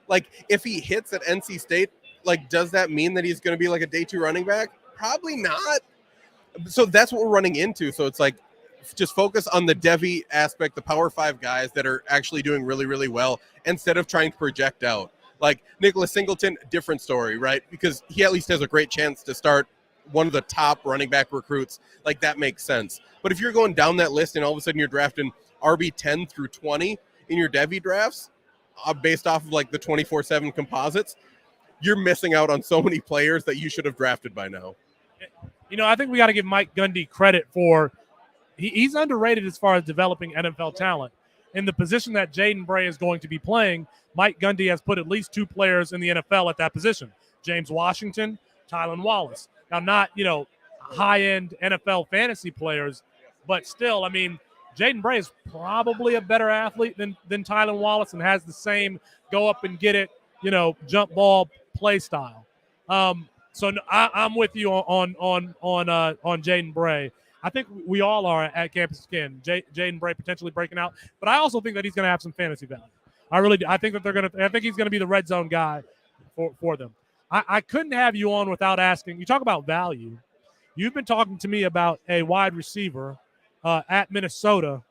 Like, if he hits at NC State, like, does that mean that he's going to be like a day 2 running back? Probably not. So that's what we're running into. So it's like, just focus on the Devy aspect, the Power 5 guys that are actually doing really, really well, instead of trying to project out. Like Nicholas Singleton, different story, right? Because he at least has a great chance to start one of the top running back recruits. Like, that makes sense. But if you're going down that list and all of a sudden you're drafting RB 10 through 20 in your Devy drafts, based off of like the 24/7 composites, you're missing out on so many players that you should have drafted by now. I think we got to give Mike Gundy credit for he's underrated as far as developing NFL talent. In the position that Jaden Bray is going to be playing, Mike Gundy has put at least 2 players in the NFL at that position: James Washington, Tylan Wallace. Now, not high-end NFL fantasy players, but still, I mean, Jaden Bray is probably a better athlete than Tylan Wallace and has the same go up and get it, jump ball play style. So I'm with you on Jaden Bray. I think we all are at Campus Ken. Jaden Bray potentially breaking out, but I also think that he's going to have some fantasy value. I really do. I think that I think he's going to be the red zone guy for them. I couldn't have you on without asking. You talk about value. You've been talking to me about a wide receiver at Minnesota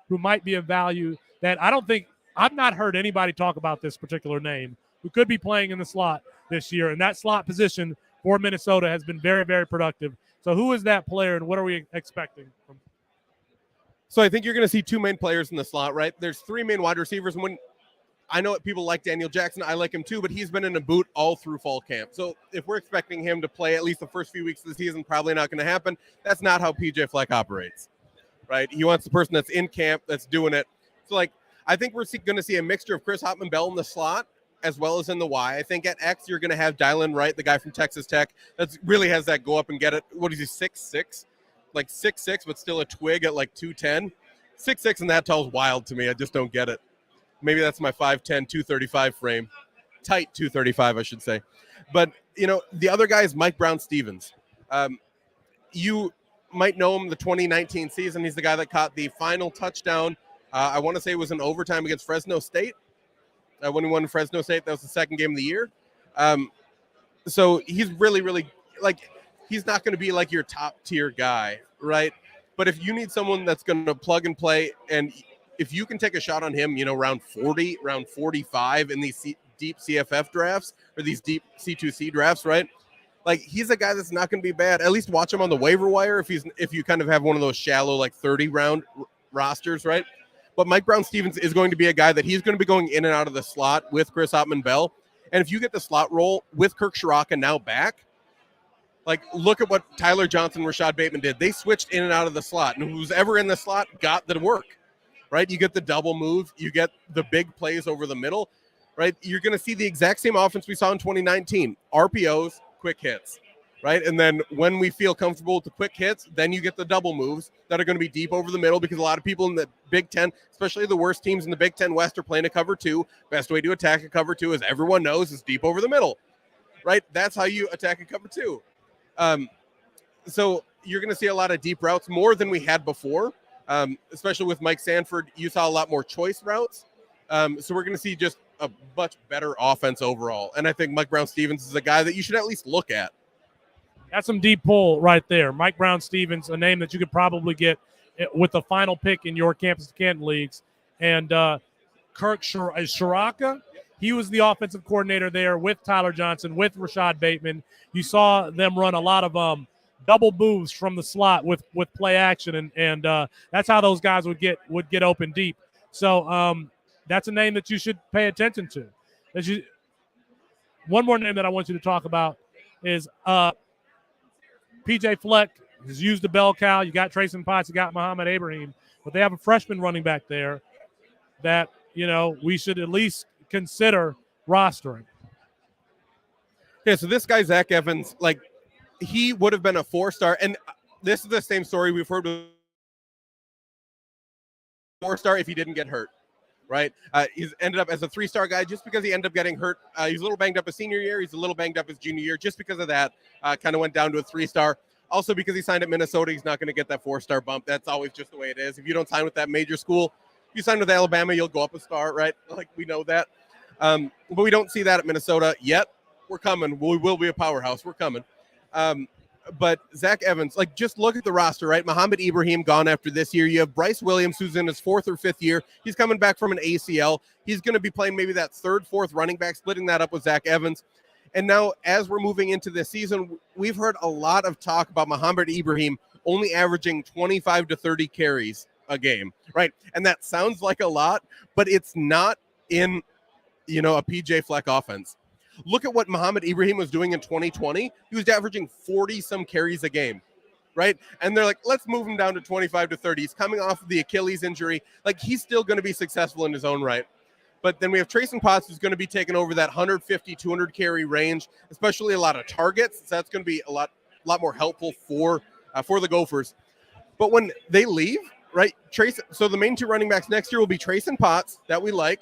who might be of value that I've not heard anybody talk about this particular name, who could be playing in the slot this year. And that slot position for Minnesota has been very, very productive. So who is that player, and what are we expecting from? So I think you're going to see 2 main players in the slot, right? There's 3 main wide receivers. And when I know people like Daniel Jackson, I like him too, but he's been in a boot all through fall camp. So if we're expecting him to play at least the first few weeks of the season, probably not going to happen. That's not how PJ Fleck operates, right? He wants the person that's in camp, that's doing it. So like, I think we're going to see a mixture of Chris Hopman-Bell in the slot as well as in the Y. I think at X, you're going to have Dylan Wright, the guy from Texas Tech, that really has that go up and get it. What is he, 6'6"? Like 6'6", but still a twig at like 210. 6'6" and that tall is wild to me. I just don't get it. Maybe that's my 5'10", 235 frame. Tight 235, I should say. But, the other guy is Mike Brown-Stevens. might know him the 2019 season. He's the guy that caught the final touchdown. I want to say it was in overtime against Fresno State. When he won Fresno State, that was the second game of the year. So he's really, really, like, he's not going to be like your top tier guy, right? But if you need someone that's going to plug and play, and if you can take a shot on him, round 40, round 45 in these deep CFF drafts or these deep C2C drafts, right? Like, he's a guy that's not going to be bad. At least watch him on the waiver wire if you kind of have one of those shallow, like 30-round rosters, right? But Mike Brown-Stevens is going to be a guy that he's going to be going in and out of the slot with Chris Ottman-Bell. And if you get the slot role with Kirk Shiraka now back, like, look at what Tyler Johnson and Rashad Bateman did. They switched in and out of the slot, and who's ever in the slot got the work, right? You get the double move. You get the big plays over the middle, right? You're going to see the exact same offense we saw in 2019, RPOs, quick hits, right? And then when we feel comfortable with the quick hits, then you get the double moves that are going to be deep over the middle, because a lot of people in the Big Ten, especially the worst teams in the Big Ten West, are playing a cover two. Best way to attack a cover two, as everyone knows, is deep over the middle, right? That's how you attack a cover two. So you're going to see a lot of deep routes, more than we had before, especially with Mike Sanford. You saw a lot more choice routes. So we're going to see just a much better offense overall. And I think Mike Brown-Stevens is a guy that you should at least look at. That's some deep pull right there. Mike Brown-Stevens, a name that you could probably get with the final pick in your Campus to Canton leagues. And Kirk Shiraka, he was the offensive coordinator there with Tyler Johnson, with Rashad Bateman. You saw them run a lot of double moves from the slot with play action, and that's how those guys would get open deep. So that's a name that you should pay attention to. One more name that I want you to talk about is PJ Fleck has used the bell cow. You got Trayson Potts, you got Muhammad Ibrahim, but they have a freshman running back there that we should at least consider rostering. Yeah, so this guy, Zach Evans, like, he would have been a 4-star, and this is the same story we've heard with 4-star if he didn't get hurt, right? He's ended up as a 3-star guy just because he ended up getting hurt. He's a little banged up his senior year. He's a little banged up his junior year. Just because of that, kind of went down to a 3-star. Also, because he signed at Minnesota, he's not going to get that 4-star bump. That's always just the way it is. If you don't sign with that major school, if you sign with Alabama, you'll go up a star, right? Like, we know that. But we don't see that at Minnesota yet. We're coming. We will be a powerhouse. We're coming. But Zach Evans, like, just look at the roster, right? Muhammad Ibrahim gone after this year. You have Bryce Williams, who's in his 4th or 5th year. He's coming back from an ACL. He's going to be playing maybe that 3rd, 4th running back, splitting that up with Zach Evans. And now, as we're moving into this season, we've heard a lot of talk about Muhammad Ibrahim only averaging 25 to 30 carries a game, right? And that sounds like a lot, but it's not in, a PJ Fleck offense. Look at what Muhammad Ibrahim was doing in 2020. He was averaging 40-some carries a game, right? And they're like, let's move him down to 25 to 30. He's coming off of the Achilles injury. Like, he's still going to be successful in his own right. But then we have Trayson Potts, who's going to be taking over that 150, 200 carry range, especially a lot of targets. So that's going to be a lot more helpful for the Gophers. But when they leave, right, so the main 2 running backs next year will be Trayson Potts, that we like,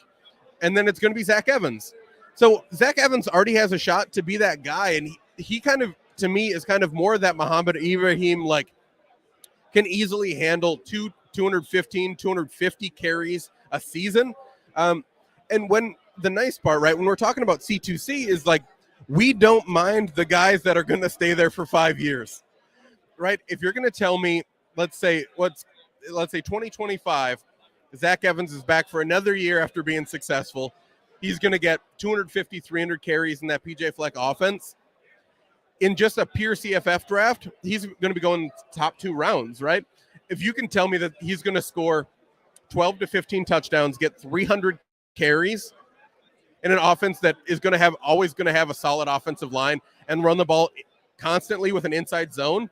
and then it's going to be Zach Evans. So Zach Evans already has a shot to be that guy, and he kind of, to me, is kind of more that Muhammad Ibrahim, like, can easily handle 215, 250 carries a season. And when the nice part, right, when we're talking about C2C is, like, we don't mind the guys that are going to stay there for 5 years, right? If you're going to tell me, let's say 2025, Zach Evans is back for another year after being successful. He's going to get 250, 300 carries in that PJ Fleck offense. In just a pure CFF draft, he's going to be going top 2 rounds, right? If you can tell me that he's going to score 12 to 15 touchdowns, get 300 carries in an offense that is always going to have a solid offensive line and run the ball constantly with an inside zone,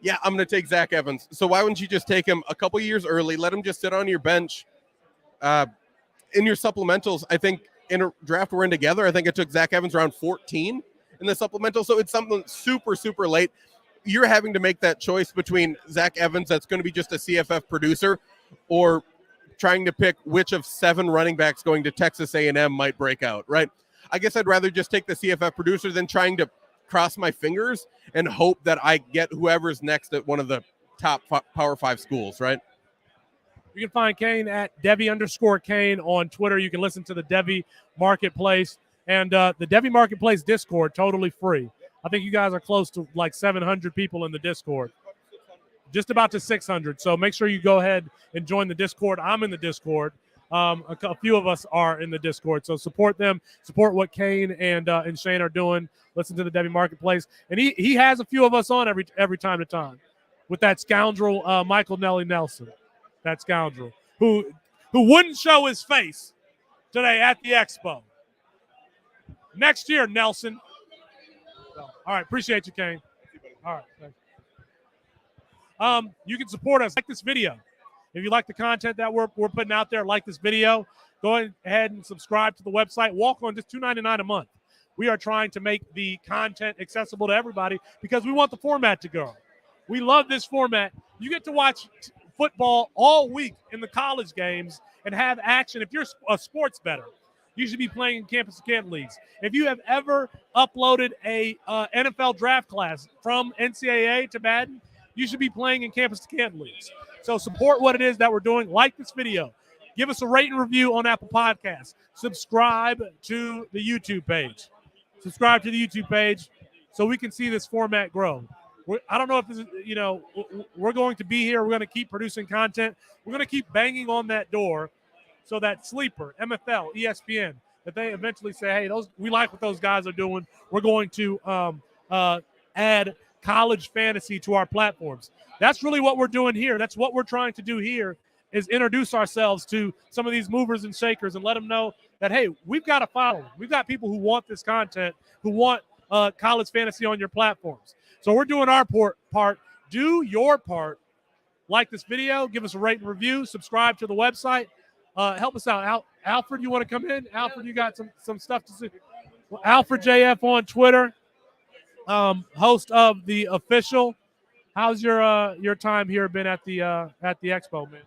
yeah, I'm going to take Zach Evans. So why wouldn't you just take him a couple years early, let him just sit on your bench? In your supplementals, I think in a draft we're in together, I think it took Zach Evans around 14 in the supplemental. So it's something super, super late. You're having to make that choice between Zach Evans, that's going to be just a CFF producer, or trying to pick which of 7 running backs going to Texas A&M might break out, right? I guess I'd rather just take the CFF producer than trying to cross my fingers and hope that I get whoever's next at one of the top Power 5 schools, right? You can find Kane at Devi_Kane on Twitter. You can listen to the Devi Marketplace and the Devi Marketplace Discord, totally free. I think you guys are close to like 700 people in the Discord, just about to 600. So make sure you go ahead and join the Discord. I'm in the Discord. A few of us are in the Discord. So support them, support what Kane and Shane are doing. Listen to the Devi Marketplace. And he has a few of us on every time to time with that scoundrel Michael Nelson. That scoundrel who wouldn't show his face today at the Expo. Next year, Nelson. So, all right, appreciate you, Kane. All right, thanks. You can support us. Like this video. If you like the content that we're putting out there, like this video, go ahead and subscribe to the website. Walk on just $2.99 a month. We are trying to make the content accessible to everybody because we want the format to grow. We love this format. You get to watch football all week in the college games and have action. If you're a sports bettor, you should be playing in Campus to Canton leagues. If you have ever uploaded a NFL draft class from NCAA to Madden, you should be playing in Campus to Canton leagues. So support what it is that we're doing. Like this video. Give us a rate and review on Apple Podcasts. Subscribe to the YouTube page. Subscribe to the YouTube page so we can see this format grow. I don't know if this is, we're going to be here. We're going to keep producing content. We're going to keep banging on that door so that Sleeper, MFL, ESPN, that they eventually say, hey, we like what those guys are doing. We're going to add college fantasy to our platforms. That's really what we're doing here. That's what we're trying to do here is introduce ourselves to some of these movers and shakers and let them know that, hey, we've got a following. We've got people who want this content, who want college fantasy on your platforms. So we're doing our part. Do your part. Like this video. Give us a rate and review. Subscribe to the website. Help us out. Alfred, you want to come in? Alfred, you got some stuff to say. Well, Alfred JF on Twitter, host of The Official. How's your time here been at the Expo, man?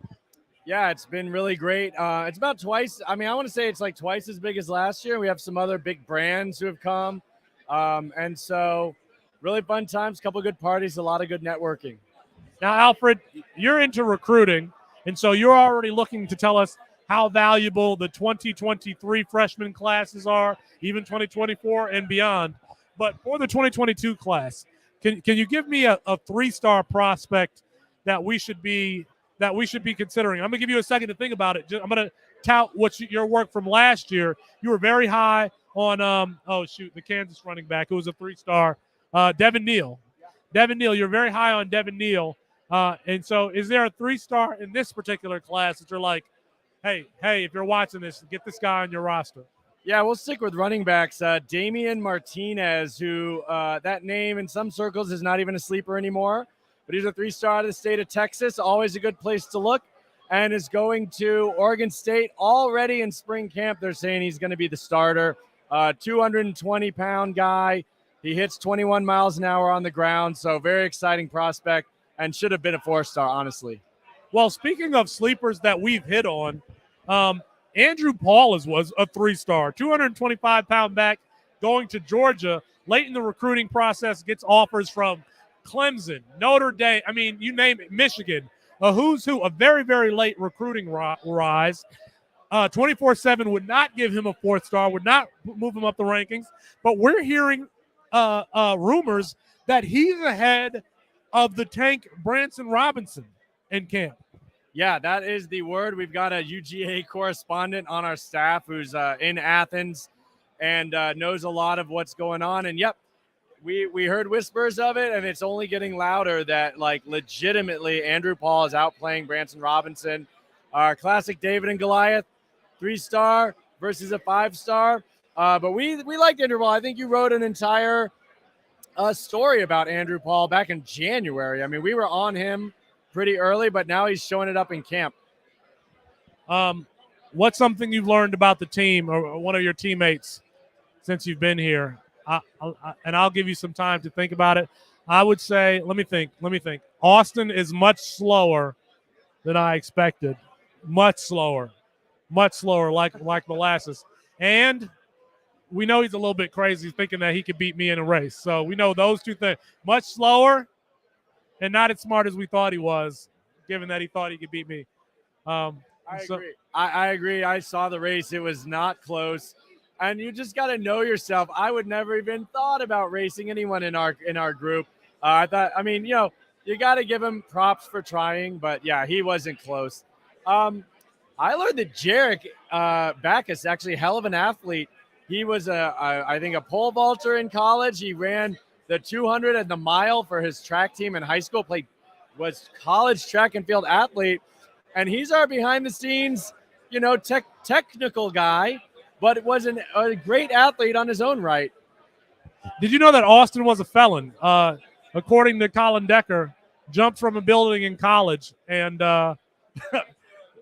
Yeah, it's been really great. It's about twice. I want to say it's like twice as big as last year. We have some other big brands who have come. And so really fun times, couple good parties, a lot of good networking. Now, Alfred, you're into recruiting, and so you're already looking to tell us how valuable the 2023 freshman classes are, even 2024 and beyond. But for the 2022 class, can you give me a 3-star prospect that we should be considering? I'm going to give you a second to think about it. I'm going to tout your work from last year. You were very high on the Kansas running back who was a 3-star, Devin Neal. Devin Neal, you're very high on Devin Neal. And so is there a 3-star in this particular class that you're like, hey, if you're watching this, get this guy on your roster? Yeah, we'll stick with running backs. Damian Martinez, who that name in some circles is not even a sleeper anymore, but he's a 3-star out of the state of Texas, always a good place to look, and is going to Oregon State already in spring camp. They're saying he's going to be the starter. 220-pound guy. He hits 21 miles an hour on the ground, so very exciting prospect and should have been a 4-star, honestly. Well, speaking of sleepers that we've hit on, Andrew Paul was a 3-star, 225-pound back going to Georgia. Late in the recruiting process, gets offers from Clemson, Notre Dame, you name it, Michigan, a who's who, a very, very late recruiting rise. 24/7 would not give him a 4th star, would not move him up the rankings, but we're hearing rumors that he's ahead of the tank Branson Robinson in camp. Yeah, that is the word. We've got a UGA correspondent on our staff who's in Athens and knows a lot of what's going on. And yep, we heard whispers of it, and it's only getting louder that legitimately Andrew Paul is outplaying Branson Robinson. Our classic David and Goliath, 3-star versus a 5-star. But we like Andrew Paul. I think you wrote an entire story about Andrew Paul back in January. We were on him pretty early, but now he's showing it up in camp. What's something you've learned about the team or one of your teammates since you've been here? And I'll give you some time to think about it. I would say, let me think. Austin is much slower than I expected. Much slower, like molasses. And we know he's a little bit crazy thinking that he could beat me in a race. So we know those two things. Much slower and not as smart as we thought he was, given that he thought he could beat me. I agree. I agree. I saw the race. It was not close. And you just got to know yourself. I would never even thought about racing anyone in our group. I thought, I mean, you got to give him props for trying, but yeah, he wasn't close. I learned that Jarek Backus, actually a hell of an athlete. He was I think a pole vaulter in college. He ran the 200 and the mile for his track team in high school, was college track and field athlete. And he's our behind the scenes, technical guy, but was a great athlete on his own right. Did you know that Austin was a felon? According to Colin Decker, jumped from a building in college, and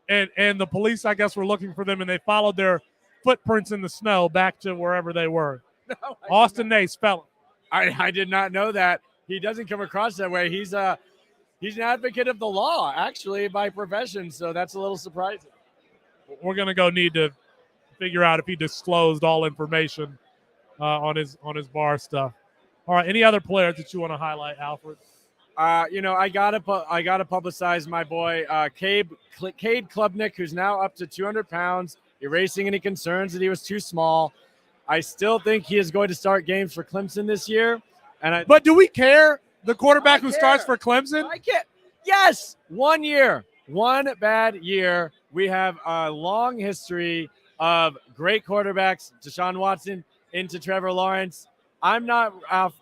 and the police, I guess, were looking for them, and they followed their footprints in the snow back to wherever they were. Austin Nace, felon. I did not know that. He doesn't come across that way. He's an advocate of the law, actually, by profession, so that's a little surprising. We're going to need to figure out if he disclosed all information on his bar stuff. All right, any other players that you want to highlight, Alfred? I gotta publicize my boy Cade Klubnik, who's now up to 200 pounds, erasing any concerns that he was too small. I still think he is going to start games for Clemson this year. But do we care? The quarterback who starts for Clemson? I can't. Yes, 1 year, one bad year. We have a long history of great quarterbacks, Deshaun Watson into Trevor Lawrence. I'm not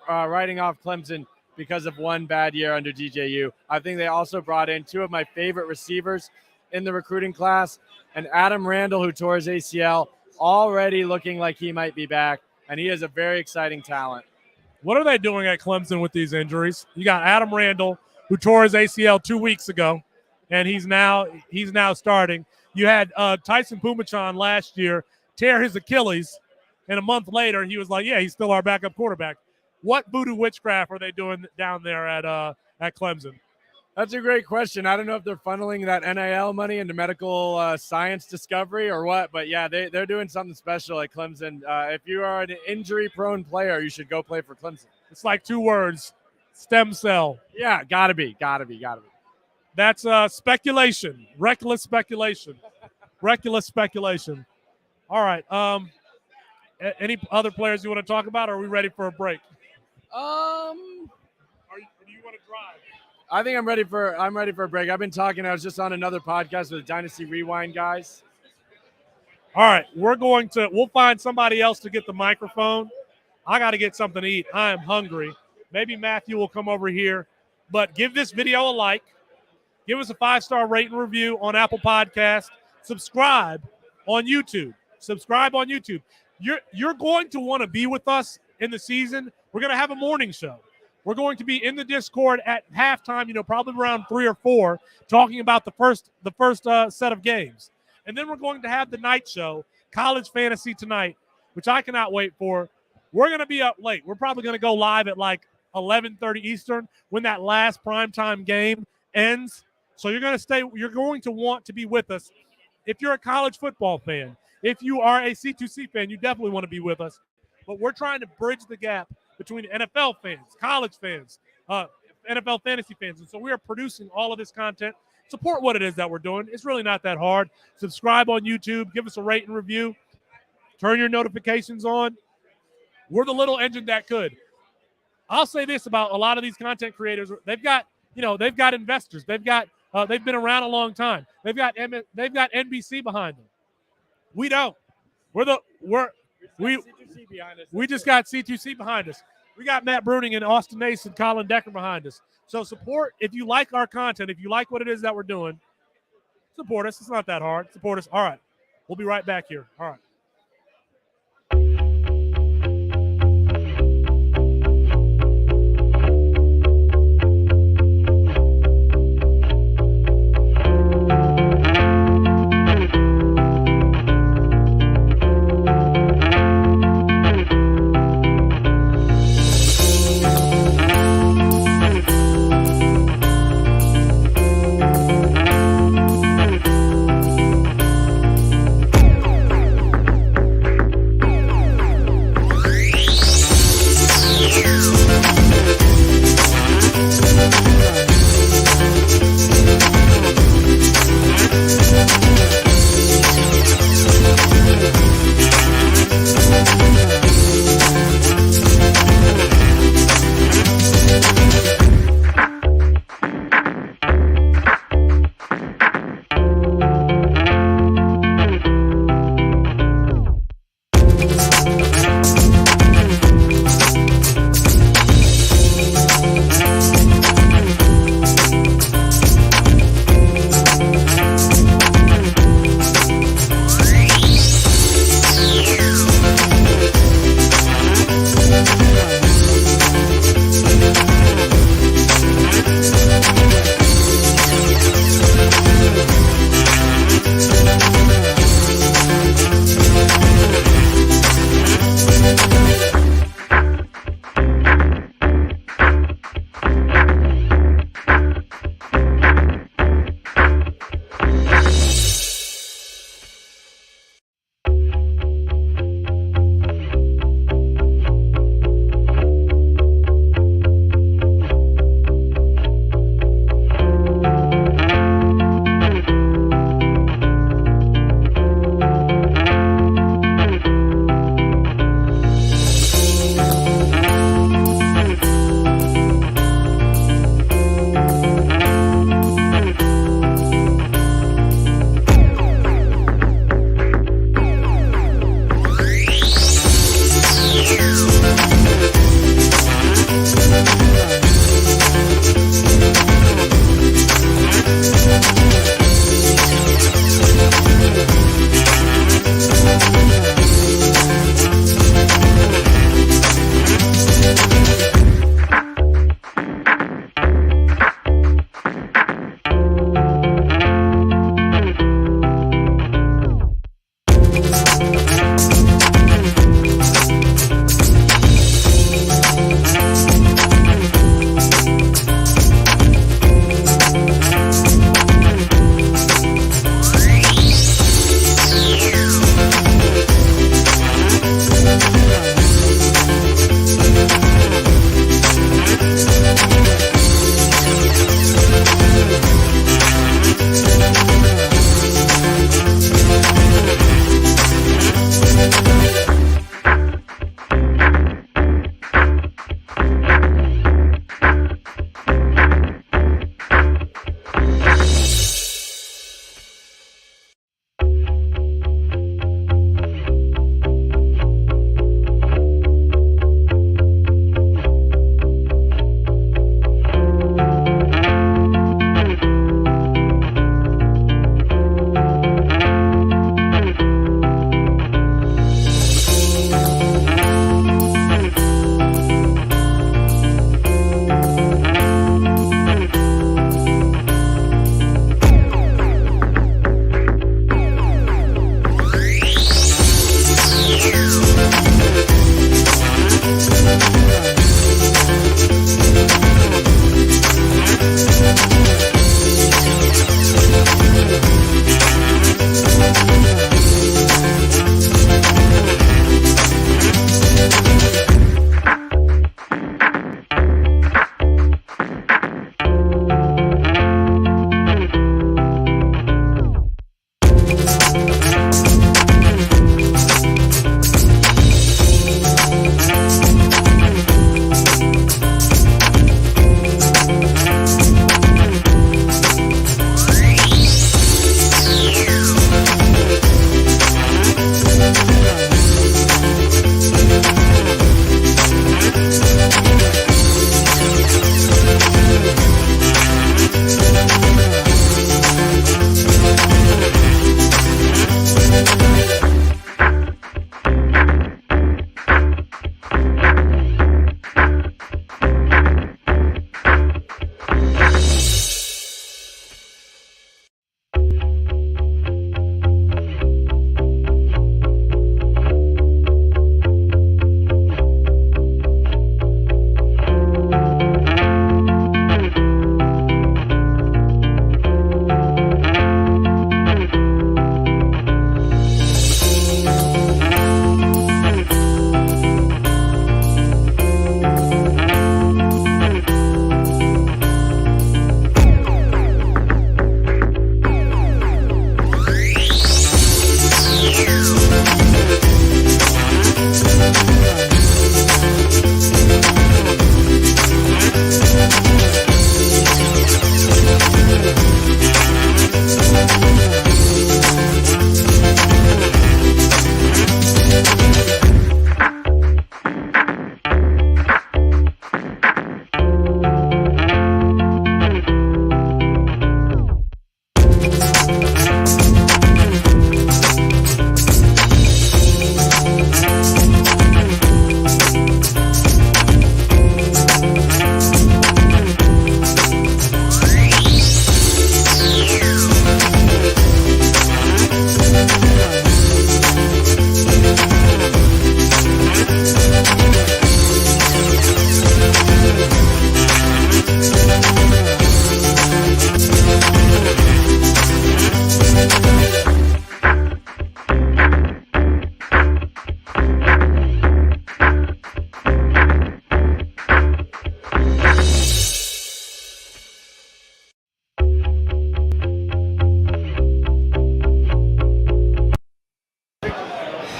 writing off Clemson because of one bad year under DJU. I think they also brought in two of my favorite receivers in the recruiting class, and Adam Randall, who tore his ACL, already looking like he might be back, and he is a very exciting talent. What are they doing at Clemson with these injuries? You got Adam Randall, who tore his ACL 2 weeks ago, and he's now starting. You had Tyson Pumachan last year tear his Achilles, and a month later he was like, yeah, he's still our backup quarterback. What voodoo witchcraft are they doing down there at Clemson? That's a great question. I don't know if they're funneling that NIL money into medical science discovery or what, but yeah, they're doing something special at Clemson. If you are an injury-prone player, you should go play for Clemson. It's like 2 words, stem cell. Yeah, gotta be. That's speculation, reckless speculation. All right. Any other players you want to talk about, or are we ready for a break? Do you want to drive? I think I'm ready for a break. I've been talking. I was just on another podcast with the Dynasty Rewind guys. All right, we'll find somebody else to get the microphone. I got to get something to eat. I am hungry. Maybe Matthew will come over here, but give this video a like. Give us a 5-star rate and review on Apple Podcast. Subscribe on YouTube. You're going to want to be with us in the season. We're going to have a morning show. We're going to be in the Discord at halftime, probably around 3 or 4, talking about the first set of games. And then we're going to have the night show, College Fantasy Tonight, which I cannot wait for. We're going to be up late. We're probably going to go live at like 11:30 Eastern when that last primetime game ends. So you're going to want to be with us. If you're a college football fan, if you are a C2C fan, you definitely want to be with us. But we're trying to bridge the gap between NFL fans, college fans, NFL fantasy fans. And so we are producing all of this content. Support what it is that we're doing. It's really not that hard. Subscribe on YouTube. Give us a rate and review. Turn your notifications on. We're the little engine that could. I'll say this about a lot of these content creators. They've got investors. They've been around a long time. They've got NBC behind them. We don't. We just got C2C behind us. We got Matt Bruning and Austin Nace and Colin Decker behind us. So support, if you like our content, if you like what it is that we're doing, support us. It's not that hard. Support us. All right. We'll be right back here. All right.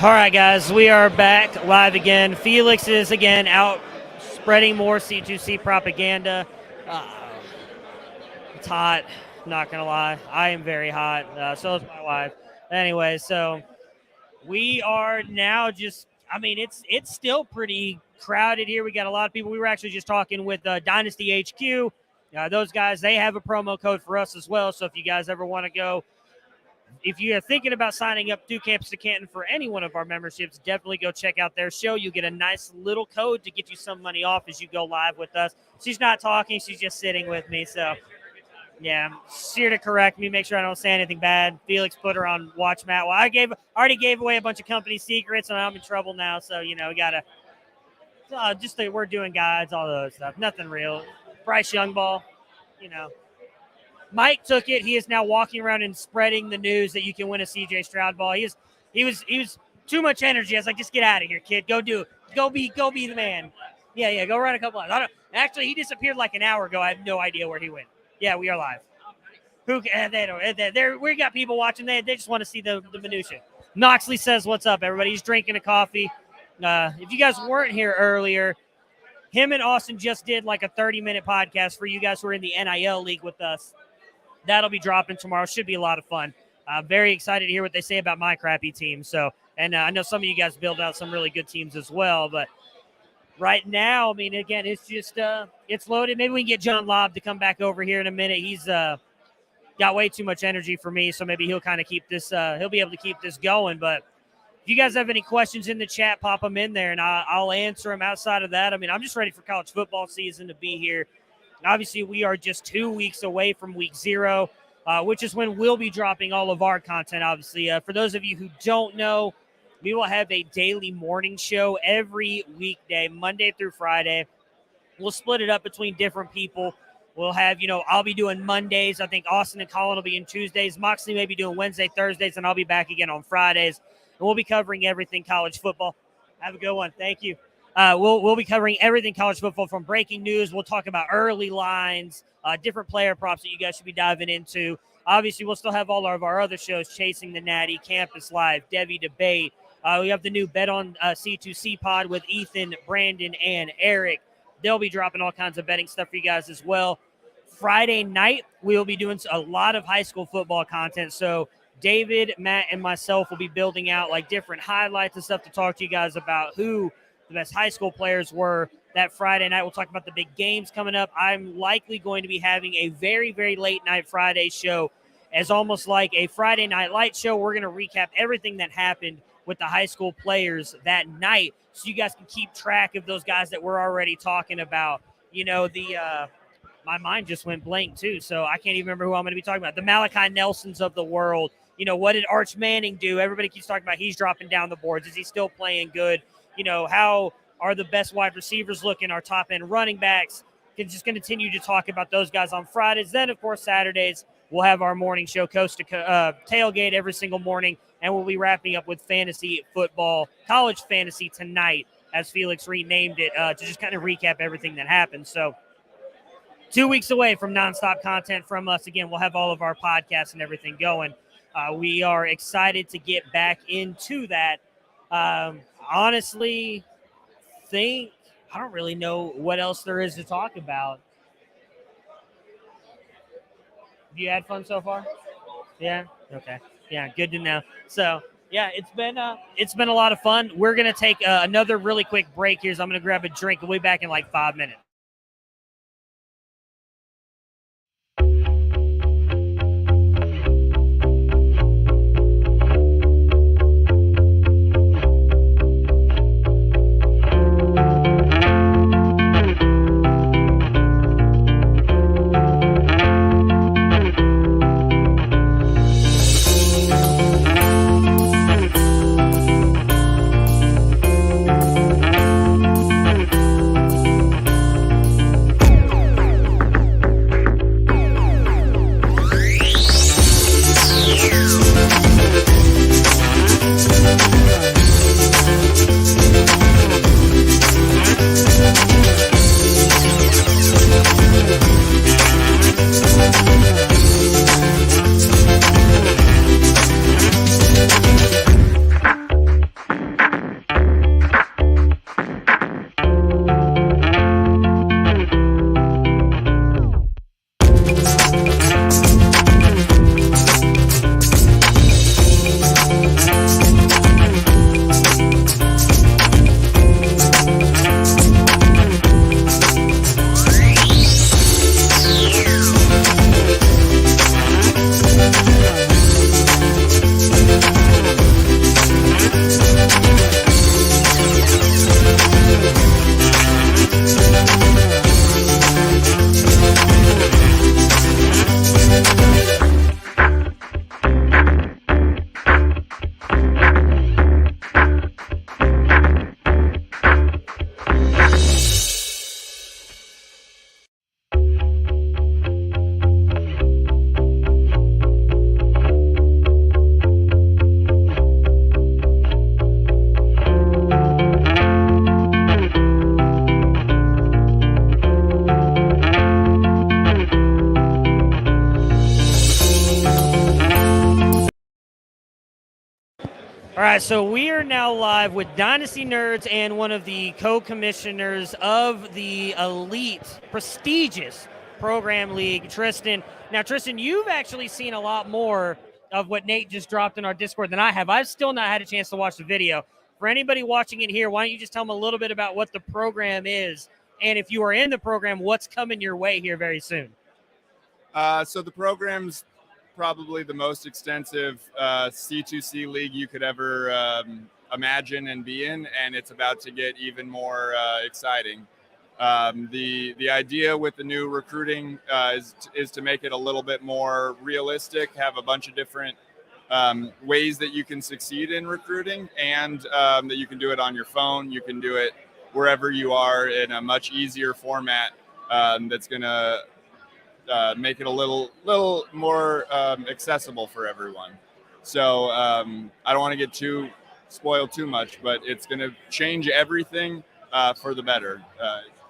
All right, guys, we are back live again. Felix is again out spreading more C2C propaganda. It's hot, not gonna lie. I am very hot. So is my wife. Anyway, so we are now just. I mean, it's still pretty crowded here. We got a lot of people. We were actually just talking with Dynasty HQ. Those guys, they have a promo code for us as well. So if you guys ever want to go, if you're thinking about signing up through Campus to Canton for any one of our memberships, definitely go check out their show. You get a nice little code to get you some money off as you go live with us. She's not talking. She's just sitting with me. So, yeah, she's here to correct me, make sure I don't say anything bad. Felix put her on watch Matt. Well, I already gave away a bunch of company secrets, and I'm in trouble now. So, we got to just that we're doing guides, all those stuff. Nothing real. Bryce Youngball, Mike took it. He is now walking around and spreading the news that you can win a CJ Stroud ball. He was too much energy. I was like, just get out of here, kid. Go do it. Go be the man. Yeah. Go run a couple laps. Actually, he disappeared like an hour ago. I have no idea where he went. Yeah, we are live. We got people watching. They just want to see the minutia. Knoxley says, "What's up, everybody?" He's drinking a coffee. If you guys weren't here earlier, him and Austin just did like a 30-minute podcast for you guys who are in the NIL league with us. That'll be dropping tomorrow. Should be a lot of fun. Very excited to hear what they say about my crappy team. So, and I know some of you guys build out some really good teams as well. But right now, I mean, again, it's just it's loaded. Maybe we can get John Lobb to come back over here in a minute. He's got way too much energy for me, so maybe he'll kind of keep this. He'll be able to keep this going. But if you guys have any questions in the chat, pop them in there, and I'll answer them. Outside of that, I mean, I'm just ready for college football season to be here. Obviously, we are just 2 weeks away from week 0, which is when we'll be dropping all of our content, obviously. For those of you who don't know, we will have a daily morning show every weekday, Monday through Friday. We'll split it up between different people. We'll have, I'll be doing Mondays. I think Austin and Colin will be in Tuesdays. Moxley may be doing Wednesday, Thursdays, and I'll be back again on Fridays. And we'll be covering everything college football. Have a good one. Thank you. We'll be covering everything college football from breaking news. We'll talk about early lines, different player props that you guys should be diving into. Obviously, we'll still have all of our other shows, Chasing the Natty, Campus Live, Debbie Debate. We have the new Bet on C2C pod with Ethan, Brandon, and Eric. They'll be dropping all kinds of betting stuff for you guys as well. Friday night, we'll be doing a lot of high school football content. So David, Matt, and myself will be building out like different highlights and stuff to talk to you guys about who the best high school players were that Friday night. We'll talk about the big games coming up. I'm likely going to be having a very, very late night Friday show as almost like a Friday night light show. We're going to recap everything that happened with the high school players that night so you guys can keep track of those guys that we're already talking about. My mind just went blank too, so I can't even remember who I'm going to be talking about. The Malachi Nelsons of the world. What did Arch Manning do? Everybody keeps talking about he's dropping down the boards. Is he still playing good? How are the best wide receivers looking, our top-end running backs? Can just continue to talk about those guys on Fridays. Then, of course, Saturdays, we'll have our morning show, Coast to Tailgate, every single morning, and we'll be wrapping up with fantasy football, college fantasy tonight, as Felix renamed it, to just kind of recap everything that happened. So 2 weeks away from nonstop content from us. Again, we'll have all of our podcasts and everything going. We are excited to get back into that. Honestly, I don't really know what else there is to talk about. Have you had fun so far? Yeah? Okay. Yeah, good to know. So, yeah, it's been a lot of fun. We're going to take another really quick break here. So I'm going to grab a drink. We'll be back in like 5 minutes. All right, so we are now live with Dynasty Nerds and one of the co-commissioners of the elite, prestigious program league, Tristan. Now, Tristan, you've actually seen a lot more of what Nate just dropped in our Discord than I have. I've still not had a chance to watch the video. For anybody watching it here, why don't you just tell them a little bit about what the program is, and if you are in the program, what's coming your way here very soon? So the program's probably the most extensive C2C league you could ever imagine and be in, and it's about to get even more exciting. The idea with the new recruiting is to make it a little bit more realistic, have a bunch of different ways that you can succeed in recruiting, and that you can do it on your phone. You can do it wherever you are in a much easier format that's going to make it a little more accessible for everyone. So I don't want to get too spoiled too much, but it's going to change everything for the better,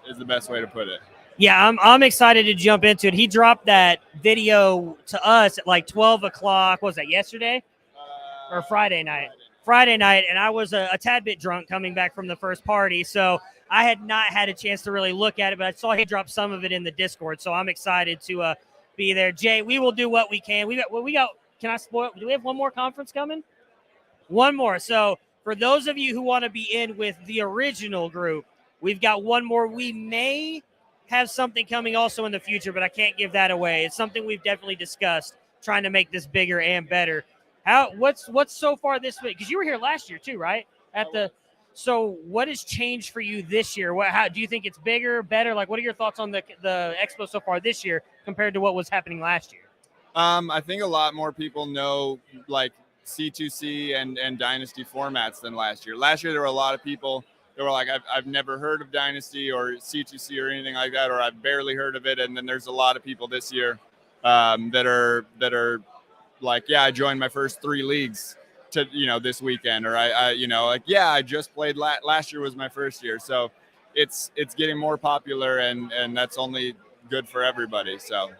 is the best way to put it. Yeah, I'm excited to jump into it. He dropped that video to us at like 12 o'clock. What was that, yesterday? Or Friday night? Friday night, and I was a tad bit drunk coming back from the first party, so I had not had a chance to really look at it, but I saw he dropped some of it in the Discord, so I'm excited to be there. Jay, we will do what we can. We got. Can I spoil? Do we have one more conference coming? One more. So for those of you who want to be in with the original group, we've got one more. We may have something coming also in the future, but I can't give that away. It's something we've definitely discussed, trying to make this bigger and better. What's so far this week? Because you were here last year too, right? So what has changed for you this year? How do you think it's bigger, better? Like, what are your thoughts on the Expo so far this year compared to what was happening last year? I think a lot more people know like C2C and Dynasty formats than last year. Last year, there were a lot of people that were like, I've never heard of Dynasty or C2C or anything like that, or I've barely heard of it. And then there's a lot of people this year that are like, yeah, I joined my first 3 leagues this weekend, or I just played last year was my first year. So it's getting more popular, and that's only good for everybody. So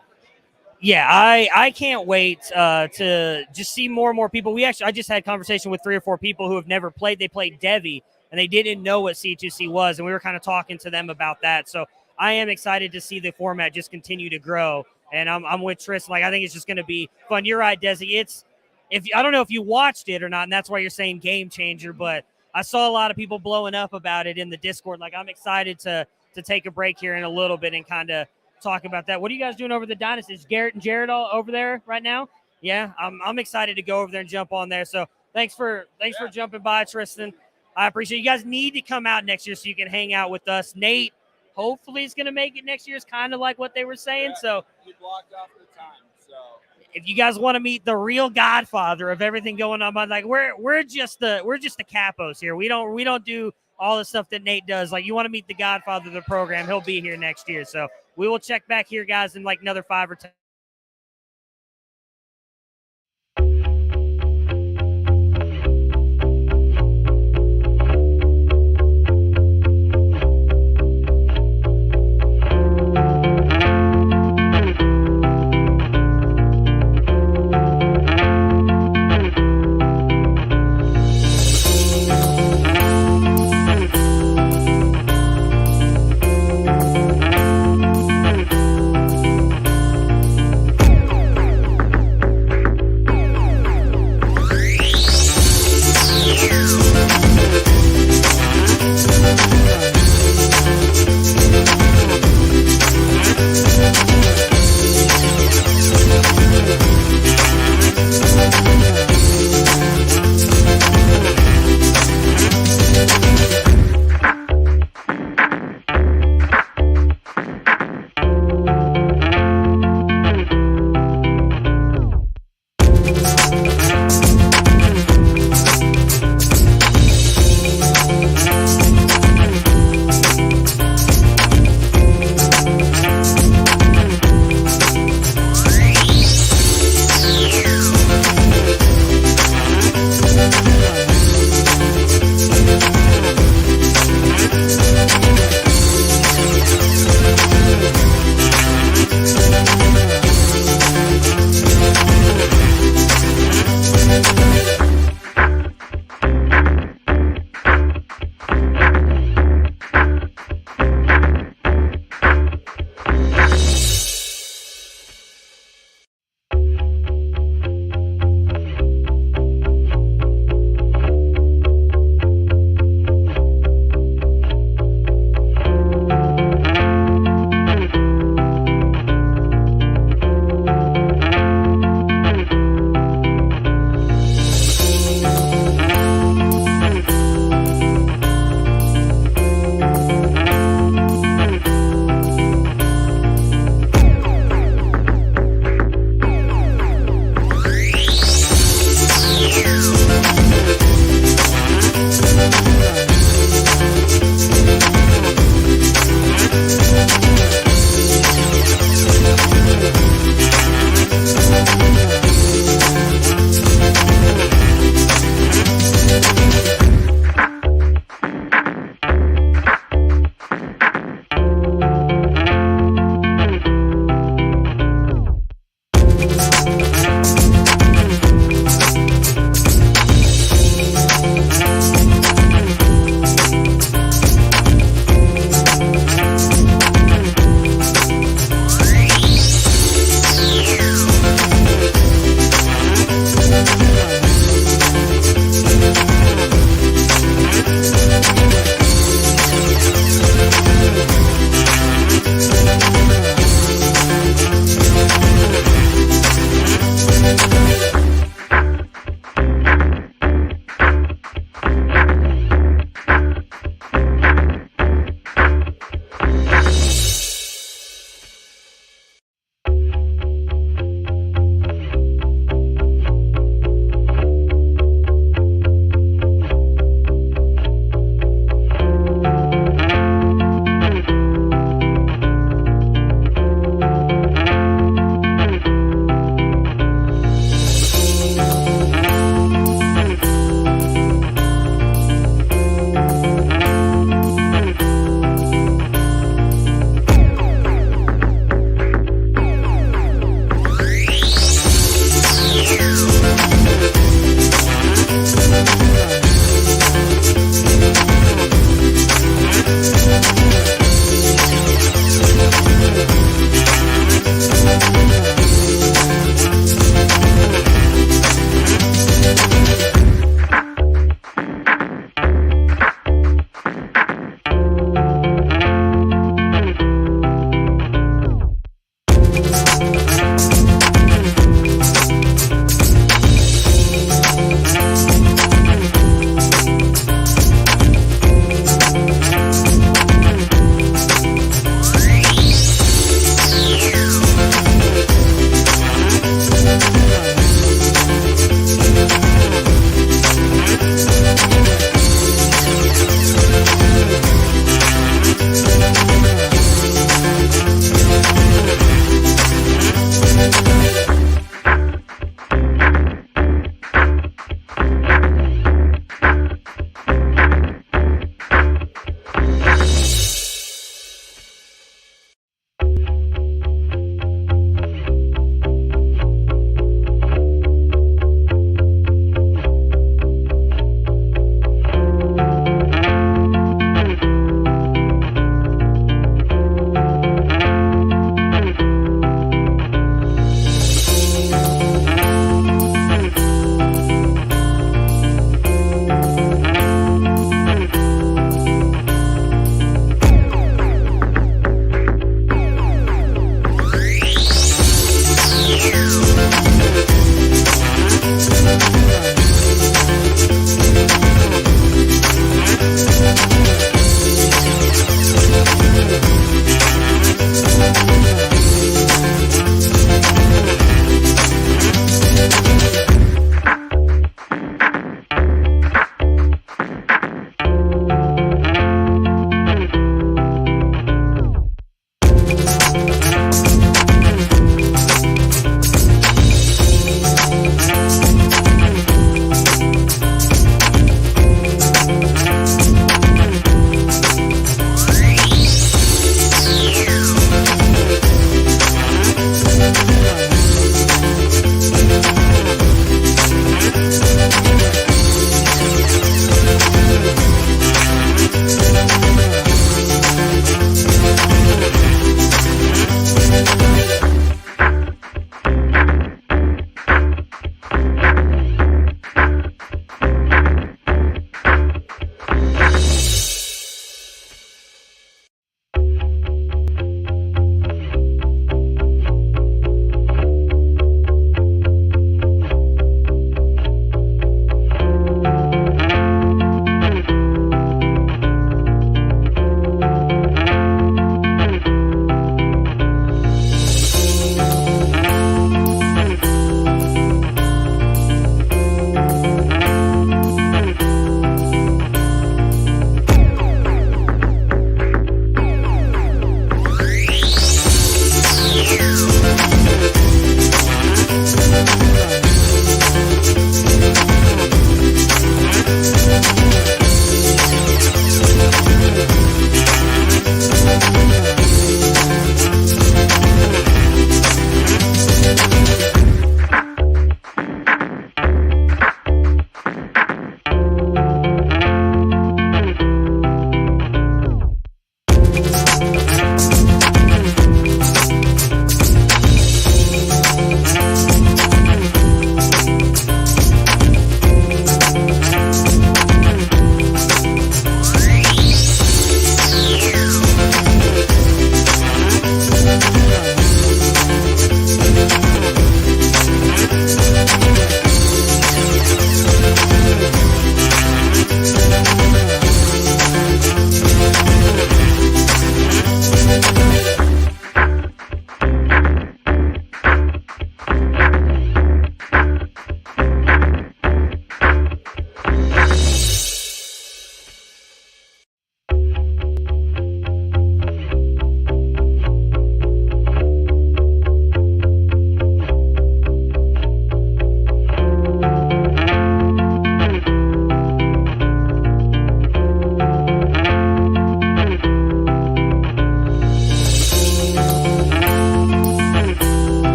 yeah, I can't wait to just see more and more people. I just had conversation with 3 or 4 people who have never played. They played Devi and they didn't know what C2C was, and we were kind of talking to them about that. So I am excited to see the format just continue to grow, and I'm with Tristan. Like, I think it's just going to be fun. You're right, Desi. I don't know if you watched it or not, and that's why you're saying game changer, but I saw a lot of people blowing up about it in the Discord. Like, I'm excited to take a break here in a little bit and kind of talk about that. What are you guys doing over the Dynasty? Is Garrett and Jared all over there right now? Yeah, I'm excited to go over there and jump on there. So thanks for jumping by, Tristan. I appreciate it. You guys need to come out next year so you can hang out with us. Nate hopefully is going to make it next year. It's kind of like what they were saying. Yeah, so he blocked off the time. So if you guys want to meet the real godfather of everything going on, like we're just the capos here. We don't do all the stuff that Nate does. Like, you want to meet the godfather of the program, he'll be here next year. So we will check back here, guys, in like another 5 or 10.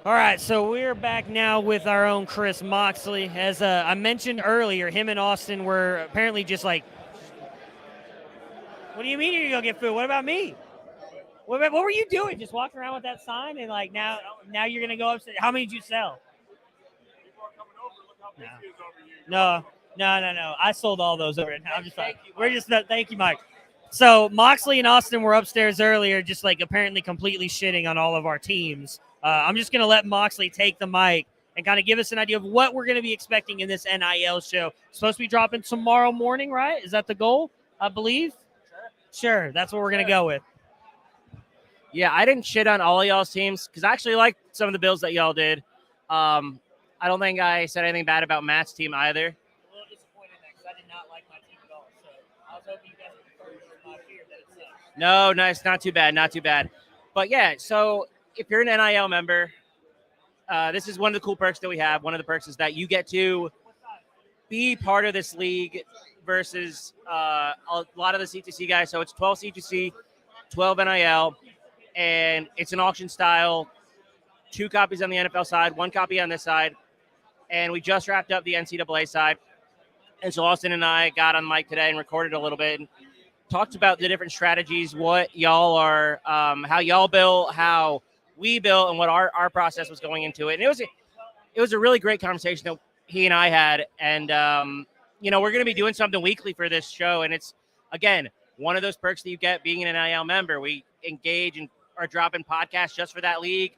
All right, so we're back now with our own Chris Moxley. As I mentioned earlier, him and Austin were apparently just like, what do you mean you're going to get food? What about me? What were you doing? Just walking around with that sign and like now you're going to go upstairs. How many did you sell? No. I sold all those over. I'm just like, thank you, Mike. So Moxley and Austin were upstairs earlier, just like apparently completely shitting on all of our teams. I'm just going to let Moxley take the mic and kind of give us an idea of what we're going to be expecting in this NIL show. It's supposed to be dropping tomorrow morning, right? Is that the goal, I believe? Sure. That's what we're going to go with. Yeah, I didn't shit on all of y'all's teams because I actually liked some of the builds that y'all did. I don't think I said anything bad about Matt's team either. A little disappointed because I did not like my team at all. So I was hoping you guys would prefer my fear that it sucks. No, nice, not too bad, not too bad. But yeah, so if you're an NIL member, this is one of the cool perks that we have. One of the perks is that you get to be part of this league versus a lot of the C2C guys. So it's 12 C2C, 12 NIL, and it's an auction style. 2 copies on the NFL side, 1 copy on this side. And we just wrapped up the NCAA side. And so Austin and I got on mic today and recorded a little bit and talked about the different strategies, what y'all are, how y'all built, how we built, and what our process was going into it. And it was a really great conversation that he and I had. And, we're going to be doing something weekly for this show. And it's, again, one of those perks that you get being an NIL member. We engage and are dropping podcasts just for that league.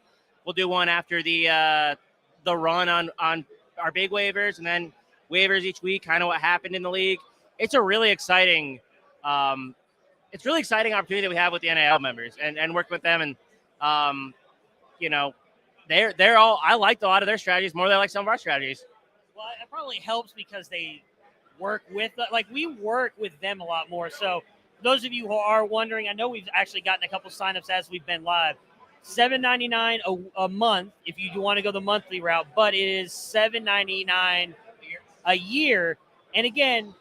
We'll do one after the run on our big waivers, and then waivers each week, kind of what happened in the league. It's a really exciting opportunity that we have with the NIL members and work with them. And, they're all, I liked a lot of their strategies more than I like some of our strategies. Well, it probably helps because they work with, we work with them a lot more. So those of you who are wondering, I know we've actually gotten a couple signups as we've been live. $7.99 a month if you do want to go the monthly route, but it is $7.99 a year. And again,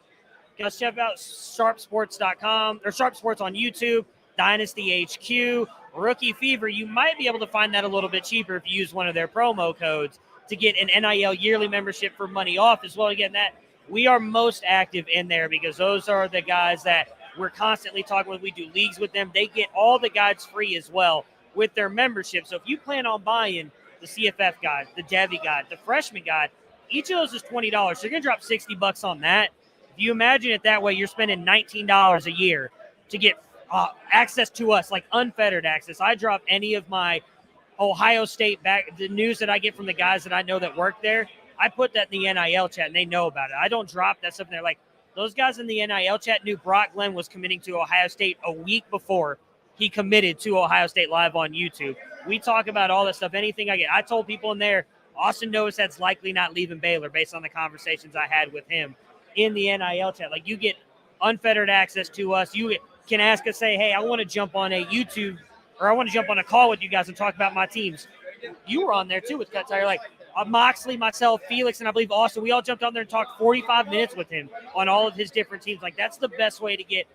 go check out sharpsports.com or Sharp Sports on YouTube, Dynasty HQ, Rookie Fever. You might be able to find that a little bit cheaper if you use one of their promo codes to get an NIL yearly membership for money off as well. Again, that we are most active in there because those are the guys that we're constantly talking with. We do leagues with them. They get all the guides free as well with their membership. So if you plan on buying the CFF guide, the Devy guide, the freshman guide, each of those is $20. So you're going to drop $60 on that. If you imagine it that way, you're spending $19 a year to get access to us, like unfettered access. I drop any of my Ohio State the news that I get from the guys that I know that work there. I put that in the NIL chat and they know about it. I don't drop that stuff in there. Like those guys in the NIL chat knew Brock Glenn was committing to Ohio State a week before he committed to Ohio State live on YouTube. We talk about all that stuff, anything I get. I told people in there, Austin knows that's likely not leaving Baylor based on the conversations I had with him in the NIL chat. Like you get unfettered access to us. You can ask us, say, hey, I want to jump on a YouTube or I want to jump on a call with you guys and talk about my teams. You were on there too with Cut Tire. Like Moxley, myself, Felix, and I believe Austin, we all jumped on there and talked 45 minutes with him on all of his different teams. Like that's the best way to get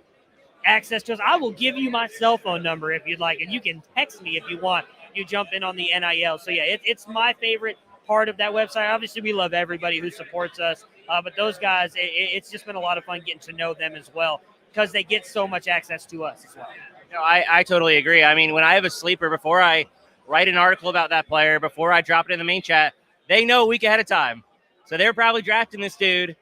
access to us. I will give you my cell phone number if you'd like, and you can text me if you want. You jump in on the NIL. So, yeah, it's my favorite part of that website. Obviously, we love everybody who supports us, but those guys, it's just been a lot of fun getting to know them as well because they get so much access to us as well. No, I totally agree. I mean, when I have a sleeper, before I write an article about that player, before I drop it in the main chat, they know a week ahead of time. So they're probably drafting this dude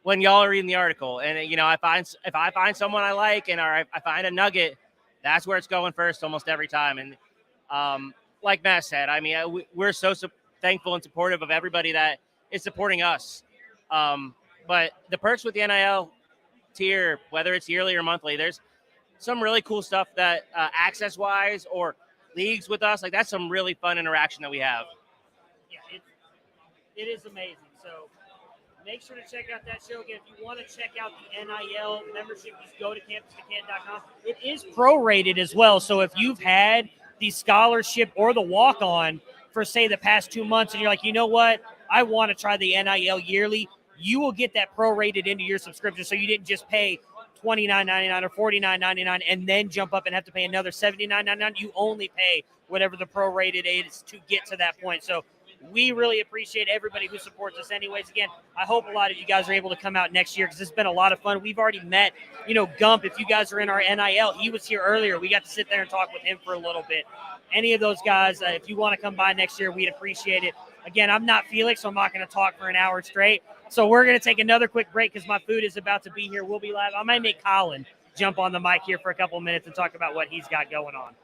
when y'all are reading the article. And, if I find someone I like and I find a nugget, that's where it's going first almost every time. And like Matt said, I mean, we're so thankful and supportive of everybody that is supporting us. But the perks with the NIL tier, whether it's yearly or monthly, there's some really cool stuff that access-wise or leagues with us, like that's some really fun interaction that we have. Yeah, it is amazing. So make sure to check out that show. Again, if you want to check out the NIL membership, just go to CAMPUS2CANTON.com. It is prorated as well. So if you've had the scholarship or the walk-on for, say, the past 2 months, and you're like, you know what, I want to try the NIL yearly, you will get that prorated into your subscription. So you didn't just pay $29.99 or $49.99 and then jump up and have to pay another $79.99. You only pay whatever the prorated is to get to that point. So we really appreciate everybody who supports us anyways. Again, I hope a lot of you guys are able to come out next year because it's been a lot of fun. We've already met, Gump, if you guys are in our NIL, he was here earlier. We got to sit there and talk with him for a little bit. Any of those guys, if you want to come by next year, we'd appreciate it. Again, I'm not Felix, so I'm not going to talk for an hour straight. So we're going to take another quick break because my food is about to be here. We'll be live. I might make Colin jump on the mic here for a couple minutes and talk about what he's got going on.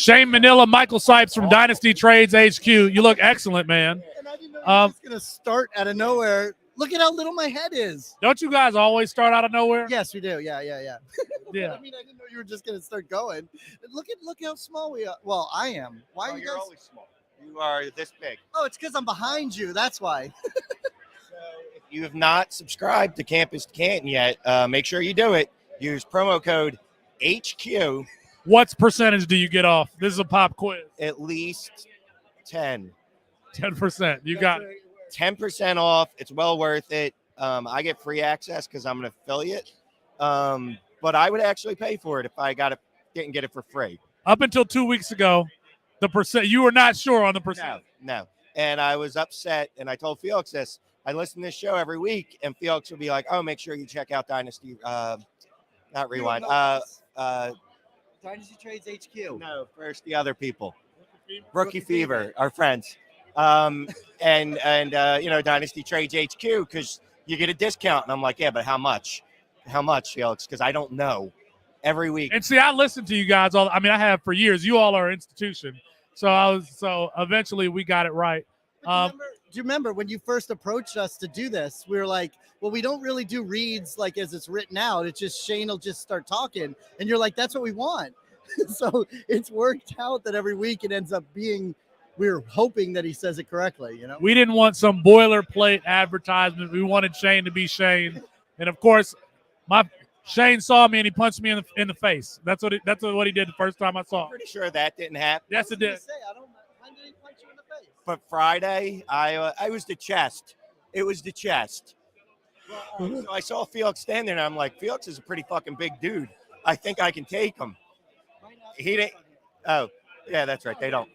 Shane Manila, Michael Sipes from Dynasty Trades HQ. You look excellent, man. It's going to start out of nowhere. Look at how little my head is. Don't you guys always start out of nowhere? Yes, we do. Yeah. Yeah. I mean, I didn't know you were just going to start going. Look how small we are. Well, I am. Why are you you're guys? always small. You are this big. Oh, it's because I'm behind you. That's why. If you have not subscribed to Campus to Canton yet, make sure you do it. Use promo code HQ. What percentage do you get off? This is a pop quiz. At least 10. 10%. You got it. 10% off. It's well worth it. I get free access because I'm an affiliate. But I would actually pay for it if I didn't get it for free. Up until 2 weeks ago, the percent you were not sure on the percent. No. And I was upset, and I told Felix this. I listen to this show every week, and Felix would be like, "Oh, make sure you check out Dynasty, not Rewind, Dynasty Trades HQ. No, first the other people, Rookie Fever, our friends, and Dynasty Trades HQ because you get a discount." And I'm like, "Yeah, but how much? How much, Felix? Because I don't know." Every week. And see, I listen to you guys all. I mean, I have for years. You all are an institution. So eventually we got it right. Do you remember when you first approached us to do this? We were like, well, we don't really do reads like as it's written out. It's just Shane will just start talking. And you're like, that's what we want. So it's worked out that every week it ends up being, we're hoping that he says it correctly, you know? We didn't want some boilerplate advertisement. We wanted Shane to be Shane. And of course, Shane saw me and he punched me in the face. That's what he did the first time I saw him. Pretty sure that didn't happen. Yes, it did. When did he punch you in the face? But Friday, I was the chest. It was the chest. So I saw Felix stand there, and I'm like, Felix is a pretty fucking big dude. I think I can take him. He didn't. Oh, yeah, that's right. They don't.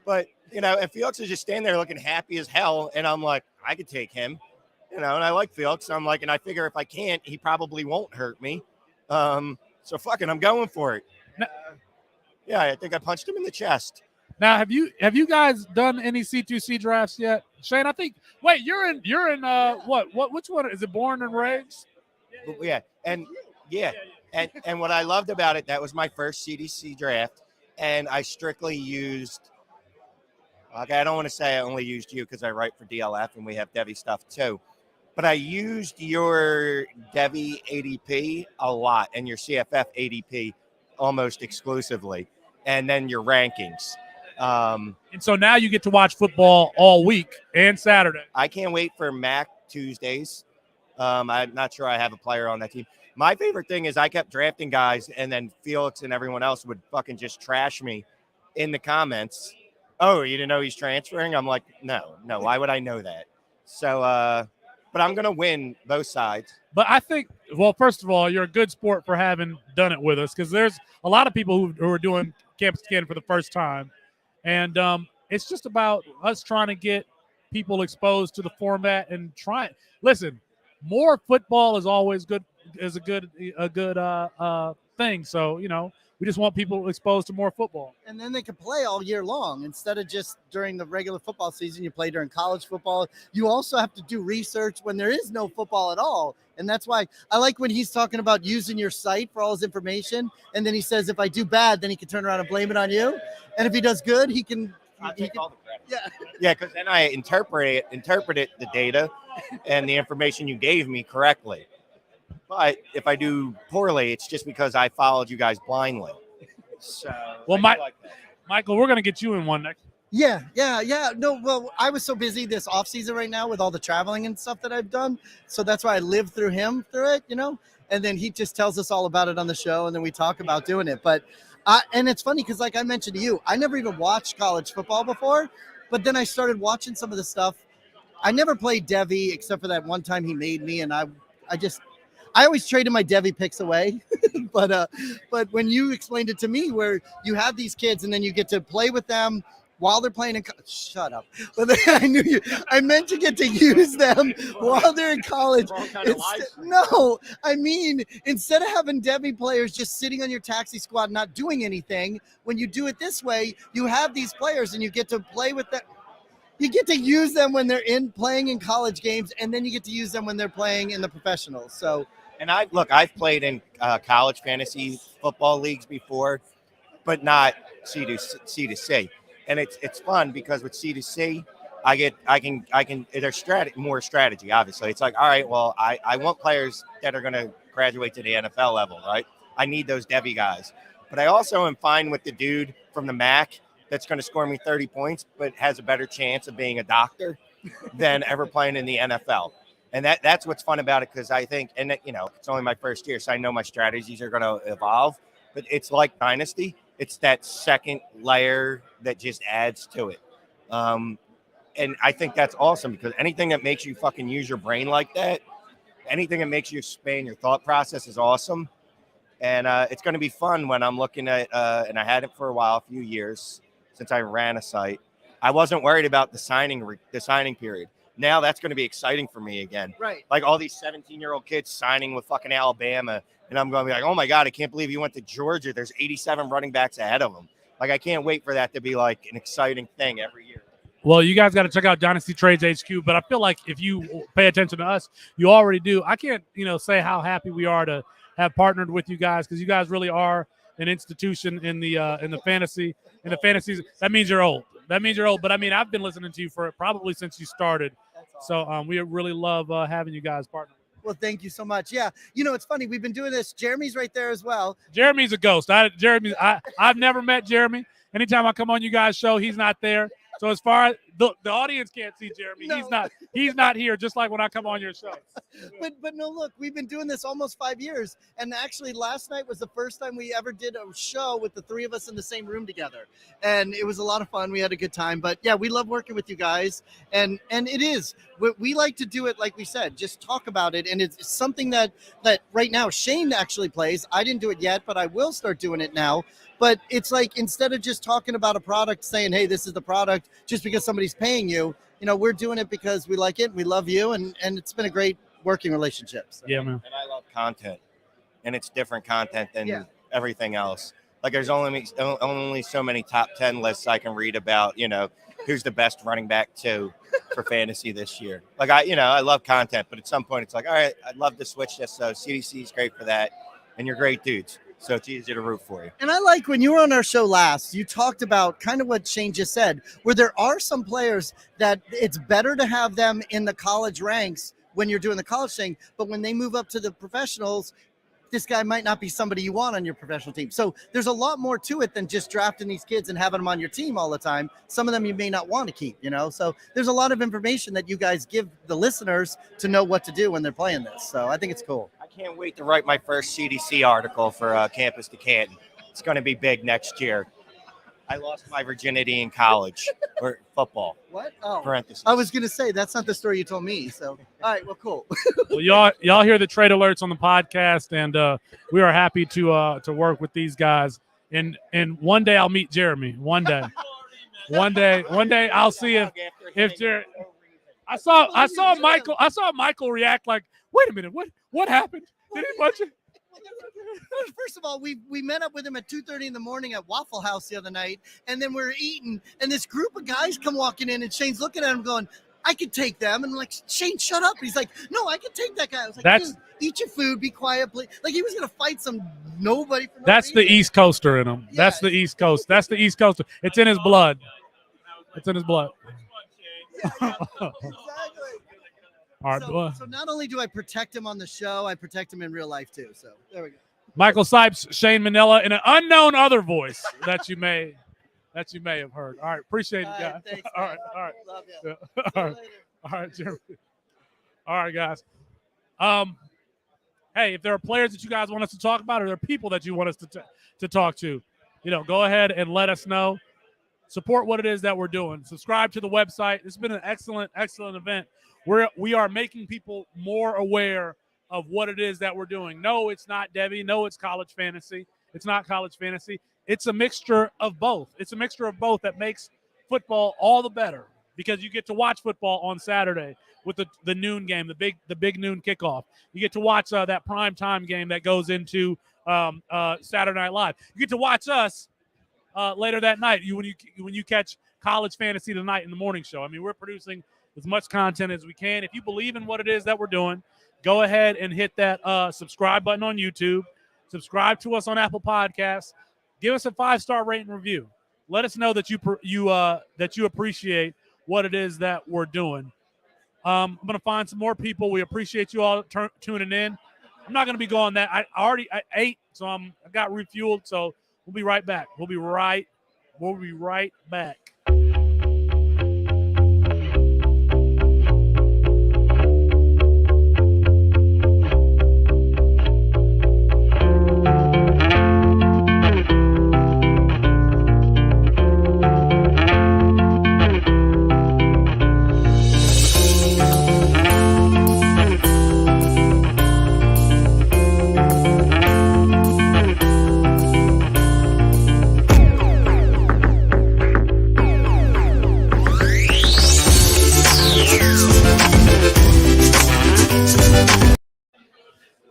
But, and Felix is just standing there looking happy as hell, and I'm like, I could take him. And I like Felix. I'm like, and I figure if I can't, he probably won't hurt me. So fucking, I'm going for it. Yeah, I think I punched him in the chest. Now, have you guys done any C2C drafts yet, Shane? I think. Wait, you're in what? Which one is it? Born and Raised? Yeah, and what I loved about it, that was my first CDC draft, and I strictly used. Okay, I don't want to say I only used you because I write for DLF and we have Devi stuff too. But I used your Devi ADP a lot and your CFF ADP almost exclusively, and then your rankings. And so now you get to watch football all week and Saturday. I can't wait for MAC Tuesdays. I'm not sure I have a player on that team. My favorite thing is I kept drafting guys, and then Felix and everyone else would fucking just trash me in the comments. Oh, you didn't know he's transferring? I'm like, no. Why would I know that? So, but I'm going to win both sides. But I think, well, first of all, you're a good sport for having done it with us because there's a lot of people who are doing Campus Canton for the first time. And it's just about us trying to get people exposed to the format and listen, more football is always good, is a good thing. So, we just want people exposed to more football. And then they can play all year long instead of just during the regular football season. You play during college football. You also have to do research when there is no football at all. And that's why I like when he's talking about using your site for all his information. And then he says, if I do bad, then he can turn around and blame it on you. And if he does good, he can. All the credit. Yeah, because then I interpreted the data and the information you gave me correctly. But if I do poorly, it's just because I followed you guys blindly. So, well, Michael, we're going to get you in one next. Yeah. No, well, I was so busy this off season right now with all the traveling and stuff that I've done. So that's why I lived through it, and then he just tells us all about it on the show. And then we talk about doing it. But, and it's funny because like I mentioned to you, I never even watched college football before, but then I started watching some of the stuff. I never played Devi except for that one time he made me. And I always traded my Devi picks away, but when you explained it to me, where you have these kids and then you get to play with them while they're playing shut up. But I meant to get to use them while they're in college. No, I mean, instead of having Devi players just sitting on your taxi squad not doing anything, when you do it this way, you have these players and you get to play with them. You get to use them when they're playing in college games, and then you get to use them when they're playing in the professionals. So. And I've played in college fantasy football leagues before, but not C2C, and it's fun because with C2C, there's more strategy. Obviously, it's like, all right, well, I want players that are going to graduate to the NFL level, right? I need those Debbie guys, but I also am fine with the dude from the MAC that's going to score me 30 points, but has a better chance of being a doctor than ever playing in the NFL. And that's what's fun about it, because I think, and it's only my first year, so I know my strategies are going to evolve, but it's like Dynasty. It's that second layer that just adds to it. And I think that's awesome, because anything that makes you fucking use your brain like that, anything that makes you expand your thought process is awesome. And it's going to be fun when I'm looking at, and I had it for a few years since I ran a site. I wasn't worried about the signing period. Now that's going to be exciting for me again. Right. Like all these 17-year-old kids signing with fucking Alabama. And I'm going to be like, oh my God, I can't believe he went to Georgia. There's 87 running backs ahead of him. Like, I can't wait for that to be like an exciting thing every year. Well, you guys got to check out Dynasty Trades HQ, but I feel like if you pay attention to us, you already do. I can't, say how happy we are to have partnered with you guys, because you guys really are an institution in the fantasy. In the fantasies, that means you're old. That means you're old. But I mean, I've been listening to you for probably since you started. So we really love having you guys partner. Well, thank you so much. Yeah, it's funny. We've been doing this. Jeremy's right there as well. Jeremy's a ghost. I've never met Jeremy. Anytime I come on you guys' show, he's not there. So as far as the audience can't see Jeremy, no. he's not here. Just like when I come on your show. But no, look, we've been doing this almost 5 years, and actually last night was the first time we ever did a show with the three of us in the same room together, and it was a lot of fun. We had a good time. But yeah, we love working with you guys, and it is. We like to do it like we said, just talk about it, and it's something that right now Shane actually plays. I didn't do it yet, but I will start doing it now. But it's like, instead of just talking about a product, saying, hey, this is the product, just because somebody's paying you, we're doing it because we like it, we love you, and it's been a great working relationship. So. Yeah, man. And I love content, and it's different content than everything else. Like, there's only so many top 10 lists I can read about, who's the best running back for fantasy this year. Like, I love content, but at some point it's like, all right, I'd love to switch this. So CDC is great for that, and you're great dudes. So it's easy to root for you. And I like when you were on our show last, you talked about kind of what Shane just said, where there are some players that it's better to have them in the college ranks when you're doing the college thing, but when they move up to the professionals, this guy might not be somebody you want on your professional team. So there's a lot more to it than just drafting these kids and having them on your team all the time. Some of them you may not want to keep, So there's a lot of information that you guys give the listeners to know what to do when they're playing this. So I think it's cool. I can't wait to write my first CDC article for Campus to Canton. It's going to be big next year. I lost my virginity in college or football. What? Oh, parentheses. I was going to say, that's not the story you told me. So, all right, well, cool. Well, y'all hear the trade alerts on the podcast, and we are happy to work with these guys. And one day I'll meet Jeremy. One day I'll see if Jeremy. I saw Michael react like, wait a minute, what happened? Did he bunch of? First of all, we met up with him at 2:30 in the morning at Waffle House the other night, and then we're eating, and this group of guys come walking in, and Shane's looking at him going, I could take them. And I'm like, Shane, shut up. He's like, no, I could take that guy. I was like, dude, eat your food, be quiet, please. Like, he was going to fight some nobody. That's the East Coaster in him. That's the East Coast. That's the East Coaster. It's in his blood. It's in his blood. Exactly. All right, so not only do I protect him on the show, I protect him in real life too. So there we go. Michael Sipes, Shane Manella, in an unknown other voice that you may have heard. All right, appreciate it, guys. Thanks, all right. Love you. All right, Jeremy. All right, guys. Hey, if there are players that you guys want us to talk about, or there are people that you want us to talk to, go ahead and let us know. Support what it is that we're doing. Subscribe to the website. It's been an excellent event. We are making people more aware of what it is that we're doing. No, it's not Debbie. No, it's college fantasy. It's not college fantasy. It's a mixture of both. It's a mixture of both that makes football all the better, because you get to watch football on Saturday with the noon game, the big noon kickoff. You get to watch that prime time game that goes into Saturday Night Live. You get to watch us later that night. When you catch college fantasy tonight in the morning show. I mean, we're producing as much content as we can. If you believe in what it is that we're doing, go ahead and hit that subscribe button on YouTube. Subscribe to us on Apple Podcasts. Give us a 5-star rate and review. Let us know that you appreciate what it is that we're doing. I'm going to find some more people. We appreciate you all tuning in. I'm not going to be going that. I ate, so I got refueled. So we'll be right back. We'll be right back.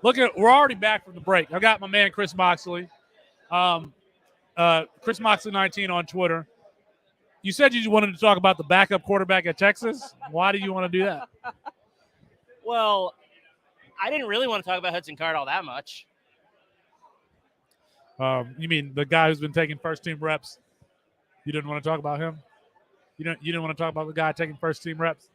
Look at, we're already back from the break. I got my man Chris Moxley, Chris Moxley 19 on Twitter. You said you wanted to talk about the backup quarterback at Texas. Why do you want to do that? Well, I didn't really want to talk about Hudson Card all that much. You mean the guy who's been taking first team reps? You didn't want to talk about him? You didn't want to talk about the guy taking first team reps?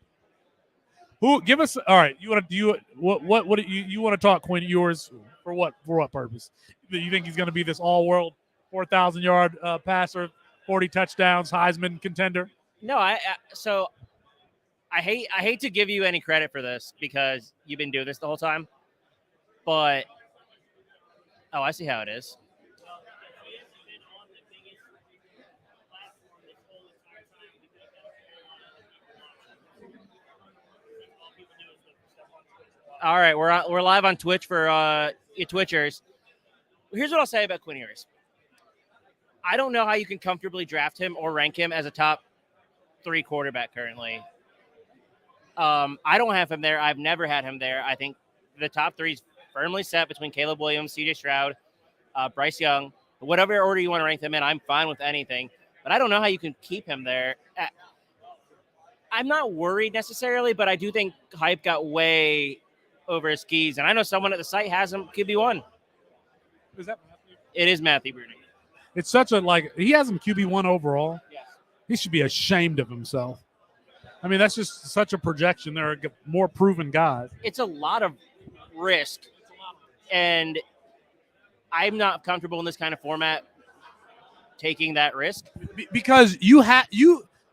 Who? Give us. All right. You want to what you want to talk Quinn Ewers for what purpose? You think he's going to be this all world 4,000 yard passer, 40 touchdowns, Heisman contender? No, I hate to give you any credit for this because you've been doing this the whole time. But I see how it is. All right, we're live on Twitch for you Twitchers. Here's what I'll say about Quinn Ewers. I don't know how you can comfortably draft him or rank him as a top 3 quarterback currently. I don't have him there. I've never had him there. I think the top 3 is firmly set between Caleb Williams, CJ Stroud, Bryce Young. Whatever order you want to rank them in, I'm fine with anything. But I don't know how you can keep him there. I'm not worried necessarily, but I do think hype got way over his skis. And I know someone at the site has him QB1. Is that Matthew? It is Matthew Bruni. It's such a, he has him QB1 overall. Yes. He should be ashamed of himself. I mean, that's just such a projection. There are more proven guys. It's a lot of risk. And I'm not comfortable in this kind of format taking that risk. Because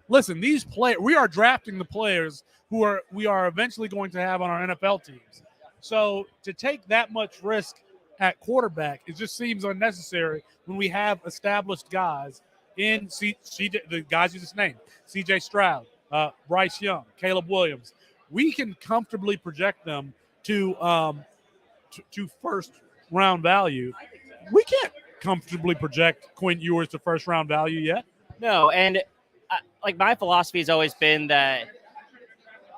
listen, these players, we are drafting the players who we are eventually going to have on our NFL teams. So to take that much risk at quarterback, it just seems unnecessary when we have established guys in the guys you just named, CJ Stroud, Bryce Young, Caleb Williams. We can comfortably project them to first round value. We can't comfortably project Quinn Ewers to first round value yet. No, and my philosophy has always been that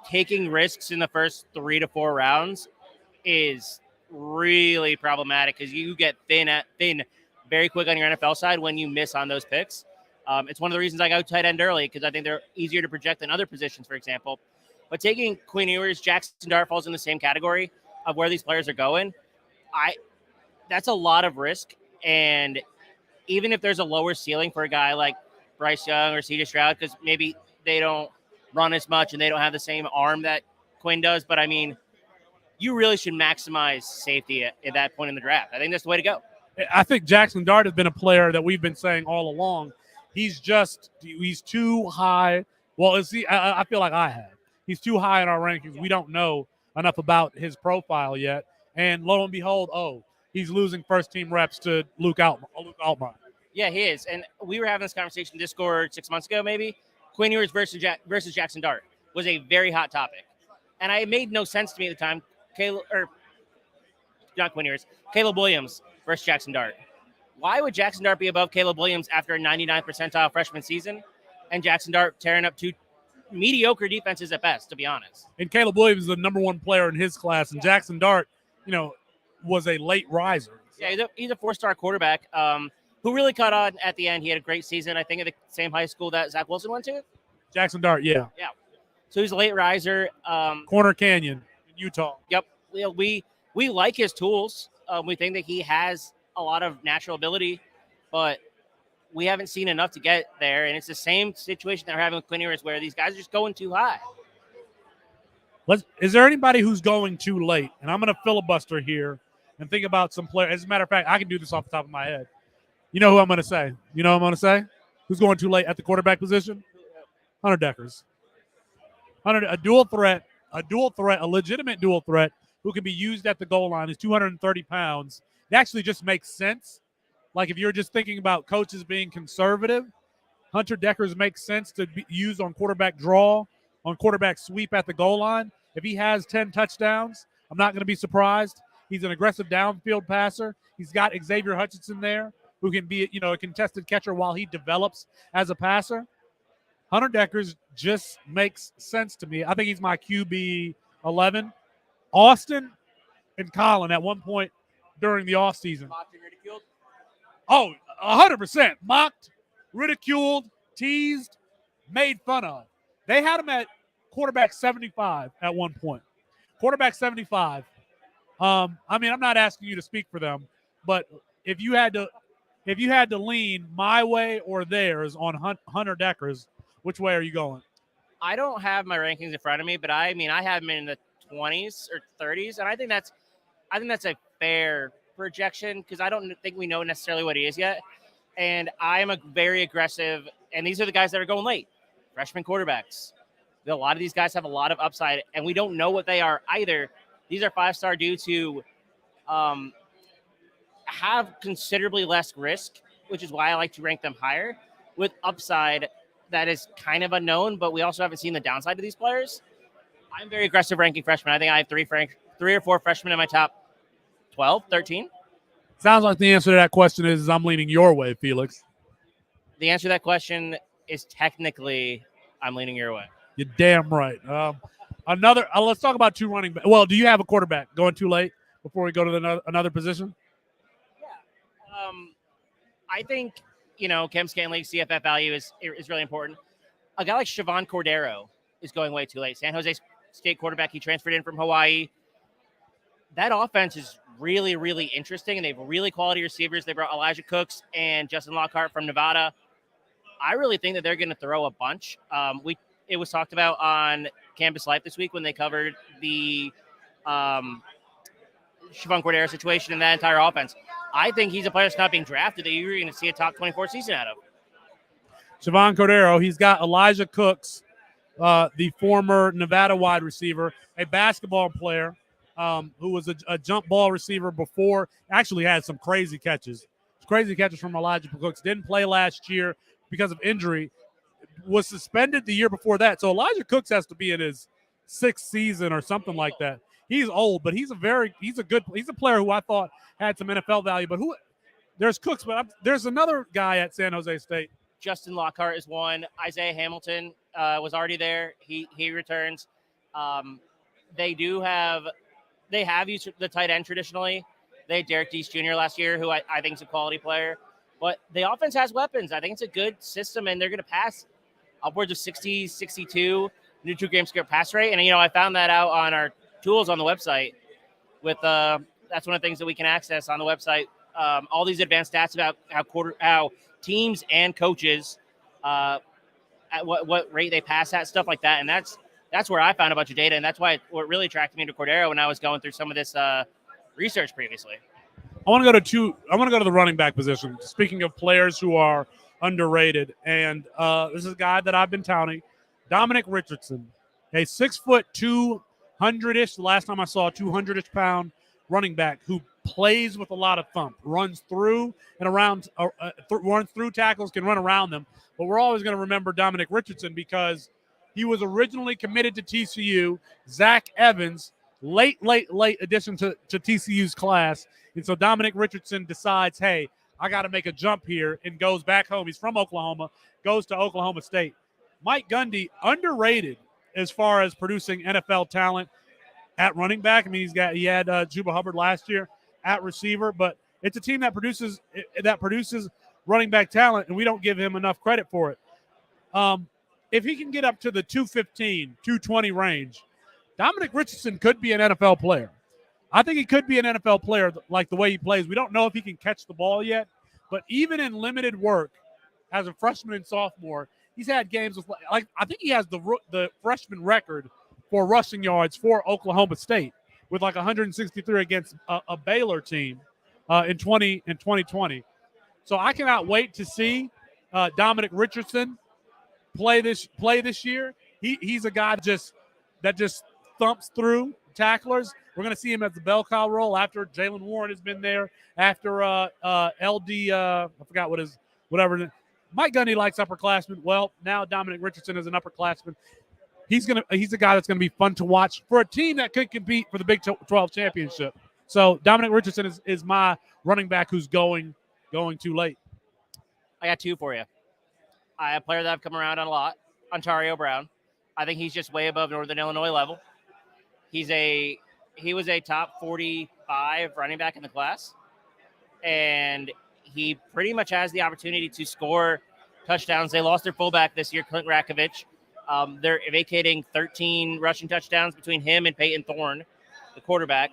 taking risks in the first 3 to 4 rounds is really problematic because you get thin very quick on your NFL side when you miss on those picks. It's one of the reasons I go tight end early because I think they're easier to project than other positions, for example. But taking Quinn Ewers, Jackson Dart falls in the same category of where these players are going. That's a lot of risk. And even if there's a lower ceiling for a guy like Bryce Young or CJ Stroud, because maybe they don't run as much and they don't have the same arm that Quinn does. But, I mean, you really should maximize safety at that point in the draft. I think that's the way to go. I think Jackson Dart has been a player that we've been saying all along. He's too high. Well, I feel like I have. He's too high in our rankings. We don't know enough about his profile yet. And lo and behold, he's losing first-team reps to Luke Altmaier. Yeah, he is. And we were having this conversation in Discord 6 months ago, maybe. Quinn Ewers versus Jackson Dart was a very hot topic. And it made no sense to me at the time. Not Quinn Ewers. Caleb Williams versus Jackson Dart. Why would Jackson Dart be above Caleb Williams after a 99th percentile freshman season and Jackson Dart tearing up 2 mediocre defenses at best, to be honest? And Caleb Williams is the number 1 player in his class, and Jackson Dart, was a late riser. Yeah, he's a 4-star quarterback who really caught on at the end. He had a great season, I think, at the same high school that Zach Wilson went to. Jackson Dart, yeah. Yeah. So he's a late riser. Corner Canyon in Utah. Yep. We like his tools. We think that he has a lot of natural ability, but we haven't seen enough to get there. And it's the same situation that we're having with Quinn Ewers, where these guys are just going too high. Is there anybody who's going too late? And I'm going to filibuster here and think about some players. As a matter of fact, I can do this off the top of my head. You know who I'm going to say? You know who I'm going to say? Who's going too late at the quarterback position? Hunter Deckers. A dual threat, a legitimate dual threat who can be used at the goal line. Is 230 pounds. It actually just makes sense. Like if you're just thinking about coaches being conservative, Hunter Deckers makes sense to be used on quarterback draw, on quarterback sweep at the goal line. If he has 10 touchdowns, I'm not going to be surprised. He's an aggressive downfield passer. He's got Xavier Hutchinson there who can be, a contested catcher while he develops as a passer. Hunter Deckers just makes sense to me. I think he's my QB 11. Austin and Colin at one point during the offseason. Oh, 100%. Mocked, ridiculed, teased, made fun of. They had him at quarterback 75 at one point. Quarterback 75. I'm not asking you to speak for them, but if you had to lean my way or theirs on Hunter Deckers, which way are you going? I don't have my rankings in front of me, but I have him in the 20s or 30s, and I think that's a fair projection because I don't think we know necessarily what he is yet. And I am a very aggressive, and these are the guys that are going late, freshman quarterbacks. A lot of these guys have a lot of upside, and we don't know what they are either. These are five-star dudes who have considerably less risk, which is why I like to rank them higher, with upside that is kind of unknown, but we also haven't seen the downside of these players. I'm very aggressive ranking freshmen. I think I have three or four freshmen in my top 12, 13. Sounds like the answer to that question is I'm leaning your way, Felix. The answer to that question is technically I'm leaning your way. You're damn right. Let's talk about two running backs. Well, do you have a quarterback going too late before we go to another position? I think, Chem Scan League CFF value is really important. A guy like Siobhan Cordero is going way too late. San Jose State quarterback. He transferred in from Hawaii. That offense is really, really interesting, and they have really quality receivers. They brought Elijah Cooks and Justin Lockhart from Nevada. I really think that they're going to throw a bunch. It was talked about on Campus Life this week when they covered the Siobhan Cordero situation and that entire offense. I think he's a player that's not being drafted that you're going to see a top 24 season out of. Siobhan Cordero, he's got Elijah Cooks, the former Nevada wide receiver, a basketball player who was a jump ball receiver before, actually had some crazy catches. Crazy catches from Elijah Cooks. Didn't play last year because of injury. Was suspended the year before that. So Elijah Cooks has to be in his 6th season or something like that. He's old, but he's a player who I thought had some NFL value. But there's Cooks, but there's another guy at San Jose State. Justin Lockhart is one. Isaiah Hamilton was already there. He returns. They have used the tight end traditionally. They had Derek Deese Jr. last year, who I think is a quality player. But the offense has weapons. I think it's a good system, and they're going to pass upwards of 60, 62 new two-game script pass rate. And, I found that out on our tools on the website. That's one of the things that we can access on the website. All these advanced stats about how teams and coaches at what rate they pass at, stuff like that. And that's where I found a bunch of data, and that's what really attracted me to Cordero when I was going through some of this research previously. I want to go to the running back position. Speaking of players who are underrated, and this is a guy that I've been touting, Dominic Richardson, a 6'2", 200-ish. The last time I saw a 200-ish pound running back who plays with a lot of thump, runs through and around, runs through tackles, can run around them. But we're always going to remember Dominic Richardson because he was originally committed to TCU. Zach Evans, late addition to TCU's class. And so Dominic Richardson decides, hey, I got to make a jump here, and goes back home. He's from Oklahoma, goes to Oklahoma State. Mike Gundy, underrated as far as producing NFL talent at running back. I mean, he had Juba Hubbard last year at receiver, but it's a team that produces running back talent, and we don't give him enough credit for it. If he can get up to the 215, 220 range, Dominic Richardson could be an NFL player. I think he could be an NFL player like the way he plays. We don't know if he can catch the ball yet, but even in limited work, as a freshman and sophomore, he's had games with like I think he has the freshman record for rushing yards for Oklahoma State with like 163 against a Baylor team in 2020. So I cannot wait to see Dominic Richardson play this year. He's a guy that just thumps through tacklers. We're going to see him as the bell cow role after Jalen Warren has been there. After LD, I forgot whatever. Mike Gundy likes upperclassmen. Well, now Dominic Richardson is an upperclassman. He's a guy that's going to be fun to watch for a team that could compete for the Big 12 championship. So Dominic Richardson is my running back who's going too late. I got two for you. A player that I've come around on a lot, Ontario Brown. I think he's just way above Northern Illinois level. He was a top 45 running back in the class, and he pretty much has the opportunity to score touchdowns. They lost their fullback this year, Clint Rakovich. They're vacating 13 rushing touchdowns between him and Peyton Thorne, the quarterback.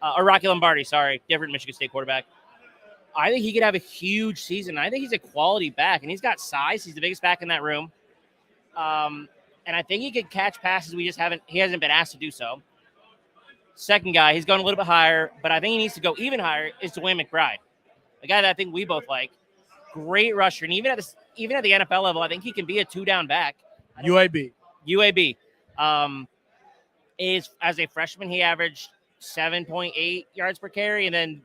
Or Rocky Lombardi, sorry, different Michigan State quarterback. I think he could have a huge season. I think he's a quality back, and he's got size. He's the biggest back in that room. And I think he could catch passes. He hasn't been asked to do so. Second guy, he's going a little bit higher, but I think he needs to go even higher, is Dwayne McBride, a guy that I think we both like. Great rusher, and even at the NFL level, I think he can be a two-down back. UAB. Is as a freshman, he averaged 7.8 yards per carry, and then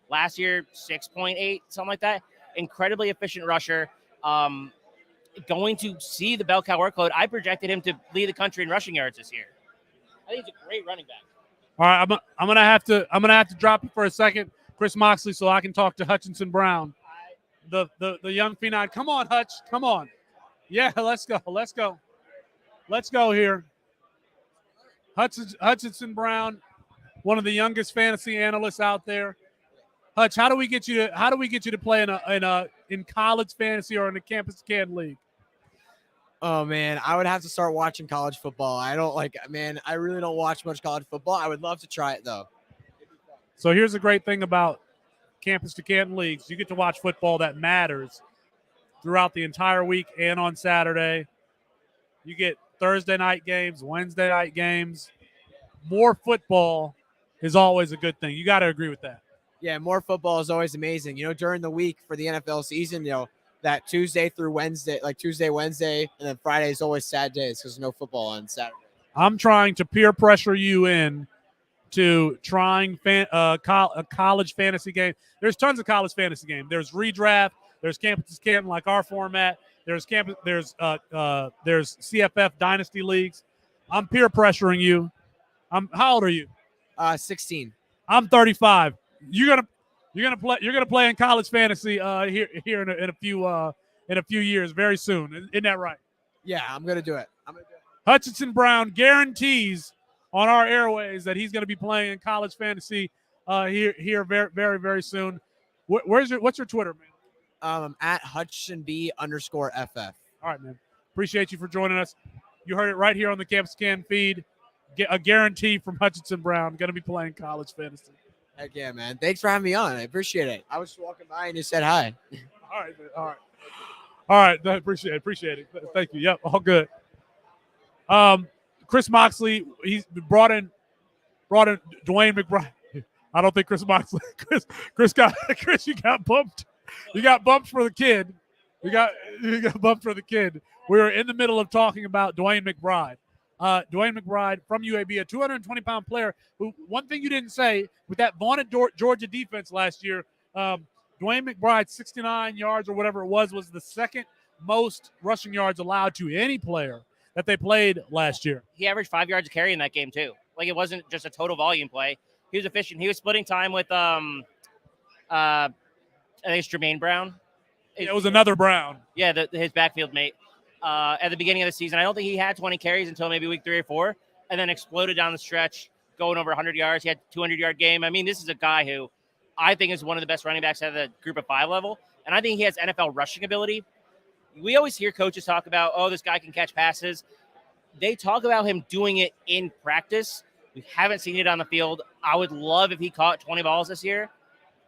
last year 6.8, something like that. Incredibly efficient rusher. Going to see the bell cow workload. I projected him to lead the country in rushing yards this year. I think he's a great running back. All right, I'm gonna have to drop you for a second, Chris Moxley, so I can talk to Hutchinson Brown, the young phenom. Come on, Hutch, come on. Yeah, let's go here. Hutchinson Brown, one of the youngest fantasy analysts out there. Hutch, how do we get you to play in college fantasy or in the Campus Can League? Oh man, I would have to start watching college football. I really don't watch much college football. I would love to try it though. So here's the great thing about Campus to Canton leagues. You get to watch football that matters throughout the entire week and on Saturday. You get Thursday night games, Wednesday night games. More football is always a good thing. You got to agree with that. Yeah, more football is always amazing. During the week for the NFL season, that Tuesday through Wednesday, like Tuesday, Wednesday, and then Friday is always sad days because no football on Saturday. I'm trying to peer pressure you in to trying a college fantasy game. There's tons of college fantasy games. There's redraft. There's Campus Canton, like our format. There's CFF dynasty leagues. I'm peer pressuring you. How old are you? 16. I'm 35. You're gonna play in college fantasy here in a few years, very soon. Isn't that right? Yeah, I'm gonna do it. Hutchinson Brown guarantees on our airways that he's going to be playing in college fantasy here very, very, very soon. What's your Twitter, man? At HutchinsonB_FF. All right, man. Appreciate you for joining us. You heard it right here on the Campus Can feed. Get a guarantee from Hutchinson Brown. Going to be playing college fantasy. Heck yeah, man. Thanks for having me on. I appreciate it. I was just walking by and you said hi. All right, man. All right. Appreciate it. Thank you. Yep, all good. Chris Moxley, he's brought in Dwayne McBride. I don't think Chris Moxley. Chris, you got bumped. You got bumped for the kid. You got bumped for the kid. We were in the middle of talking about Dwayne McBride. Dwayne McBride from UAB, a 220-pound player who, one thing you didn't say, with that vaunted Georgia defense last year, Dwayne McBride, 69 yards or whatever it was the second most rushing yards allowed to any player that they played last year. He averaged 5 yards a carry in that game too. Like, it wasn't just a total volume play. He was efficient. He was splitting time with I think it's Jermaine Brown. It was another Brown. Yeah, his backfield mate. At the beginning of the season, I don't think he had 20 carries until maybe week 3 or 4, and then exploded down the stretch, going over 100 yards. He had a 200-yard game. I mean, this is a guy who I think is one of the best running backs at the group of 5 level, and I think he has NFL rushing ability. We always hear coaches talk about, oh, this guy can catch passes. They talk about him doing it in practice. We haven't seen it on the field. I would love if he caught 20 balls this year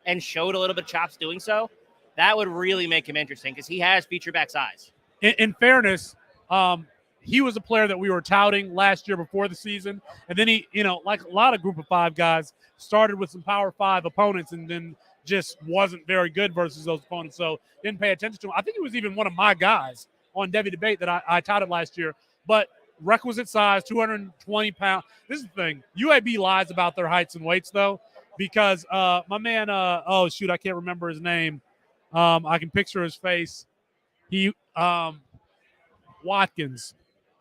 and showed a little bit of chops doing so. That would really make him interesting because he has feature back size. In fairness, he was a player that we were touting last year before the season. And then he, like a lot of group of 5 guys, started with some Power 5 opponents and then just wasn't very good versus those opponents. So didn't pay attention to him. I think he was even one of my guys on Devi Debate that I touted last year. But requisite size, 220 pounds. This is the thing. UAB lies about their heights and weights, though, because my man, I can't remember his name. I can picture his face. He Watkins,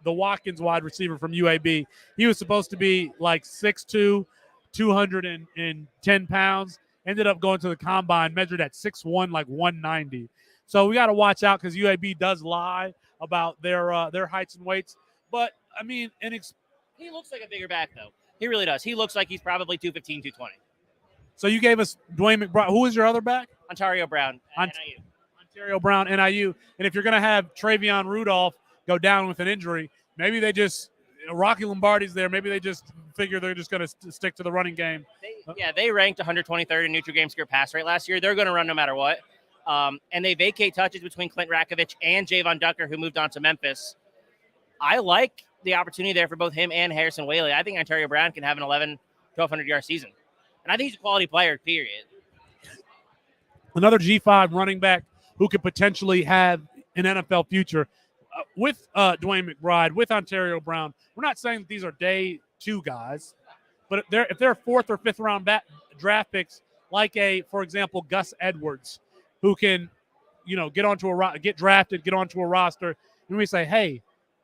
the Watkins wide receiver from UAB. He was supposed to be like 6'2", 210 pounds. Ended up going to the combine, measured at 6'1", like 190. So we got to watch out because UAB does lie about their heights and weights. But, I mean, he looks like a bigger back, though. He really does. He looks like he's probably 215, 220. So you gave us Dwayne McBride. Who is your other back? Ontario Brown, NIU. Ontario Brown, NIU. And if you're going to have Travion Rudolph go down with an injury, maybe they just Rocky Lombardi's there. Maybe they just figure they're just going to stick to the running game. They ranked 123rd in neutral game score pass rate last year. They're going to run no matter what. And they vacate touches between Clint Rakovich and Javon Ducker, who moved on to Memphis. I like the opportunity there for both him and Harrison Whaley. I think Ontario Brown can have an 1,200-yard season. And I think he's a quality player, period. Another G5 running back who could potentially have an NFL future with Dwayne McBride, with Ontario Brown. We're not saying that these are day 2 guys, but if they're 4th or 5th round draft picks, like for example, Gus Edwards, who can, get drafted, get onto a roster, and we say, hey,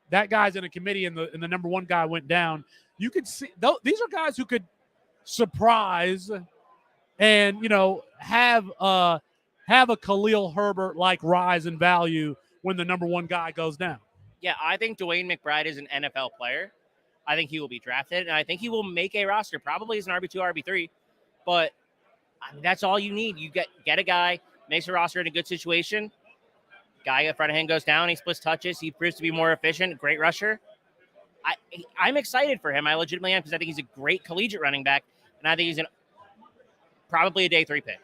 that guy's in a committee and the number 1 guy went down. You could see these are guys who could surprise and have a Khalil Herbert like rise in value when the number 1 guy goes down. Yeah, I think Dwayne McBride is an NFL player. I think he will be drafted, and I think he will make a roster, probably as an RB2, RB3. But I mean, that's all you need. You get a guy, makes a roster in a good situation. Guy at front of hand goes down, he splits touches, he proves to be more efficient, great rusher. I'm excited for him. I legitimately am because I think he's a great collegiate running back, and I think he's probably a day 3 pick.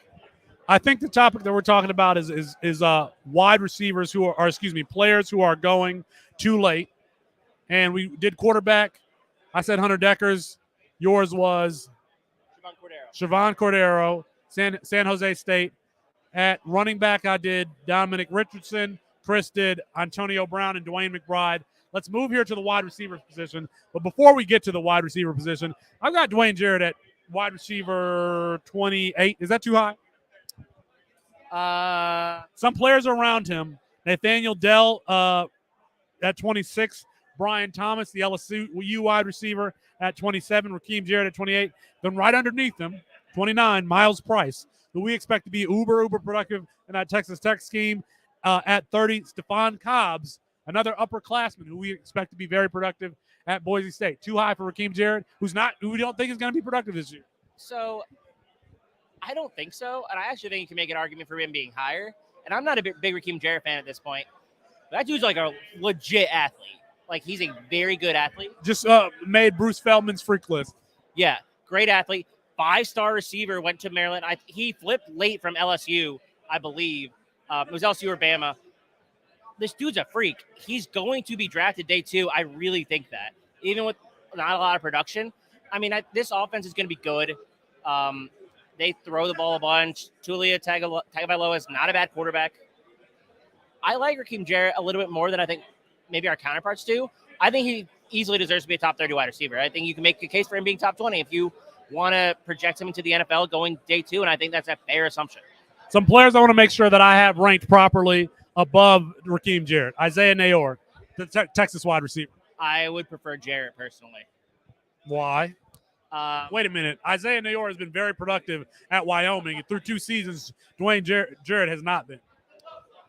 I think the topic that we're talking about is wide receivers players who are going too late. And we did quarterback. I said Hunter Deckers. Yours was Siobhan Cordero, San Jose State. At running back, I did Dominic Richardson. Chris did Antonio Brown and Dwayne McBride. Let's move here to the wide receiver position. But before we get to the wide receiver position, I've got Dwayne Jarrett at wide receiver 28. Is that too high? Some players around him. Nathaniel Dell at 26. Brian Thomas, the LSU wide receiver, at 27. Rakeem Jarrett at 28. Then right underneath him, 29, Miles Price, who we expect to be uber productive in that Texas Tech scheme. At 30, Stephon Cobbs, another upperclassman who we expect to be very productive at Boise State. Too high for Rakeem Jarrett, who we don't think is going to be productive this year. So I don't think so. And I actually think you can make an argument for him being higher. And I'm not a big Rakeem Jarrett fan at this point. That dude's like a legit athlete. Like, he's a very good athlete. Just made Bruce Feldman's freak list. Yeah, great athlete. 5-star receiver, went to Maryland. He flipped late from LSU, I believe. It was LSU or Bama. This dude's a freak. He's going to be drafted day 2. I really think that. Even with not a lot of production. I mean, this offense is going to be good. They throw the ball a bunch. Tulia Tagovailoa is not a bad quarterback. I like Rakeem Jarrett a little bit more than I think maybe our counterparts do. I think he easily deserves to be a top 30 wide receiver. I think you can make a case for him being top 20 if you want to project him into the NFL going day 2, and I think that's a fair assumption. Some players I want to make sure that I have ranked properly above Rakeem Jarrett. Isaiah Nayor, the Texas wide receiver. I would prefer Jarrett personally. Why? Wait a minute. Isaiah Nayor has been very productive at Wyoming. And through 2 seasons, Dwayne Jarrett has not been.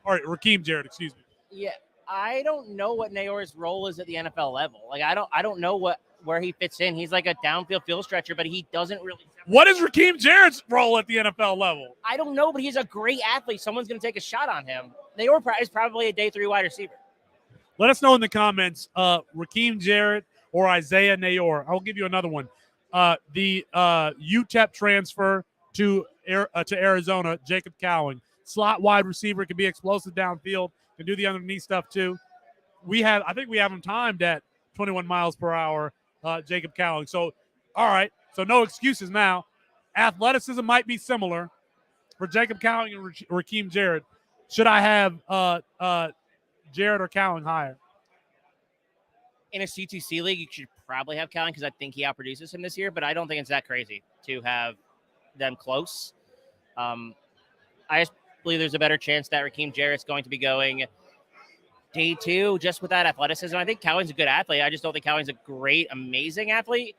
Or Rakeem Jarrett, excuse me. Yeah, I don't know what Nayor's role is at the NFL level. Like, I don't know where he fits in. He's like a downfield field stretcher, but he doesn't really. What is Rakeem Jarrett's role at the NFL level? I don't know, but he's a great athlete. Someone's going to take a shot on him. Nayor is probably a day 3 wide receiver. Let us know in the comments, Rakeem Jarrett or Isaiah Nayor. I'll give you another one. The UTEP transfer to Arizona, Jacob Cowing, slot wide receiver, can be explosive downfield, can do the underneath stuff too. I think we have him timed at 21 miles per hour, Jacob Cowling. So, all right, so no excuses now. Athleticism might be similar for Jacob Cowling and Rakeem Jarrett. Should I have Jarrett or Cowling higher? In a C2C league, you should probably have Cowling because I think he outproduces him this year, but I don't think it's that crazy to have them close. I just believe there's a better chance that Rakeem Jarrett's going to be going day 2 just with that athleticism. I think Cowling's a good athlete. I just don't think Cowling's a great, amazing athlete.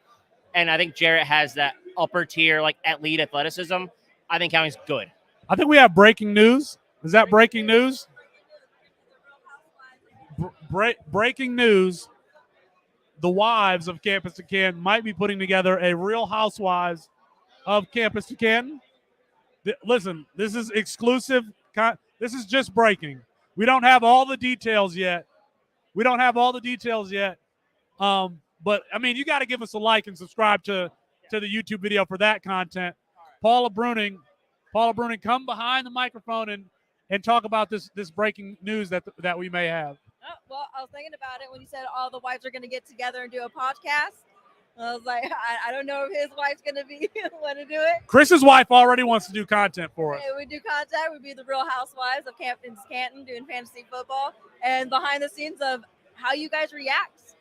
And I think Jarrett has that upper tier, like elite athleticism. I think Cowling's good. I think we have breaking news. Is that breaking news? Breaking news. The wives of Campus to Canton might be putting together a Real Housewives of Campus to Canton. Listen, this is exclusive. This is just breaking. We don't have all the details yet. But, I mean, you got to give us a like and subscribe to the YouTube video for that content. Paula Bruning, come behind the microphone and talk about this breaking news that we may have. Oh, well, I was thinking about it when you said all the wives are going to get together and do a podcast. I was like, I don't know if his wife's going to be want to do it. Chris's wife already wants to do content for us. Okay, we do content. We'd be the Real Housewives of CAMPUS2CANTON doing fantasy football and behind the scenes of how you guys react.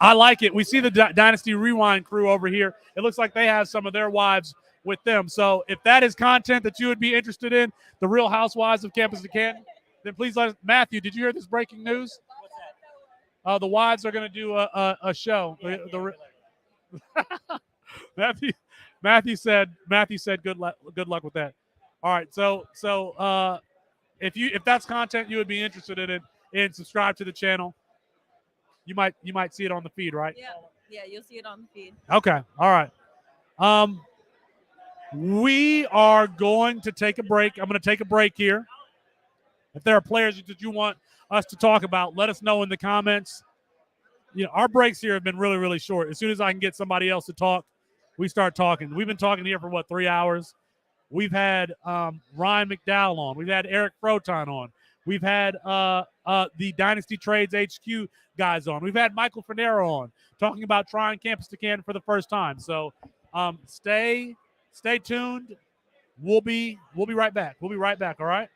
I like it. We see the Dynasty Rewind crew over here. It looks like they have some of their wives with them. So if that is content that you would be interested in, the Real Housewives of Campus to Canton, then please let us. Matthew, did you hear this breaking news? The wives are going to do a show. Matthew said good luck with that. All right, so if that's content you would be interested in it, and subscribe to the channel, you might see it on the feed, right? Yeah, you'll see it on the feed. Okay, all right. We are going to take a break. I'm going to take a break here. If there are players that you want us to talk about, let us know in the comments. You know, our breaks here have been really, really short. As soon as I can get somebody else to talk, we start talking. We've been talking here for 3 hours. We've had Ryan McDowell on. We've had Eric Froton on. We've had the Dynasty Trades HQ guys on. We've had Michael Fernero on talking about trying Campus to Canton for the first time. So stay tuned. We'll be right back. We'll be right back. All right.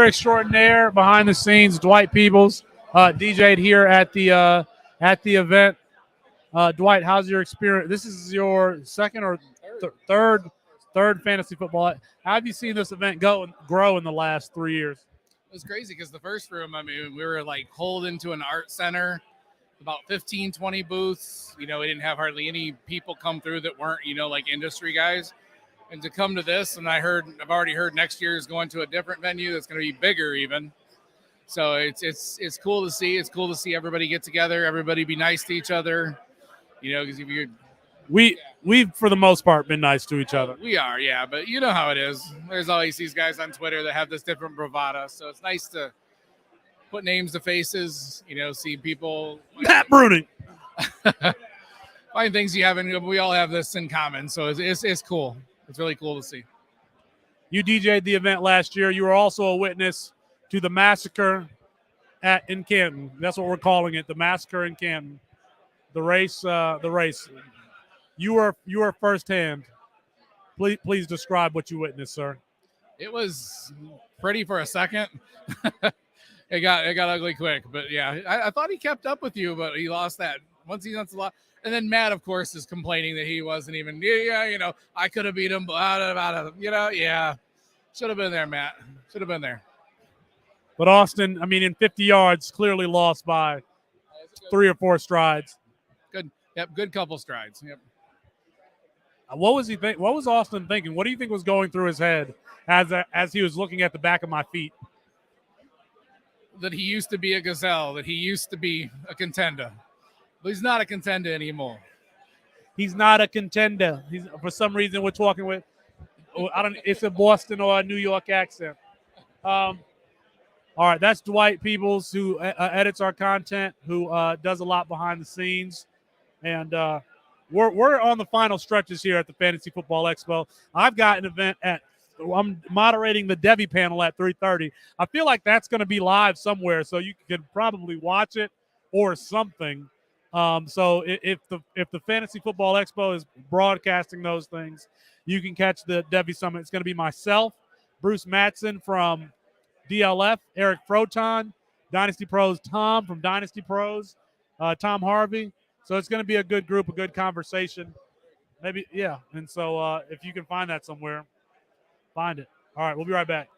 extraordinaire behind the scenes, Dwight Peebles, DJ'd here at the event. Dwight, how's your experience? This is your second or third fantasy football. How have you seen this event grow in the last 3 years? It was crazy because the first room, I mean, we were like holed into an art center, about 15, 20 booths. We didn't have hardly any people come through that weren't, like industry guys. And to come to this, and I've already heard next year is going to a different venue that's going to be bigger even. So it's cool to see. It's cool to see everybody get together, everybody be nice to each other, because if you We've for the most part been nice to each other. We are, yeah, but you know how it is. There's always these guys on Twitter that have this different bravado, so it's nice to put names to faces. See people. Matt Bruni. Find things you haven't. We all have this in common, so it's cool. It's really cool to see. You DJ'd the event last year. You were also a witness to the massacre in Canton. That's what we're calling it, the massacre in Canton. The race. You were firsthand. Please describe what you witnessed, sir. It was pretty for a second. It got ugly quick, but yeah, I thought he kept up with you, but he lost that. Once he lost a lot, and then Matt, of course, is complaining that he wasn't even. Yeah, I could have beat him. Yeah, should have been there, Matt. Should have been there. But Austin, I mean, in 50 yards, clearly lost by 3 or 4 strides. Good. Yep. Good couple strides. Yep. What was he think? What was Austin thinking? What do you think was going through his head as he was looking at the back of my feet? That he used to be a gazelle. That he used to be a contender. But he's not a contender anymore. He's not a contender. For some reason we're talking with. It's a Boston or a New York accent. All right, that's Dwight Peebles, who edits our content, who does a lot behind the scenes, and we're on the final stretches here at the Fantasy Football Expo. I've got an event I'm moderating the Debbie panel at 3:30. I feel like that's going to be live somewhere, so you can probably watch it or something. So if the Fantasy Football Expo is broadcasting those things, you can catch the Debbie Summit. It's going to be myself, Bruce Mattson from DLF, Eric Froton, Dynasty Pros, Tom from Dynasty Pros, Tom Harvey. So it's going to be a good group, a good conversation. Maybe, yeah. And so if you can find that somewhere, find it. All right, we'll be right back.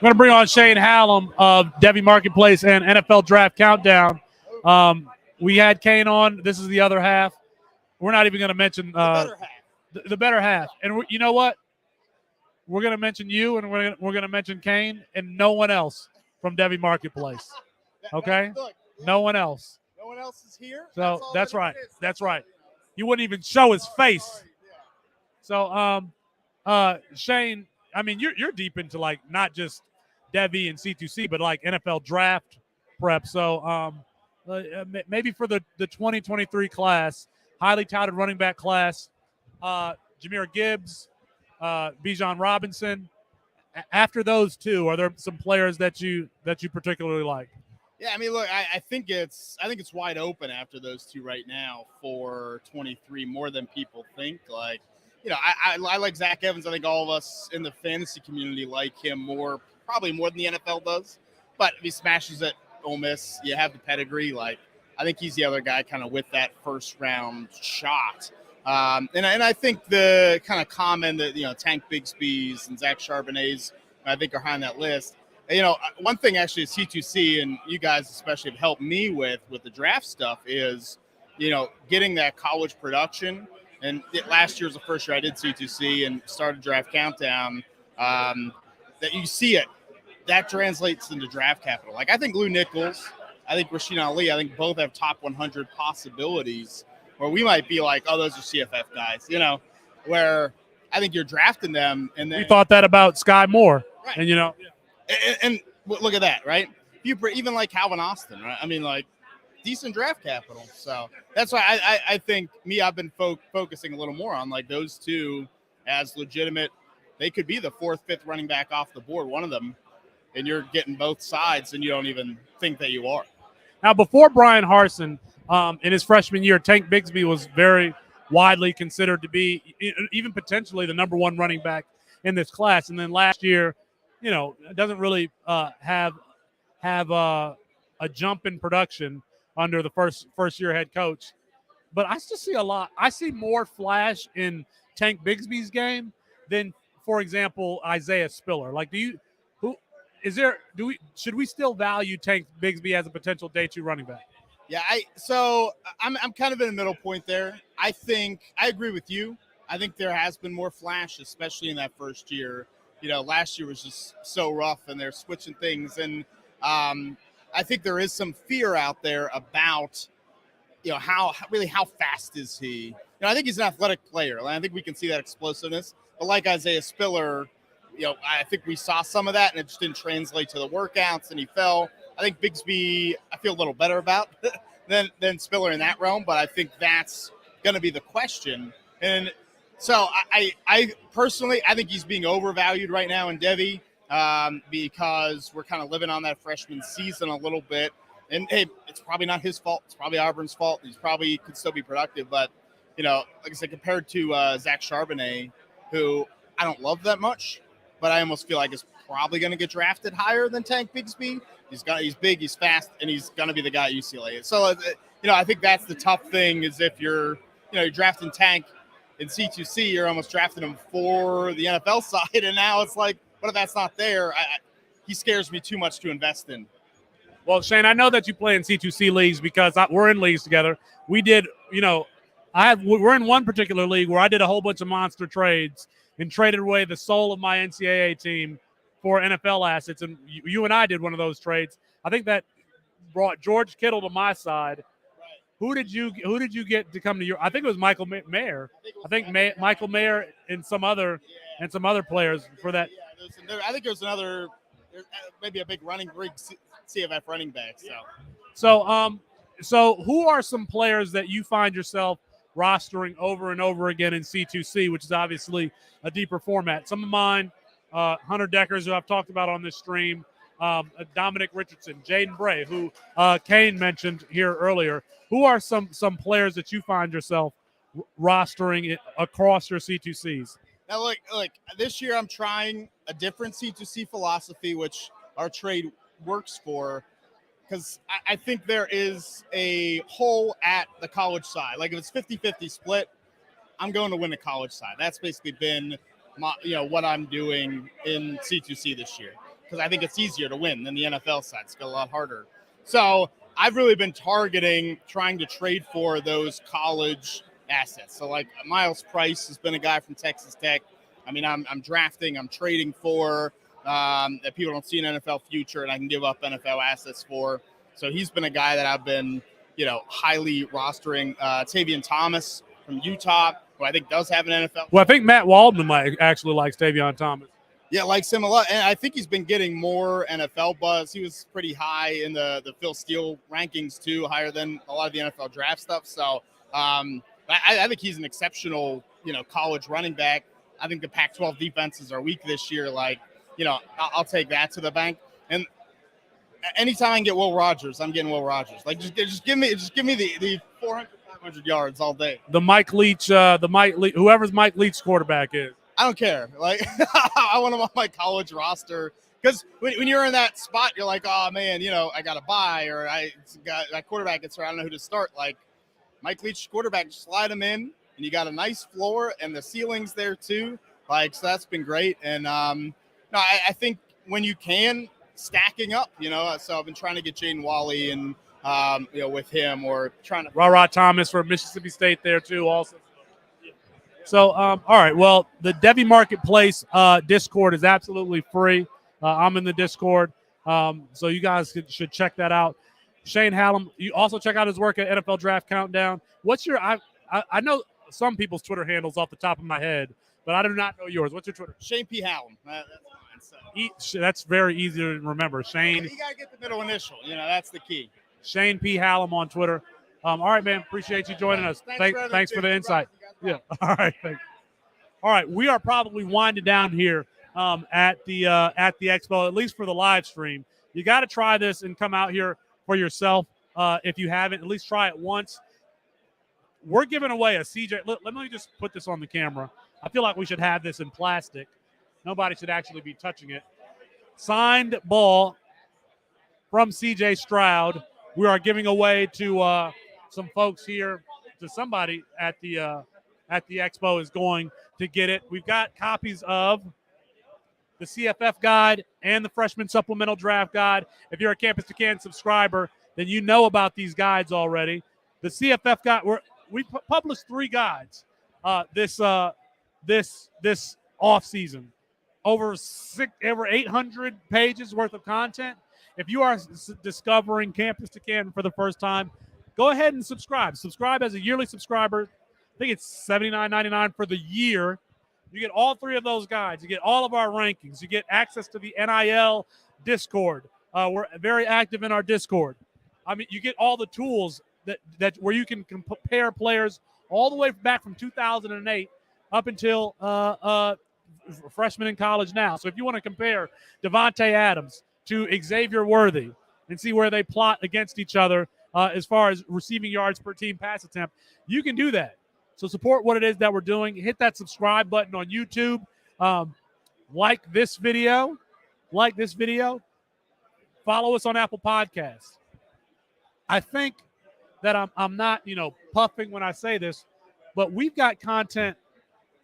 going to bring on Shane Hallam of Devi Marketplace and NFL Draft Countdown. We had Kane on. This is the other half. We're not even going to mention the better half. And you know what? We're going to mention you, and we're going to mention Kane, and no one else from Devi Marketplace. Okay? No one else. No one else is here. So that's right. That's right. You wouldn't even show his face. So, Shane, I mean, you're deep into like not just Devi and C2C, but like NFL draft prep. So, maybe for the 2023 class, highly touted running back class, Jahmyr Gibbs, Bijan Robinson. After those two, are there some players that you particularly like? Yeah, I mean, look, I think it's wide open after those two right now for 23 more than people think. Like, you know, I like Zach Evans. I think all of us in the fantasy community like him probably more than the NFL does. But if he smashes at Ole Miss, you have the pedigree. Like, I think he's the other guy kind of with that first round shot. And I think the kind of common that, you know, Tank Bigsby's and Zach Charbonnet's, I think are high on that list. You know, one thing actually is C2C, and you guys especially have helped me with the draft stuff is, you know, getting that college production. And last year was the first year I did C2C and started Draft Countdown. That you see it, that translates into draft capital. Like, I think Lou Nichols, I think Rasheen Ali, I think both have top 100 possibilities where we might be like, oh, those are CFF guys, you know, where I think you're drafting them. And then We thought that about Sky Moore. Right. And, you know. And look at that, right? Even like Calvin Austin, right? I mean, like, decent draft capital. So that's why I think I've been focusing a little more on like those two as legitimate. They could be the 4th, 5th running back off the board, one of them, and you're getting both sides, and you don't even think that you are. Now, before Brian Harsin, in his freshman year, Tank Bigsby was very widely considered to be even potentially the number 1 running back in this class. And then last year, you know, doesn't really have a jump in production under the first year head coach. But I still see a lot. I see more flash in Tank Bigsby's game than, for example, Isaiah Spiller. Like, should we still value Tank Bigsby as a potential day 2 running back? Yeah, I'm kind of in the middle point there. I think I agree with you. I think there has been more flash, especially in that first year. You know, last year was just so rough, and they're switching things. And I think there is some fear out there about, you know, how fast is he? You know, I think he's an athletic player. I think we can see that explosiveness. But like Isaiah Spiller, you know, I think we saw some of that, and it just didn't translate to the workouts, and he fell. I think Bigsby, I feel a little better about than Spiller in that realm, but I think that's going to be the question. And so I personally, I think he's being overvalued right now in Devi because we're kind of living on that freshman season a little bit. And, hey, it's probably not his fault. It's probably Auburn's fault. He's probably could still be productive. But, you know, like I said, compared to Zach Charbonnet, who I don't love that much, but I almost feel like is probably going to get drafted higher than Tank Bigsby. He's big, he's fast, and he's going to be the guy at UCLA. So, you know, I think that's the tough thing is if you're drafting Tank in C2C, you're almost drafting him for the NFL side. And now it's like, what if that's not there? He scares me too much to invest in. Well, Shane, I know that you play in C2C leagues because we're in leagues together. We did, you know, we're in one particular league where I did a whole bunch of monster trades and traded away the soul of my NCAA team for NFL assets. And you and I did one of those trades. I think that brought George Kittle to my side. Who did you get to come to your? I think it was Michael Mayer. I think Michael Mayer and some other players for that. Yeah, I think there was another, maybe a big CFF running back. So who are some players that you find yourself rostering over and over again in C2C, which is obviously a deeper format? Some of mine, Hunter Deckers, who I've talked about on this stream, Dominic Richardson, Jaden Bray, who Kane mentioned here earlier. Who are some players that you find yourself rostering across your C2Cs? Now, look, this year I'm trying a different C2C philosophy, which our trade works for, because I think there is a hole at the college side. Like, if it's 50-50 split, I'm going to win the college side. That's basically been what I'm doing in C2C this year. because I think it's easier to win than the NFL side. It's got a lot harder. So I've really been targeting trying to trade for those college assets. So like Miles Price has been a guy from Texas Tech. I mean, I'm drafting, I'm trading for that people don't see an NFL future, and I can give up NFL assets for. So he's been a guy that I've been, highly rostering. Tavion Thomas from Utah, who I think does have an NFL. Well, I think Matt Waldman actually likes Tavion Thomas. Yeah, likes him a lot. And I think he's been getting more NFL buzz. He was pretty high in the Phil Steele rankings, too, higher than a lot of the NFL draft stuff. So I think he's an exceptional, college running back. I think the Pac-12 defenses are weak this year. I'll take that to the bank. And anytime I can get Will Rogers, I'm getting Will Rogers. Just give me the 400, 500 yards all day. The Mike Leach, whoever's Mike Leach's quarterback is. I don't care. I want him on my college roster because when you're in that spot, you're like, oh man, I got to buy, or I got that quarterback gets hurt. I don't know who to start. Like Mike Leach, quarterback, just slide him in, and you got a nice floor, and the ceiling's there too. So that's been great. And I think when you can stacking up, so I've been trying to get Jaden Wally and with him, or trying to Ra Thomas for Mississippi State there too, also. So, all right. Well, the Devi Marketplace Discord is absolutely free. I'm in the Discord, so you guys should check that out. Shane Hallam, you also check out his work at NFL Draft Countdown. What's your? I know some people's Twitter handles off the top of my head, but I do not know yours. What's your Twitter? Shane P. Hallam. That's mine. So. That's very easy to remember. Shane. You gotta get the middle initial. That's the key. Shane P. Hallam on Twitter. All right, man. Appreciate you joining us. Thanks for the insight. Yeah. All right. Thanks. All right. We are probably winding down here at the Expo, at least for the live stream. You got to try this and come out here for yourself if you haven't. At least try it once. We're giving away a CJ. Let me just put this on the camera. I feel like we should have this in plastic. Nobody should actually be touching it. Signed ball from CJ Stroud. We are giving away to some folks here, to somebody at the Expo is going to get it. We've got copies of the CFF guide and the freshman supplemental draft guide. If you're a Campus to Canton subscriber, then you know about these guides already. The CFF guide, we published 3 guides this off season, over 800 pages worth of content. If you are discovering Campus to Canton for the first time, go ahead and subscribe. Subscribe as a yearly subscriber. I think it's $79.99 for the year. You get all 3 of those guides. You get all of our rankings. You get access to the NIL Discord. We're very active in our Discord. I mean, you get all the tools that where you can compare players all the way back from 2008 up until freshmen in college now. So if you want to compare Devontae Adams to Xavier Worthy and see where they plot against each other as far as receiving yards per team pass attempt, you can do that. So support what it is that we're doing. Hit that subscribe button on YouTube. Like this video. Follow us on Apple Podcasts. I think that I'm not, puffing when I say this, but we've got content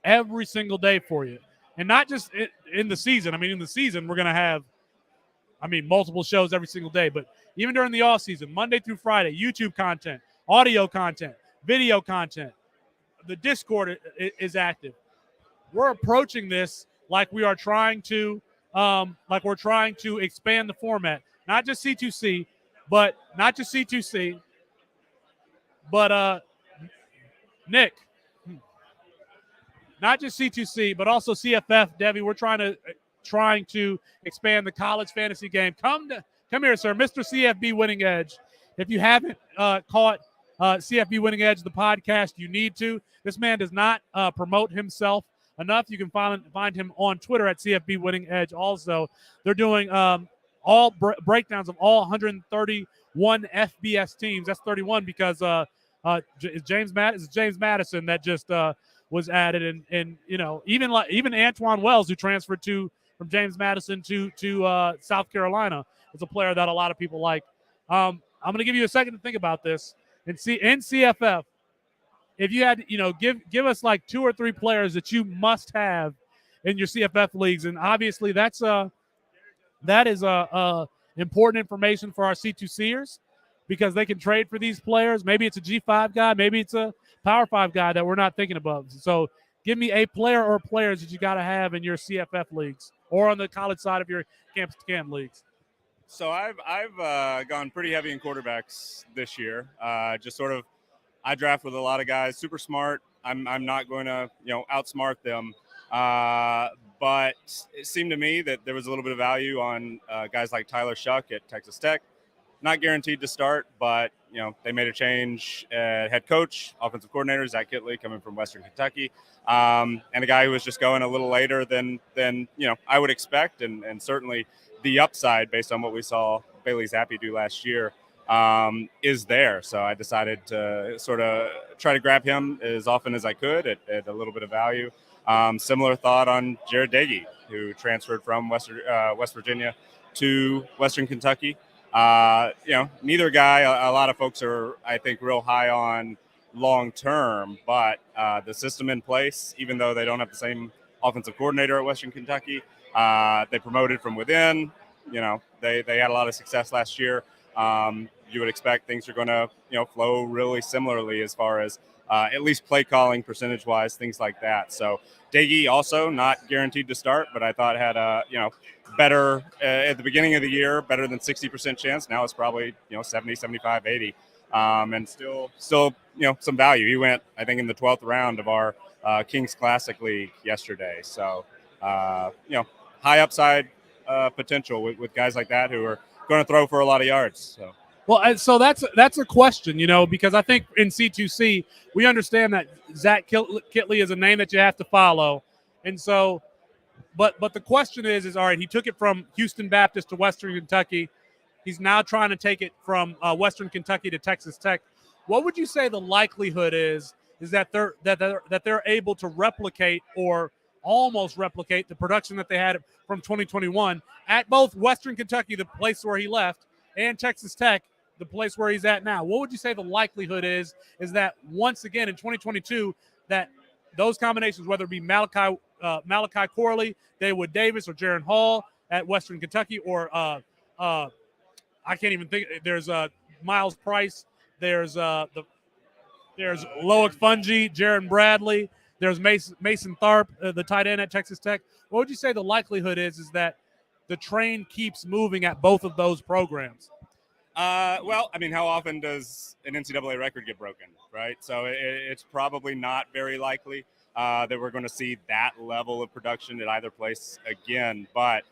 every single day for you. And not just in the season. I mean, in the season, we're going to have, multiple shows every single day. But even during the off season, Monday through Friday, YouTube content, audio content, video content. The Discord is active. We're approaching this like we are trying to, expand the format. Not just C2C, but Nick. Not just C2C, but also CFF, Debbie. We're trying to expand the college fantasy game. Come here, sir, Mr. CFB Winning Edge. If you haven't caught CFB Winning Edge, the podcast, you need to. This man does not promote himself enough. You can find him on Twitter at CFB Winning Edge. Also, they're doing all breakdowns of all 131 FBS teams. That's 31 because James Madison that just was added, and even Antoine Wells, who transferred from James Madison to South Carolina, is a player that a lot of people like. I'm going to give you a second to think about this. And see, in CFF, if you had, give us like 2 or 3 players that you must have in your CFF leagues, and obviously that's that is important information for our C2Cers because they can trade for these players. Maybe it's a G5 guy, maybe it's a Power 5 guy that we're not thinking about. So give me a player or players that you got to have in your CFF leagues or on the college side of your campus to camp leagues. So I've gone pretty heavy in quarterbacks this year. Just sort of, I draft with a lot of guys, super smart. I'm not going to outsmart them, but it seemed to me that there was a little bit of value on guys like Tyler Shuck at Texas Tech. Not guaranteed to start, but they made a change at head coach, offensive coordinator Zach Kitley coming from Western Kentucky, and a guy who was just going a little later than I would expect, and certainly the upside based on what we saw Bailey Zappi do last year is there. So I decided to sort of try to grab him as often as I could at a little bit of value. Similar thought on Jared Dagey, who transferred from West Virginia to Western Kentucky. Neither guy, a lot of folks are, I think, real high on long term, but the system in place, even though they don't have the same offensive coordinator at Western Kentucky, they promoted from within. They had a lot of success last year. You would expect things are going to flow really similarly as far as at least play calling percentage wise, things like that. So Dagey also not guaranteed to start, but I thought had a better at the beginning of the year, better than 60% chance. Now it's probably 70, 75, 80, and still some value. He went, I think, in the 12th round of our Kings Classic League yesterday. So high upside potential with guys like that who are going to throw for a lot of yards. So. Well, so that's a question, because I think in C2C we understand that Zach Kitley is a name that you have to follow, and so, but the question is all right. He took it from Houston Baptist to Western Kentucky. He's now trying to take it from Western Kentucky to Texas Tech. What would you say the likelihood is that they're able to replicate or almost replicate the production that they had from 2021 at both Western Kentucky, the place where he left, and Texas Tech, the place where he's at now? What would you say the likelihood is that once again in 2022 that those combinations, whether it be Malachi Corley, David Davis, or Jaron Hall at Western Kentucky, or I can't even think. There's Miles Price. There's Loic Fungi, Jaron Bradley. There's Mason Tharp, the tight end at Texas Tech. What would you say the likelihood is that the train keeps moving at both of those programs? Well, I mean, how often does an NCAA record get broken, right? So it's probably not very likely that we're going to see that level of production at either place again. But,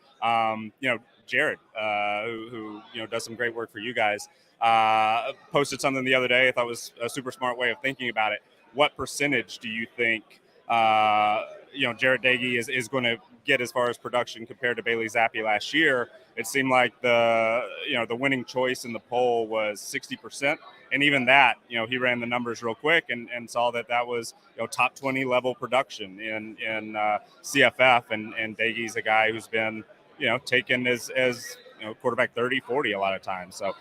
Jared, who does some great work for you guys, posted something the other day I thought was a super smart way of thinking about it. What percentage do you think, Jared Dagey is going to get as far as production compared to Bailey Zappi last year? It seemed like the winning choice in the poll was 60%. And even that, he ran the numbers real quick and saw that was, top 20 level production in CFF. And Dagey's a guy who's been, taken as quarterback 30, 40 a lot of times. So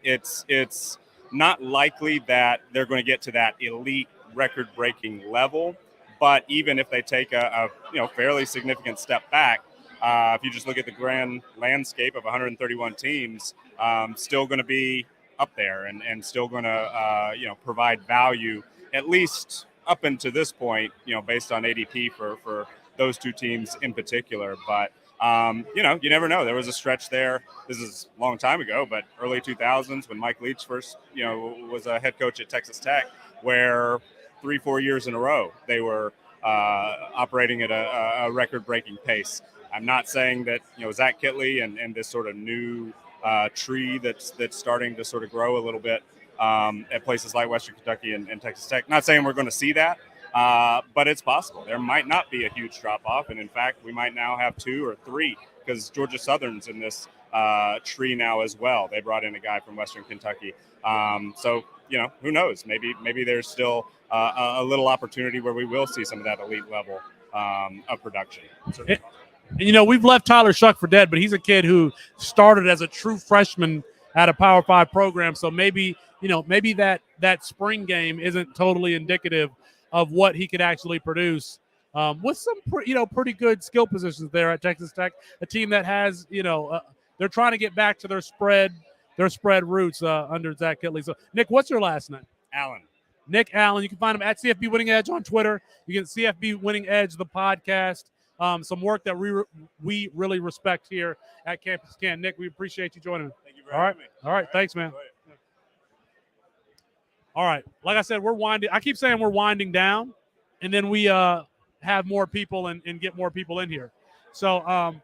it's not likely that they're going to get to that elite record-breaking level. But even if they take a fairly significant step back, if you just look at the grand landscape of 131 teams, still going to be up there and still going to provide value at least up until this point, based on ADP for those two teams in particular. But you never know. There was a stretch there. This is a long time ago, but early 2000s when Mike Leach first was a head coach at Texas Tech, where 3-4 years in a row they were operating at a record-breaking pace. I'm not saying that Zach Kitley and this sort of new tree that's starting to sort of grow a little bit at places like Western Kentucky and Texas Tech. Not saying we're going to see that, but it's possible. There might not be a huge drop-off, and in fact, we might now have 2 or 3 because Georgia Southern's in this tree now as well. They brought in a guy from Western Kentucky. So, who knows? Maybe there's still a little opportunity where we will see some of that elite level of production. And, we've left Tyler Shuck for dead, but he's a kid who started as a true freshman at a Power 5 program. So maybe that spring game isn't totally indicative of what he could actually produce with some pretty good skill positions there at Texas Tech. A team that has they're trying to get back to their spread roots under Zach Kitley. So Nick, what's your last name? Allen. Nick Allen. You can find him at CFB Winning Edge on Twitter. You can CFB Winning Edge, the podcast. Some work that we really respect here at Campus Can. Nick, we appreciate you joining us. Thank you for having me. All right. Thanks, man. All right. Like I said, I keep saying we're winding down, and then we have more people and get more people in here. So,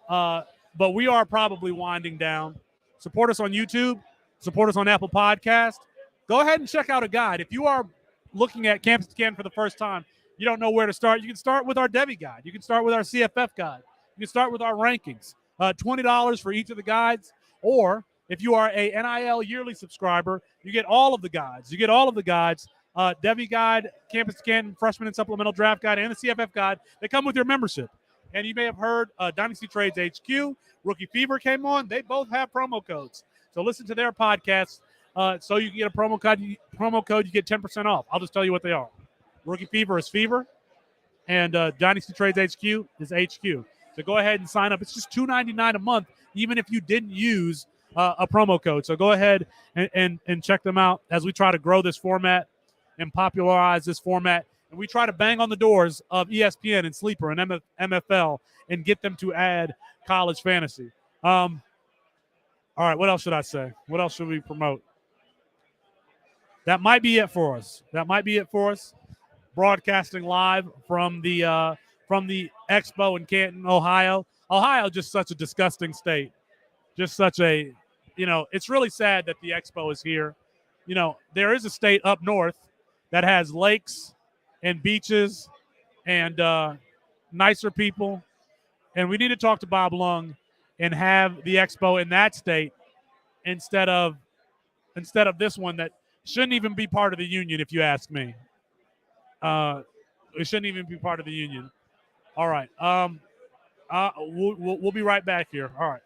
but we are probably winding down. Support us on YouTube. Support us on Apple Podcast. Go ahead and check out a guide. If you are looking at Campus Can for the first time, you don't know where to start, you can start with our Debbie guide. You can start with our CFF guide. You can start with our rankings. $20 for each of the guides. Or if you are a NIL yearly subscriber, you get all of the guides. Debbie guide, Campus Canton, freshman and supplemental draft guide, and the CFF guide. They come with your membership. And you may have heard Dynasty Trades HQ, Rookie Fever came on. They both have promo codes. So listen to their podcasts. So you can get a promo code, you get 10% off. I'll just tell you what they are. Rookie Fever is Fever, and Dynasty Trades HQ is HQ. So go ahead and sign up. It's just $2.99 a month, even if you didn't use a promo code. So go ahead and check them out as we try to grow this format and popularize this format. And we try to bang on the doors of ESPN and Sleeper and MFL and get them to add college fantasy. All right, what else should I say? What else should we promote? That might be it for us. Broadcasting live from the Expo in Canton, Ohio. Ohio, just such a disgusting state. Just such a, it's really sad that the Expo is here. There is a state up north that has lakes and beaches and nicer people. And we need to talk to Bob Lung and have the Expo in that state instead of this one that shouldn't even be part of the union, if you ask me. It shouldn't even be part of the union. All right. We'll be right back here. All right.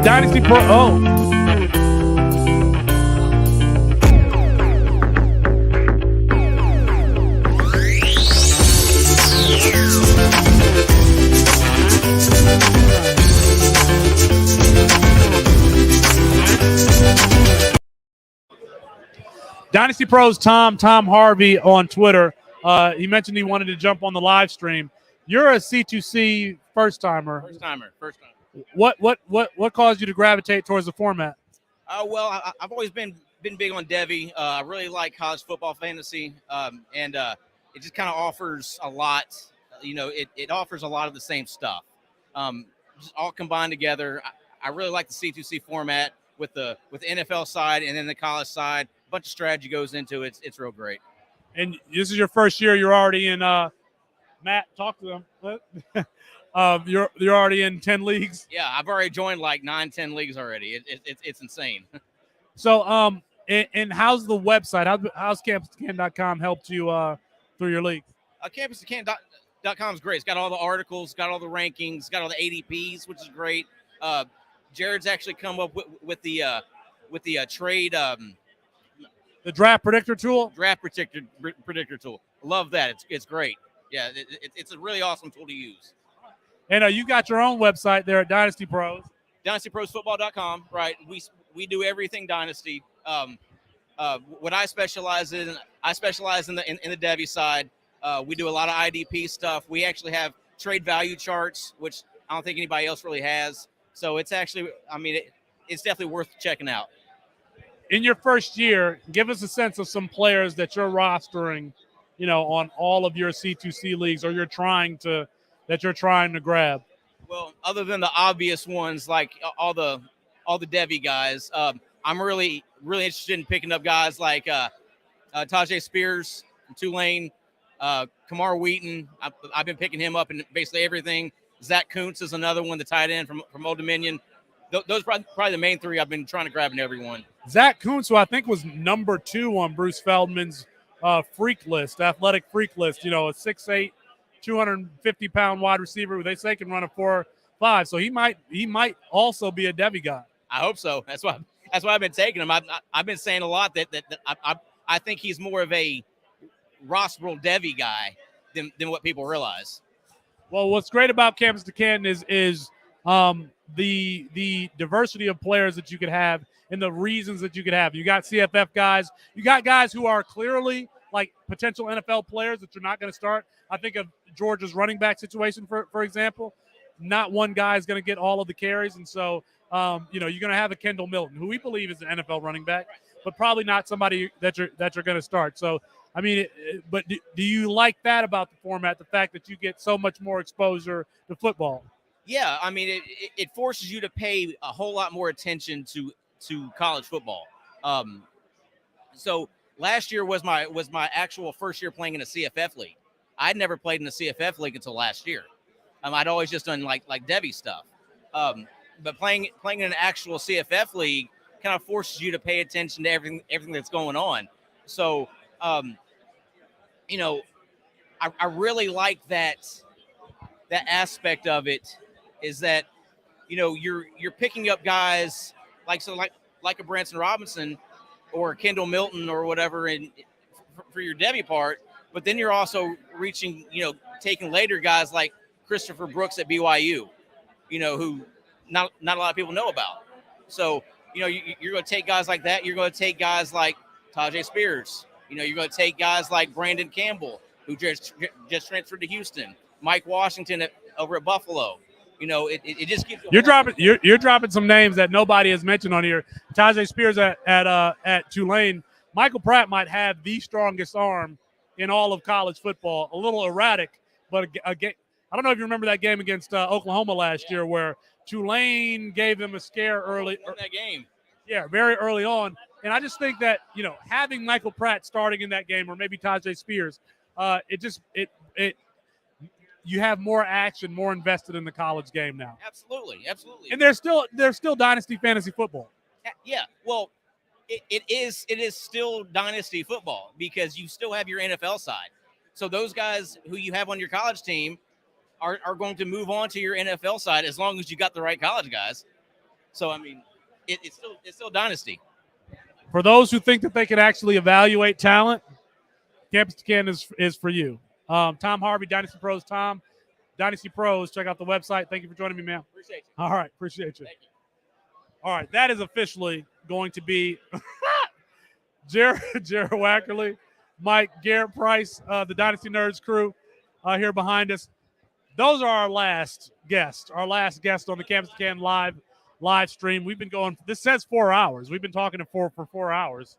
Dynasty Pro. Oh. Dynasty Pros Tom Harvey on Twitter. He mentioned he wanted to jump on the live stream. You're a C2C first timer. First timer. What caused you to gravitate towards the format? Well, I've always been been big on Devi. I really like college football fantasy, and it just kind of offers a lot. It offers a lot of the same stuff, just all combined together. I really like the C2C format with the NFL side and then the college side. A bunch of strategy goes into it. It's real great. And this is your first year. You're already in. Matt, talk to them. You're already in 10 leagues. Yeah, I've already joined like 9-10 leagues already. It's insane. So, and how's the website? How's CAMPUS2CANTON helped you through your league? CAMPUS2CANTON is great. It's got all the articles, got all the rankings, got all the ADPs, which is great. Jared's actually come up with the trade. The draft predictor tool. Draft predictor tool. Love that. It's great. Yeah, it's a really awesome tool to use. And you got your own website there at Dynasty Pros. DynastyProsFootball.com. Right. We do everything Dynasty. What I specialize in the Devi side. We do a lot of IDP stuff. We actually have trade value charts, which I don't think anybody else really has. So it's actually, it's definitely worth checking out. In your first year, give us a sense of some players that you're rostering, on all of your C2C leagues, or you're trying to grab. Well, other than the obvious ones like all the Devi guys, I'm really interested in picking up guys like Tajay Spears from Tulane, Kamar Wheaton. I've been picking him up in basically everything. Zach Kuntz is another one, the tight end from Old Dominion. Those are probably the main three I've been trying to grab in everyone. Zach Kuntz, who I think was number 2 on Bruce Feldman's athletic freak list, a 6'8", 250-pound wide receiver who they say can run a 4.5. So he might also be a Devi guy. I hope so. That's why I've been taking him. I've been saying a lot that I think he's more of a rosterable Devi guy than what people realize. Well, what's great about CAMPUS2CANTON is the diversity of players that you could have and the reasons that you could have. You got CFF guys. You got guys who are clearly like potential NFL players that you're not going to start. I think of Georgia's running back situation, for example. Not one guy is going to get all of the carries. And so, you're going to have a Kendall Milton, who we believe is an NFL running back, but probably not somebody that you're going to start. So, but do you like that about the format, the fact that you get so much more exposure to football? Yeah, it forces you to pay a whole lot more attention to college football. So last year was my actual first year playing in a CFF league. I'd never played in a CFF league until last year. I'd always just done like Debbie stuff. But playing in an actual CFF league kind of forces you to pay attention to everything that's going on. So, I really like that aspect of it, is that, you're picking up guys like a Branson Robinson or Kendall Milton or whatever for your Debbie part, but then you're also reaching, taking later guys like Christopher Brooks at BYU, who not a lot of people know about. So, you're going to take guys like that. You're going to take guys like Tajay Spears. You're going to take guys like Brandon Campbell, who just transferred to Houston. Mike Washington over at Buffalo. It just gives you're dropping some names that nobody has mentioned on here. Tajay Spears at Tulane. Michael Pratt might have the strongest arm in all of college football. A little erratic, but I don't know if you remember that game against Oklahoma last year where Tulane gave them a scare early. In that game. Yeah, very early on. And I just think that, having Michael Pratt starting in that game, or maybe Tajay Spears, you have more action, more invested in the college game now. Absolutely. And there's still dynasty fantasy football. Yeah. Well, it is still dynasty football because you still have your NFL side. So those guys who you have on your college team are going to move on to your NFL side as long as you got the right college guys. So it's still dynasty. For those who think that they can actually evaluate talent, CAMPUS2CANTON is for you. Tom Harvey, Dynasty Pros. Tom, Dynasty Pros. Check out the website. Thank you for joining me, man. Appreciate you. All right, appreciate you. All right, that is officially going to be Jared Wackerly, Mike, Garrett Price, the Dynasty Nerds crew here behind us. Those are our last guests on the CAMPUS2CANTON Live live stream. We've been going. This says 4 hours. We've been talking for 4 hours.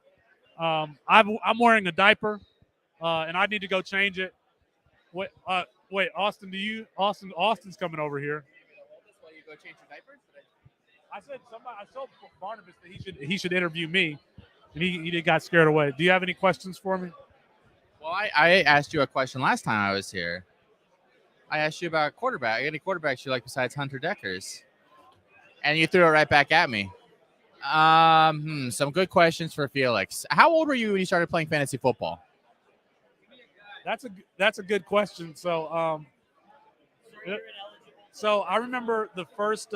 I'm wearing a diaper, and I need to go change it. Wait, Austin, Austin's coming over here. You go change your diapers? I told Barnabas that he should interview me, and he got scared away. Do you have any questions for me? Well, I asked you a question last time I was here. I asked you about quarterback. Any quarterbacks you like besides Hunter Deckers? And you threw it right back at me. Some good questions for Felix. How old were you when you started playing fantasy football? That's a good question. So I remember the first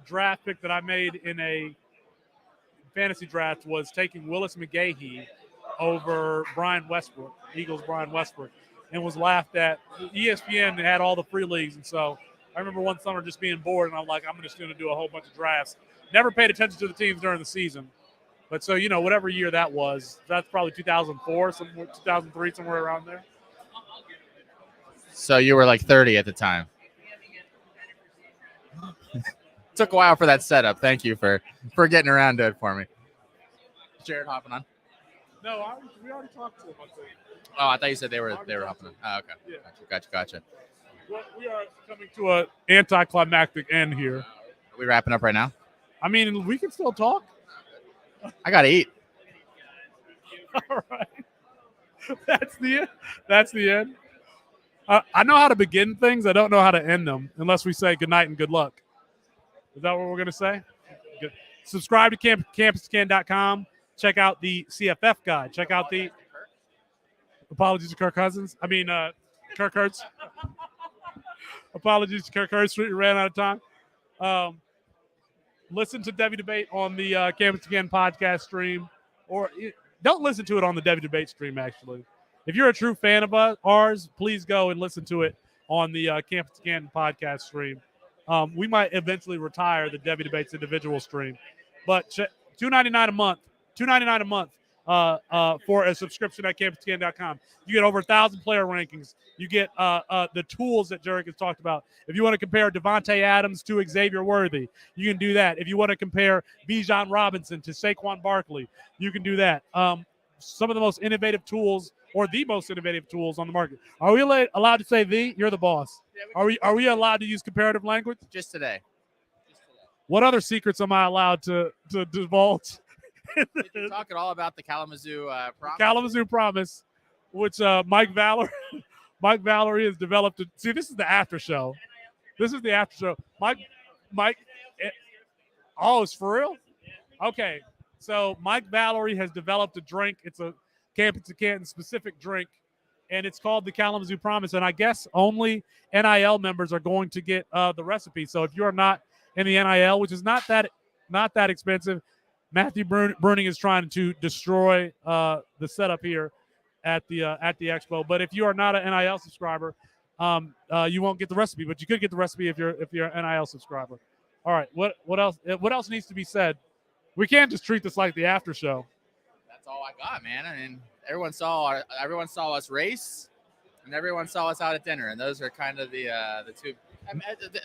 draft pick that I made in a fantasy draft was taking Willis McGahee over Brian Westbrook, Eagles Brian Westbrook, and was laughed at. ESPN had all the free leagues, and so I remember one summer just being bored, and I'm like, I'm just going to do a whole bunch of drafts. Never paid attention to the teams during the season. But so, whatever year that was, that's probably 2004, 2003, somewhere around there. So you were like 30 at the time. Took a while for that setup. Thank you for getting around to it for me. Jared hopping on. No, we already talked to him. Oh, I thought you said they were hopping on. Oh, okay. Yeah. Gotcha. Well, we are coming to an anticlimactic end here. Are we wrapping up right now? I mean, we can still talk. I gotta eat. All right. That's the end. I know how to begin things. I don't know how to end them unless we say good night and good luck. Is that what we're going to say? Good. Subscribe to CAMPUS2CANTON.com. Check out the CFF guide. Check out the apologies to Kirk Cousins. Kirk Hurts. Apologies to Kirk Hurts. We ran out of time. Listen to Debbie Debate on the Campus to Canton podcast stream, or don't listen to it on the Debbie Debate stream, actually. If you're a true fan of ours, please go and listen to it on the Campus to Canton podcast stream. We might eventually retire the Debbie Debates individual stream, but $2.99 a month. $2.99 a month for a subscription at CAMPUS2CANTON.com. You get over 1,000 player rankings. You get the tools that Jerick has talked about. If you want to compare Devontae Adams to Xavier Worthy, you can do that. If you want to compare Bijan Robinson to Saquon Barkley, you can do that. Some of the most innovative tools, or the most innovative tools on the market. Are we allowed to say the? You're the boss. Are we allowed to use comparative language? Just today. What other secrets am I allowed to divulge? Did you talk at all about the Kalamazoo promise? Kalamazoo promise, which Mike Valerie has developed. See, this is the after show. This is the after show. Mike. Oh, it's for real? Okay. So Mike Valerie has developed a drink. It's a Campus to Canton specific drink, and it's called the Kalamazoo Promise. And I guess only NIL members are going to get the recipe. So if you're not in the NIL, which is not that expensive, Matthew Bruning is trying to destroy the setup here at the Expo. But if you are not an NIL subscriber, you won't get the recipe. But you could get the recipe if you're an NIL subscriber. All right. What else? What else needs to be said? We can't just treat this like the after show. That's all I got, man. I mean, everyone saw us race, and everyone saw us out at dinner, and those are kind of the two.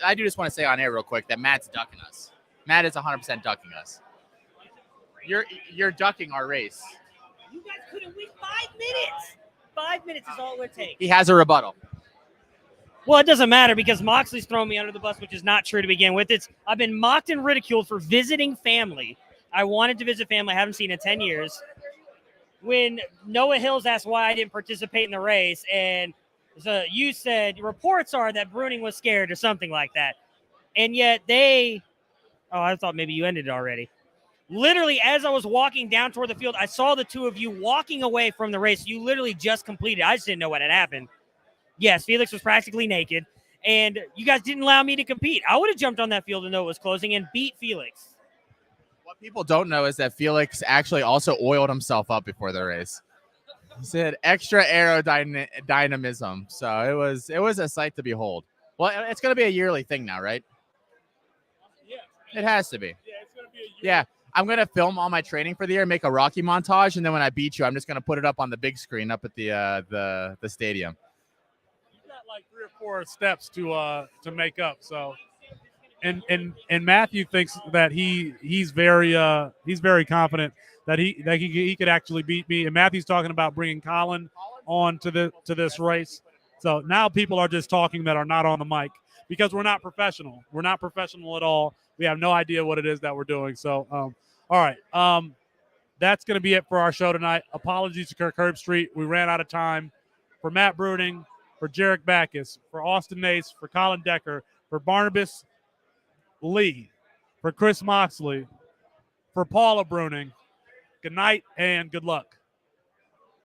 I do just want to say on air real quick that Matt's ducking us. Matt is 100% ducking us. You're ducking our race. You guys couldn't win 5 minutes. 5 minutes is all it would take. He has a rebuttal. Well, it doesn't matter because Moxley's thrown me under the bus, which is not true to begin with. I've been mocked and ridiculed for visiting family. I wanted to visit family I haven't seen in 10 years. When Noah Hills asked why I didn't participate in the race, and so you said reports are that Bruning was scared or something like that. And yet I thought maybe you ended it already. Literally, as I was walking down toward the field, I saw the two of you walking away from the race. You literally just completed. I just didn't know what had happened. Yes, Felix was practically naked, and you guys didn't allow me to compete. I would have jumped on that field and know it was closing and beat Felix. What people don't know is that Felix actually also oiled himself up before the race. He said extra aerodynamism. So it was a sight to behold. Well, it's going to be a yearly thing now, right? Yeah. It has to be. Yeah, it's going to be a yearly. Yeah. I'm going to film all my training for the year, make a Rocky montage, and then when I beat you, I'm just going to put it up on the big screen up at the stadium. You've got like 3 or 4 steps to make up. So and Matthew thinks that he's very confident that he could actually beat me. And Matthew's talking about bringing Colin on to this race. So now people are just talking that are not on the mic because we're not professional. We're not professional at all. We have no idea what it is that we're doing. So all right. That's going to be it for our show tonight. Apologies to Kirk Herbstreit. We ran out of time. For Matt Bruning, for Jarek Backus, for Austin Nace, for Colin Decker, for Barnabas Lee, for Chris Moxley, for Paula Bruning, good night and good luck.